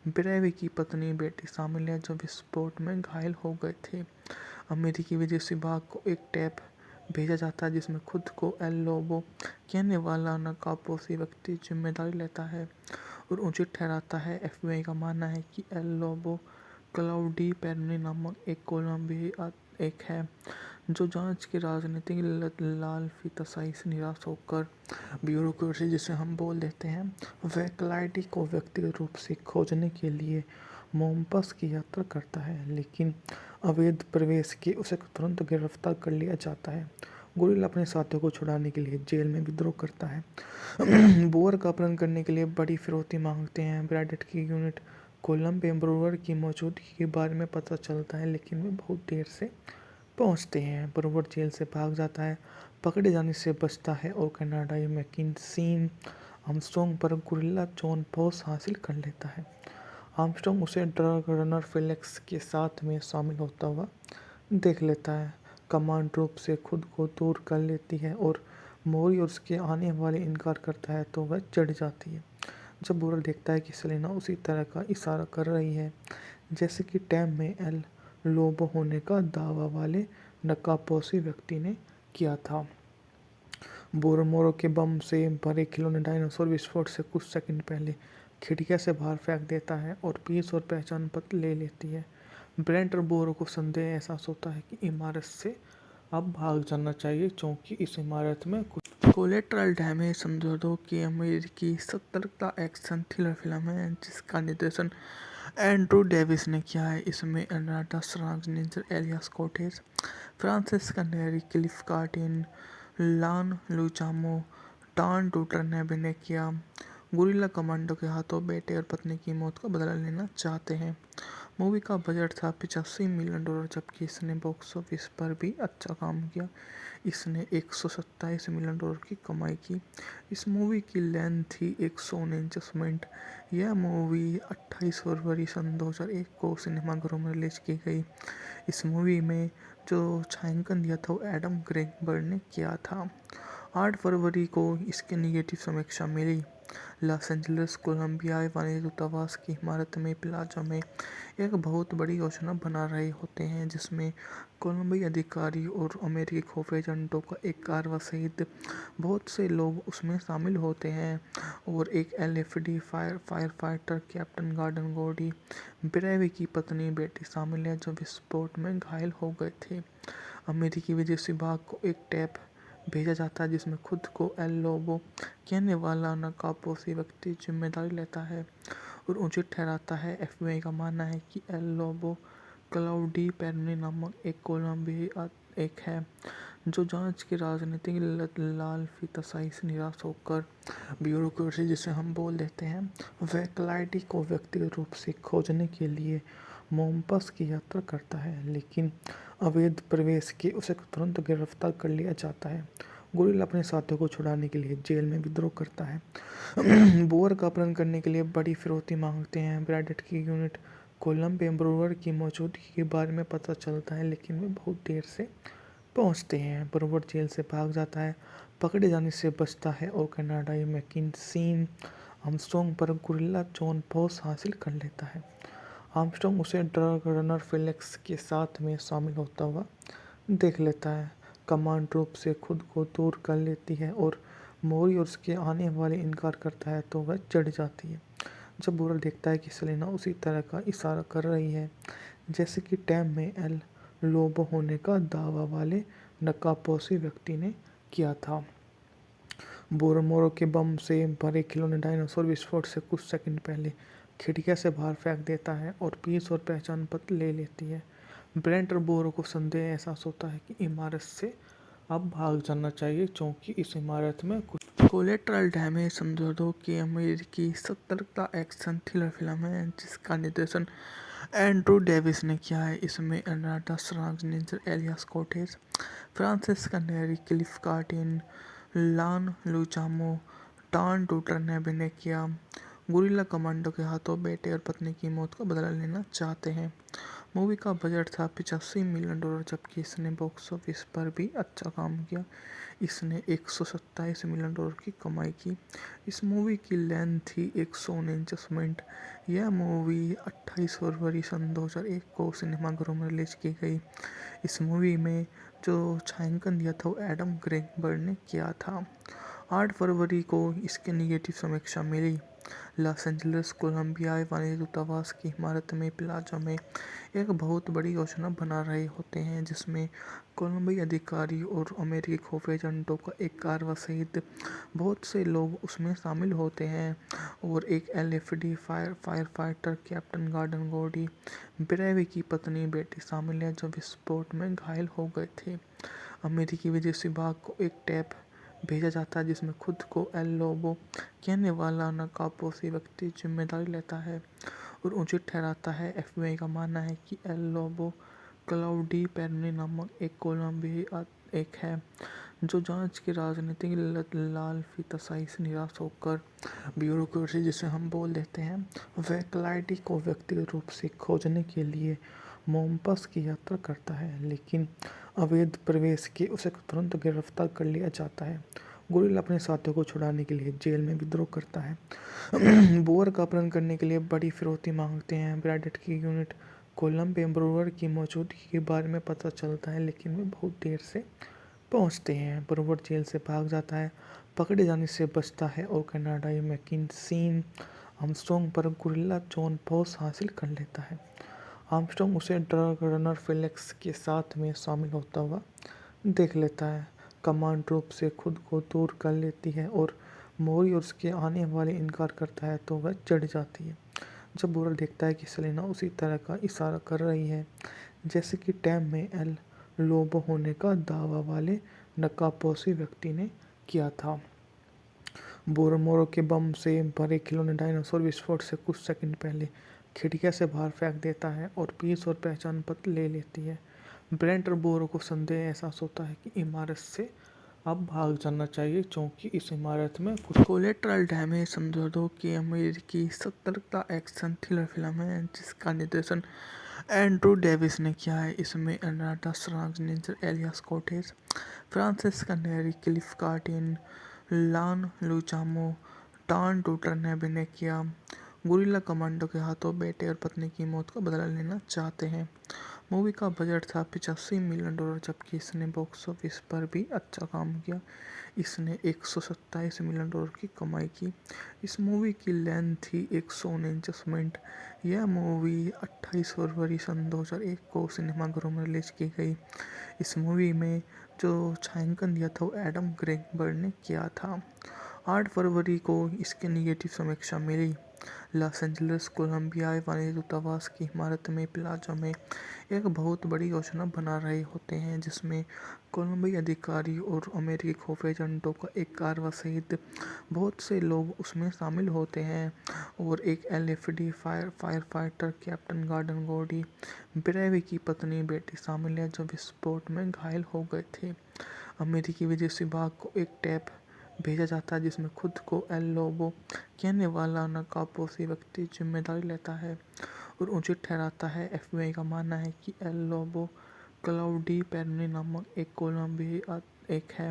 ब्रेवी की पत्नी बेटी शामिल है, जो विस्फोट में घायल हो गए थे। अमेरिकी विदेश विभाग को एक टैप भेजा जाता है जिसमें खुद को एल लोबो कहने वाला नकाबपोशी व्यक्ति जिम्मेदारी लेता है और उचित ठहराता है। एफबीआई का मानना है कि एल लोबो क्लाउडी पेरनी नामक एक कोलंबिया एक है जो जांच की राजनीतिक लालफिताशाही से निराश होकर ब्यूरोक्रेसी जिसे हम बोल देते हैं वह क्लाइडी को व्यक्तिगत रूप से खोजने के लिए मोम्पास की यात्रा करता है, लेकिन अवैध प्रवेश के उसे तुरंत गिरफ्तार कर लिया जाता है। गोरिल्ला अपने साथियों को छुड़ाने के लिए जेल में विद्रोह करता है। बोअर का अपहरण करने के लिए बड़ी फिरौती मांगते हैं। ब्रैडेट की यूनिट कोलंबिया ब्रूअर की मौजूदगी के बारे में पता चलता है, लेकिन वे बहुत देर से पहुंचते हैं। ब्रूअर जेल से भाग जाता है, पकड़े जाने से बचता है और कनाडाई मैकिन्सी आर्मस्ट्रॉन्ग पर गोरिल्ला जॉन पॉस हासिल कर लेता है। आर्मस्ट्रॉन्ग उसे ड्रग रनर फेलिक्स के साथ में शामिल होता हुआ देख लेता है। कमांड रूप से खुद को दूर कर लेती है और मोरी और उसके आने वाले इनकार करता है तो वह चढ़ जाती है। जब बोरल देखता है कि सेलेना उसी तरह का इशारा कर रही है जैसे कि टैम में एल लोबो होने का दावा वाले नकाबपोशी व्यक्ति ने किया था, बोरोमोरो के बम से भरे खिलौने डायनासोर विस्फोट से कुछ सेकंड पहले खिड़कियां से बाहर फेंक देता है और पीस और पहचान पत्र ले लेती है। ब्रेंट और बोरो को संदेह एहसास होता है कि इमारत से अब भाग जाना चाहिए क्योंकि इस इमारत में कुछ कोलेट्रल डैमेज समझौतों की अमेरिकी सतर्कता एक्शन थ्रिलर फिल्म है जिसका निर्देशन एंड्रू डेविस ने किया है। इसमें अनाटा श्वार्ज़नेगर, एलियास कोटेज, फ्रांसिस्का नेरी, क्लिफ कार्टिन, लान लुचामो, टॉन टूटर ने अभिनय किया। गुरिल्ला कमांडो के हाथों बेटे और पत्नी की मौत का बदला लेना चाहते हैं। मूवी का बजट था $85 मिलियन, जबकि इसने बॉक्स ऑफिस पर भी अच्छा काम किया। इसने $127 मिलियन की कमाई की। इस मूवी की लेंथ थी 149 मिनट। यह मूवी 28 फरवरी सन 2001 को सिनेमाघरों में रिलीज की गई। इस मूवी में जो छायांकन दिया था वो एडम ग्रेगबर्ड ने किया था। 8 फरवरी को इसकी निगेटिव समीक्षा मिली। लॉस एंजलिस कोलंबिया वाणिज्य दूतावास की इमारत में प्लाजा में एक बहुत बड़ी योजना बना रहे होते हैं जिसमें कोलंबियाई अधिकारी और अमेरिकी खुफिया एजेंटों का एक कारवा सहित बहुत से लोग उसमें शामिल होते हैं और एक एलएफडी फायर फाइटर कैप्टन गॉर्डन गोडी ब्रेवी की पत्नी बेटी शामिल है जो विस्फोट में घायल हो गए थे। अमेरिकी विदेश विभाग को एक टैप भेजा जाता है जिसमें खुद को एल लोबो कहने वाला नकाबपोशी व्यक्ति जिम्मेदारी लेता है और उचित ठहराता है। एफबीआई का मानना है कि एल लोबो क्लाउडी पेरोनी नामक एक कोलंबियाई एक है जो जांच की राजनीतिक लालफिताशाही से निराश होकर ब्यूरोक्रेसी जिसे हम बोल देते हैं वह क्लाइडी को व्यक्तिगत रूप से खोजने के लिए मोम्पस की यात्रा करता है, लेकिन अवैध प्रवेश के उसे तुरंत गिरफ्तार कर लिया जाता है। गुरिल्ला अपने साथियों को छुड़ाने के लिए जेल में विद्रोह करता है। बोअर का अपहरण करने के लिए बड़ी फिरौती मांगते हैं। ब्रैडेट की यूनिट कोलंबिया ब्रूअर की मौजूदगी के बारे में पता चलता है, लेकिन वे बहुत देर से पहुंचते हैं। ब्रूअर जेल से भाग जाता है, पकड़े जाने से बचता है और कनाडाई मैकिन्सी आर्मस्ट्रॉन्ग पर गुरिल्ला जॉन पॉस हासिल कर लेता है। आर्मस्ट्रॉन्ग उसे ड्रग रनर फेलिक्स के साथ में शामिल होता हुआ देख लेता है। कमांड रूप से खुद को दूर कर लेती है और मोरी और उसके आने वाले इनकार करता है तो वह चढ़ जाती है। जब बोरल देखता है कि सेलेना उसी तरह का इशारा कर रही है जैसे कि टैम में एल लोबो होने का दावा वाले नकाबपोशी व्यक्ति ने किया था। बोरोमोरो के बम से भरे खिलौने डायनासोर विस्फोट से कुछ सेकंड पहले खिड़कियां से बाहर फेंक देता है और पीस और पहचान पत्र ले लेती है। ब्रेंट और बोरो को संदेह एहसास होता है कि इमारत से अब भाग जाना चाहिए क्योंकि इस इमारत में कुछ कोलेट्रल डैमेज समझौतों की अमेरिकी सतर्कता एक्शन थ्रिलर फिल्म है जिसका निर्देशन एंड्रू डेविस ने किया है। इसमें अनाटा श्वार्ज़नेगर, एलियास कोटेज, फ्रांसिस्का नेरी, क्लिफ कार्टिन, लान लुचामो, टॉन टूटर ने अभिनय किया। गुरिल्ला कमांडो के हाथों बेटे और पत्नी की मौत का बदला लेना चाहते हैं। मूवी का बजट था $85 मिलियन, जबकि इसने बॉक्स ऑफिस पर भी अच्छा काम किया। इसने $127 मिलियन की कमाई की। इस मूवी की लेंथ थी 149 मिनट। यह मूवी 28 फरवरी सन 2001 को सिनेमाघरों में रिलीज की गई। इस मूवी में जो छायांकन दिया था वो एडम ग्रेगबर्ड ने किया था। 8 फरवरी को इसकी निगेटिव समीक्षा मिली। लॉस एंजलिस कोलंबिया वाणिज्य दूतावास की इमारत में प्लाजा में एक बहुत बड़ी योजना बना रहे होते हैं जिसमें कोलंबियाई अधिकारी और अमेरिकी खुफिया एजेंटों का एक कारवा सहित बहुत से लोग उसमें शामिल होते हैं और एक एलएफडी फायर फाइटर कैप्टन गॉर्डन गोडी ब्रेवी की पत्नी बेटी शामिल है जो विस्फोट में घायल हो गए थे। अमेरिकी विदेश विभाग को एक टैप भेजा जाता है जिसमें खुद को एल लोबो कहने वाला नकाबपोशी व्यक्ति जिम्मेदारी लेता है और उचित ठहराता है। एफबीआई का मानना है कि एल लोबो क्लाउडी पेरोनी नामक एक कोलंबियाई एक है जो जांच की राजनीतिक लालफिताशाही से निराश होकर ब्यूरोक्रेसी जिसे हम बोल देते हैं वह क्लाइडी को व्यक्तिगत रूप से खोजने के लिए मोम्पस की यात्रा करता है, लेकिन अवैध प्रवेश के उसे तुरंत गिरफ्तार कर लिया जाता है। गुरिल्ला अपने साथियों को छुड़ाने के लिए जेल में विद्रोह करता है। बोअर का अपहरण करने के लिए बड़ी फिरौती मांगते हैं। ब्रैडेट की यूनिट कोलंबिया ब्रूअर की मौजूदगी के बारे में पता चलता है, लेकिन वे बहुत देर से पहुंचते हैं। ब्रूवर जेल से भाग जाता है, पकड़े जाने से बचता है और कनाडाई मैकिन्सी आर्मस्ट्रॉन्ग पर गुरिल्ला जॉन पॉस हासिल कर लेता है। आर्मस्ट्रॉन्ग उसे ड्रग रनर फेलिक्स के साथ में शामिल होता हुआ देख लेता है। कमांड रूप से खुद को दूर कर लेती है और मोरी और उसके आने वाले इनकार करता है तो वह चढ़ जाती है। जब बुरा देखता है कि सेलेना उसी तरह का इशारा कर रही है जैसे कि टैम में एल लोबो होने का दावा वाले नकाबपोशी व्यक्ति ने किया था। बोरोमोरो के बम से भरे खिलौने डायनासोर विस्फोट से कुछ सेकंड पहले खिड़कियां से बाहर फेंक देता है और पीस और पहचान पत्र ले लेती है। ब्रेंट और बोरो को संदेह एहसास होता है कि इमारत से अब भाग जाना चाहिए क्योंकि इस इमारत में कुछ कोलेट्रल डैमेज समझौतों की अमेरिकी सतर्कता एक्शन थ्रिलर फिल्म है जिसका निर्देशन एंड्रू डेविस ने किया है। इसमें अनाटा श्वार्ज़नेगर, एलियास कोटेज, फ्रांसिस कनेरी, क्लिफ कार्टिन, लान लुचामो, टॉन टूटर ने अभिनय किया। गुरिल्ला कमांडो के हाथों बेटे और पत्नी की मौत का बदला लेना चाहते हैं। मूवी का बजट था $85 मिलियन, जबकि इसने बॉक्स ऑफिस पर भी अच्छा काम किया। इसने $127 मिलियन की कमाई की। इस मूवी की लेंथ थी 149 मिनट। यह मूवी 28 फरवरी सन 2001 को सिनेमाघरों में रिलीज की गई। इस मूवी में जो छायांकन दिया था वो एडम ग्रेगबर्ड ने किया था। 8 फरवरी को इसकी निगेटिव समीक्षा मिली। लॉस एंजलिस कोलंबिया वाणिज्य दूतावास की इमारत में प्लाजा में एक बहुत बड़ी योजना बना रहे होते हैं जिसमें कोलंबिया अधिकारी और अमेरिकी खुफिया एजेंटों का एक कारवा सहित बहुत से लोग उसमें शामिल होते हैं और एक एलएफडी फायर फाइटर कैप्टन गॉर्डन गोडी ब्रेवी की पत्नी बेटी शामिल है जो विस्फोट में घायल हो गए थे। अमेरिकी विदेश विभाग को एक टैप भेजा जाता है जिसमें खुद को एल लोबो कहने वाला नकाबपोशी व्यक्ति जिम्मेदारी लेता है और उचित ठहराता है। एफबीआई का मानना है कि एल लोबो क्लाउडी पेरोनी नामक एक कोलंबिया एक है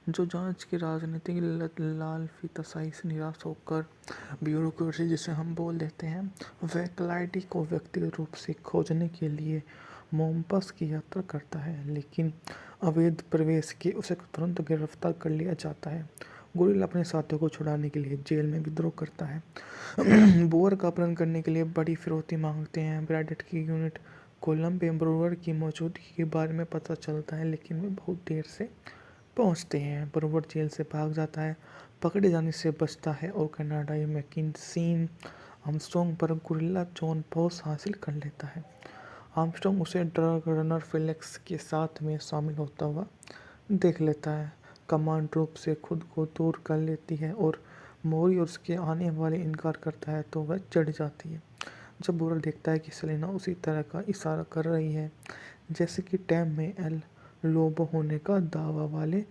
जो जांच की राजनीतिक लालफिताशाही से निराश होकर ब्यूरोक्रेसी जिसे हम बोल देते हैं वह क्लाइडी को व्यक्तिगत रूप से खोजने के लिए मोम्पस की यात्रा करता है, लेकिन अवैध प्रवेश के उसे तुरंत गिरफ्तार कर लिया जाता है। गुरिल्ला अपने साथियों को छुड़ाने के लिए जेल में विद्रोह करता है। बोअर का अपहरण करने के लिए बड़ी फिरौती मांगते हैं। ब्रैडेट की यूनिट कोलंबिया ब्रूअर की मौजूदगी के बारे में पता चलता है लेकिन वे बहुत देर से पहुंचते हैं। ब्रूअर जेल से भाग जाता है, पकड़े जाने से बचता है और कनाडाई मैकिन्सी आर्मस्ट्रॉन्ग पर गुरिल्ला जॉन पॉस हासिल कर लेता है। आर्मस्ट्रॉन्ग उसे ड्रग रनर फेलिक्स के साथ में शामिल होता हुआ देख लेता है। कमांड रूप से खुद को दूर कर लेती है और मोरी और उसके आने वाले इनकार करता है तो वह चढ़ जाती है। जब बुरा देखता है कि सेलेना उसी तरह का इशारा कर रही है जैसे कि टैम में एल लोबो होने का दावा वाले